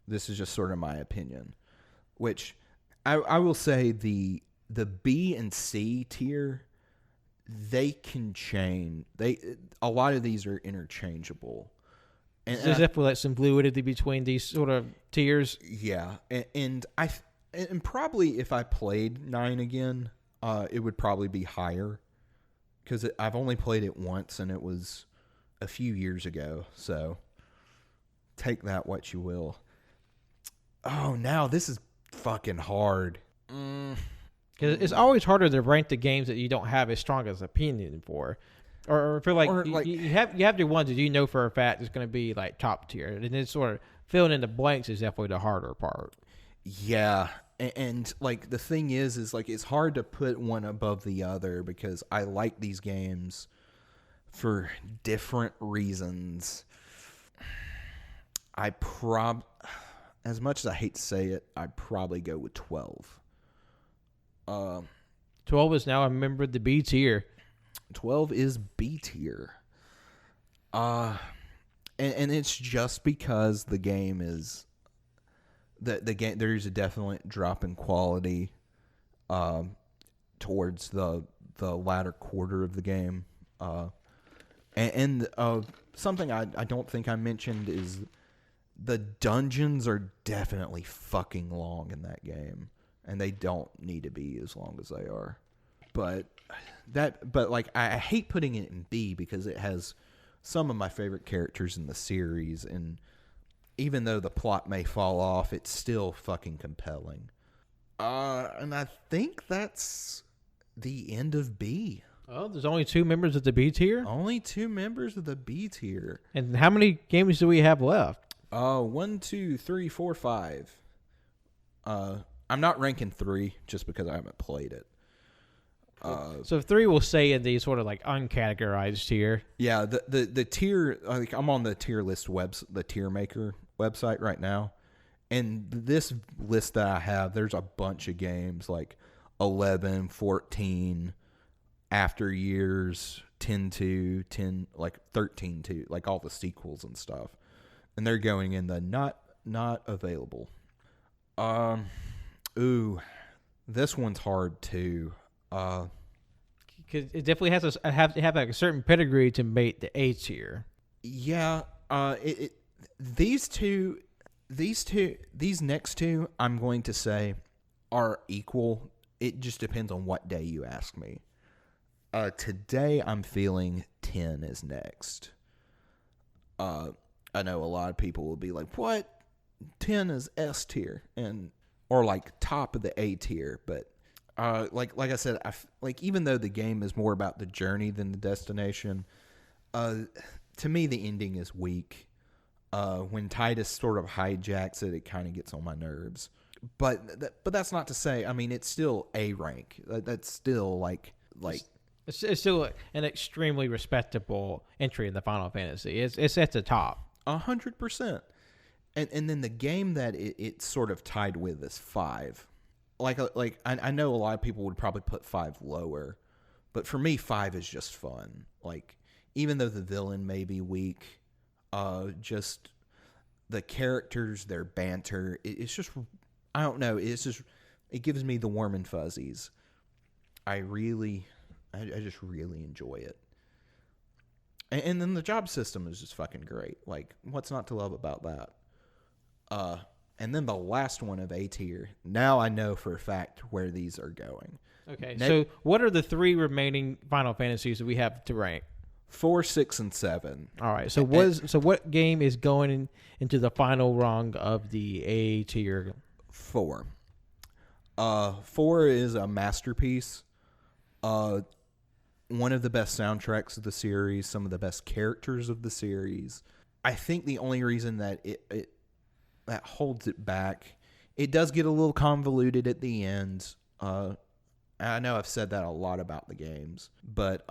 This is just sort of my opinion. Which I will say the B and C tier, they can change. A lot of these are interchangeable. And there's definitely like some fluidity between these sort of tiers. Yeah, and probably if I played 9 again, it would probably be higher because I've only played it once and it was a few years ago. So take that what you will. Oh, now this is fucking hard. Because it's always harder to rank the games that you don't have as strong as opinion for. Or feel like you have your ones that you know for a fact is going to be like top tier, and then sort of filling in the blanks is definitely the harder part. Yeah, and like the thing is like it's hard to put one above the other because I like these games for different reasons. As much as I hate to say it, I'd probably go with 12. 12 is now a member of the B tier. 12 is B tier. And it's just because the game is the game. There's a definite drop in quality towards the latter quarter of the game. And something I don't think I mentioned is the dungeons are definitely fucking long in that game, and they don't need to be as long as they are. But like I hate putting it in B because it has some of my favorite characters in the series, and even though the plot may fall off, it's still fucking compelling. And I think that's the end of B. Oh, there's only 2 members of the B tier? Only 2 members of the B tier. And how many games do we have left? 1, 2, 3, 4, 5. I'm not ranking 3 just because I haven't played it. So 3 will say in the sort of like uncategorized tier. Yeah, the tier, like I'm on the tier list the tier maker website right now, and this list that I have, there's a bunch of games like 11, 14, After Years, 10-2, 10 like 13-2, like all the sequels and stuff, and they're going in the not available. This one's hard too. Because it definitely has to have like a certain pedigree to make the A tier. Yeah. These next 2, I'm going to say are equal. It just depends on what day you ask me. Today I'm feeling 10 is next. I know a lot of people will be like, "What? 10 is S tier," or like top of the A tier, but. Like I said, even though the game is more about the journey than the destination, to me the ending is weak. When Titus sort of hijacks it, it kind of gets on my nerves. But that's not to say. I mean, it's still A rank. That's still like it's still an extremely respectable entry in the Final Fantasy. It's at the top. 100%. And then the game that it's sort of tied with is 5. I know a lot of people would probably put 5 lower, but for me 5 is just fun. Like, even though the villain may be weak, just the characters, their banter, it's just, I don't know, it gives me the warm and fuzzies. I just really enjoy it. And then the job system is just fucking great. Like, what's not to love about that? And then the last one of A tier. Now I know for a fact where these are going. Okay, so what are the 3 remaining Final Fantasies that we have to rank? 4, 6, and 7. All right. So what game is going into the final rung of the A tier? 4. 4 is a masterpiece. One of the best soundtracks of the series, some of the best characters of the series. I think the only reason that it that holds it back, it does get a little convoluted at the end. I know I've said that a lot about the games, but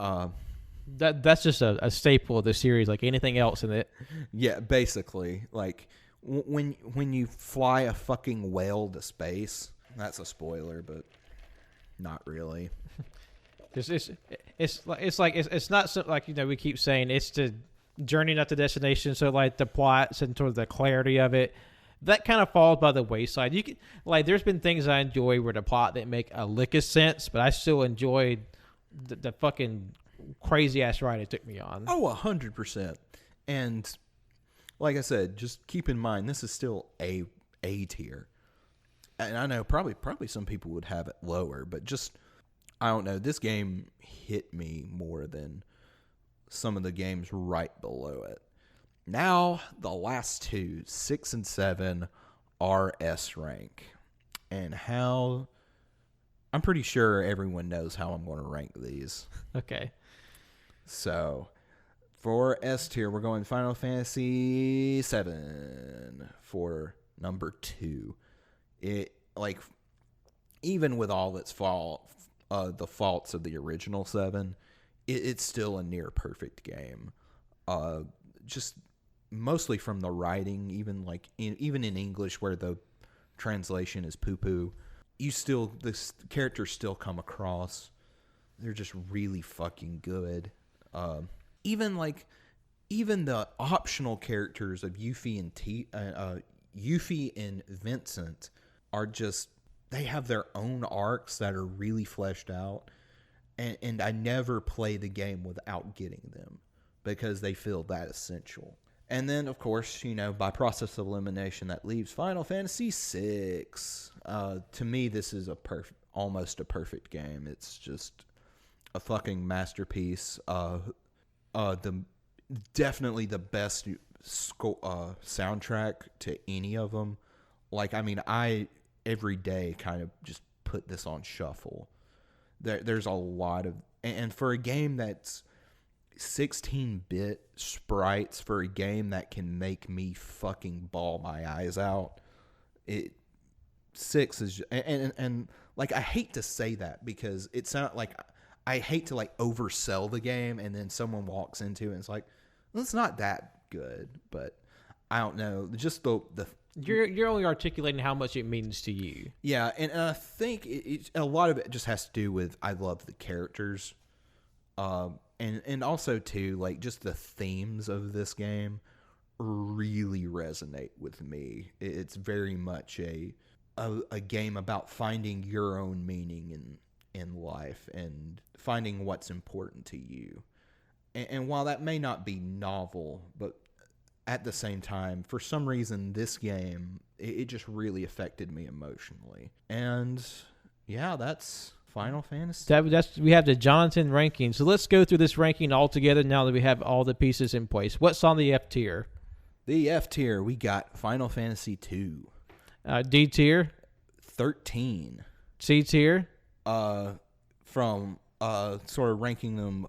that's just a staple of the series, like anything else in it. Yeah, basically, like when you fly a fucking whale to space, that's a spoiler, but not really. It's not so, like, you know, we keep saying it's the journey, not the destination. So like the plots and sort of the clarity of it, that kind of falls by the wayside. You can, like, there's been things I enjoy where the plot didn't make a lick of sense, but I still enjoyed the fucking crazy ass ride it took me on. Oh, 100%. And like I said, just keep in mind this is still A tier. And I know probably some people would have it lower, but just, I don't know, this game hit me more than some of the games right below it. Now, the last 2, 6 and 7, are S rank. And how, I'm pretty sure everyone knows how I'm going to rank these. Okay. So, for S tier, we're going Final Fantasy 7 for number 2. It, like, even with all its the faults of the original 7, it's still a near perfect game. Just mostly from the writing, even in English where the translation is poo-poo, the characters still come across. They're just really fucking good. Even the optional characters of Yuffie and Vincent are just, they have their own arcs that are really fleshed out. And I never play the game without getting them because they feel that essential. And then, of course, you know, by process of elimination, that leaves Final Fantasy VI. To me, this is almost a perfect game. It's just a fucking masterpiece. Definitely the best soundtrack to any of them. Like, I mean, I every day kind of just put this on shuffle. There's a lot of, and for a game that's 16-bit sprites, for a game that can make me fucking bawl my eyes out, 6 is, and like, I hate to say that because it sounds like, I hate to like oversell the game and then someone walks into it and it's like, well, it's not that good, but I don't know, just the You're only articulating how much it means to you. Yeah, and I think a lot of it just has to do with, I love the characters, and also too, like, just the themes of this game really resonate with me. It's very much a game about finding your own meaning in life and finding what's important to you. And while that may not be novel, but at the same time, for some reason, this game, it just really affected me emotionally. And yeah, that's Final Fantasy. We have the Jonathan ranking. So let's go through this ranking all together now that we have all the pieces in place. What's on the F tier? The F tier, we got Final Fantasy 2. D tier? 13. C tier? From sort of ranking them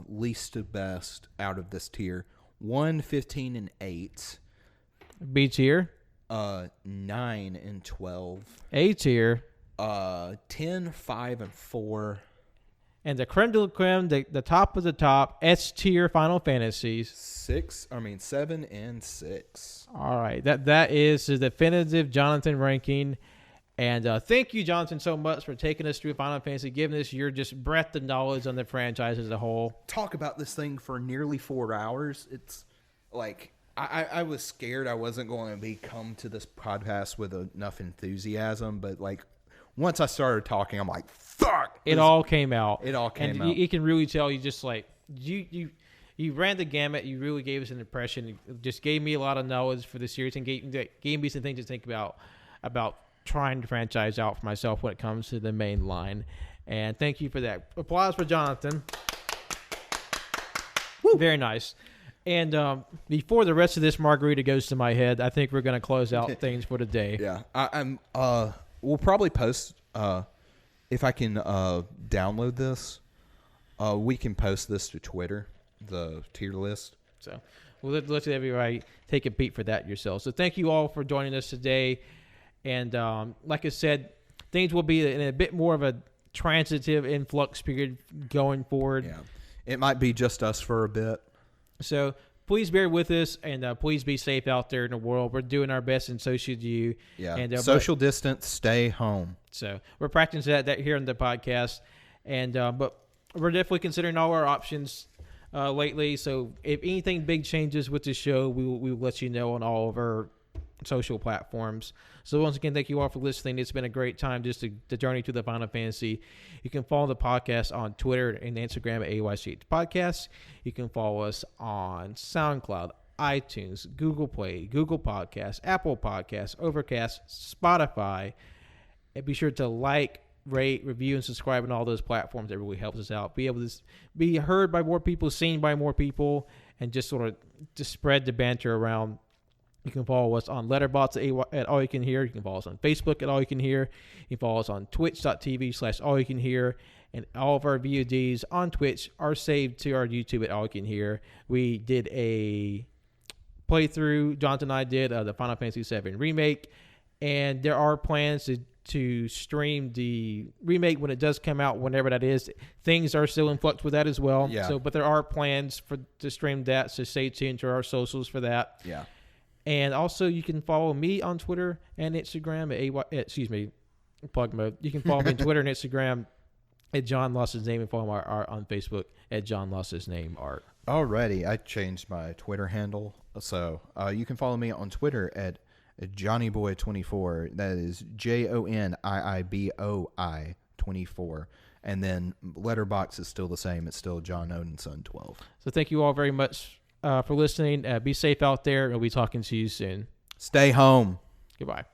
least to best out of this tier, 1, 15, and 8. B tier? 9 and 12. A tier? 10, 5, and 4. And the creme de la creme, the top of the top, S tier Final Fantasies. 7 and 6. All right, that is the definitive Jonathan ranking. And thank you, Jonathan, so much for taking us through Final Fantasy, giving us your just breadth of knowledge on the franchise as a whole. Talk about this thing for nearly 4 hours. It's like I was scared I wasn't going to come to this podcast with enough enthusiasm, but like once I started talking, I'm like, fuck! It all came out. It all came and out. You can really tell you just like you ran the gamut. You really gave us an impression. You just gave me a lot of knowledge for the series and gave me some things to think about trying to franchise out for myself when it comes to the main line. And thank you for that. Applause for Jonathan. Woo. Very nice. And before the rest of this margarita goes to my head, I think we're going to close out things for today. Yeah, we'll probably post if I can download this. We can post this to Twitter, the tier list. So we'll let everybody take a peek for that yourself. So thank you all for joining us today. And like I said, things will be in a bit more of a transitive influx period going forward. Yeah, it might be just us for a bit. So please bear with us, and please be safe out there in the world. We're doing our best, and so should you. Yeah, and, social distance, stay home. So we're practicing that here on the podcast, and but we're definitely considering all our options lately. So if anything big changes with the show, we will let you know on all of our social platforms. So once again, thank you all for listening. It's been a great time just to journey to the Final Fantasy. You can follow the podcast on Twitter and Instagram at AYCH Podcast. You can follow us on SoundCloud, iTunes, Google Play, Google Podcasts, Apple Podcasts, Overcast, Spotify. And be sure to like, rate, review, and subscribe on all those platforms. That really helps us out. Be able to be heard by more people, seen by more people, and just sort of just spread the banter around. You can follow us on Letterboxd at AllYouCanHear. You can follow us on Facebook at AllYouCanHear. You can follow us on twitch.tv/AllYouCanHear. And all of our VODs on Twitch are saved to our YouTube at AllYouCanHear. We did a playthrough, Jonathan and I did, the Final Fantasy VII Remake. And there are plans to stream the remake when it does come out, whenever that is. Things are still in flux with that as well. Yeah. So, but there are plans to stream that, so stay tuned to our socials for that. Yeah. And also, you can follow me on Twitter and Instagram plug mode. You can follow me on Twitter and Instagram at John Lost His Name, and follow my art on Facebook at John Lost His Name Art. Alrighty, I changed my Twitter handle, so you can follow me on Twitter at JohnnyBoy24. That is JONNIIBOI 24. And then Letterboxd is still the same. It's still John Odinson 12. So thank you all very much for listening. Be safe out there, and we'll be talking to you soon. Stay home. Goodbye.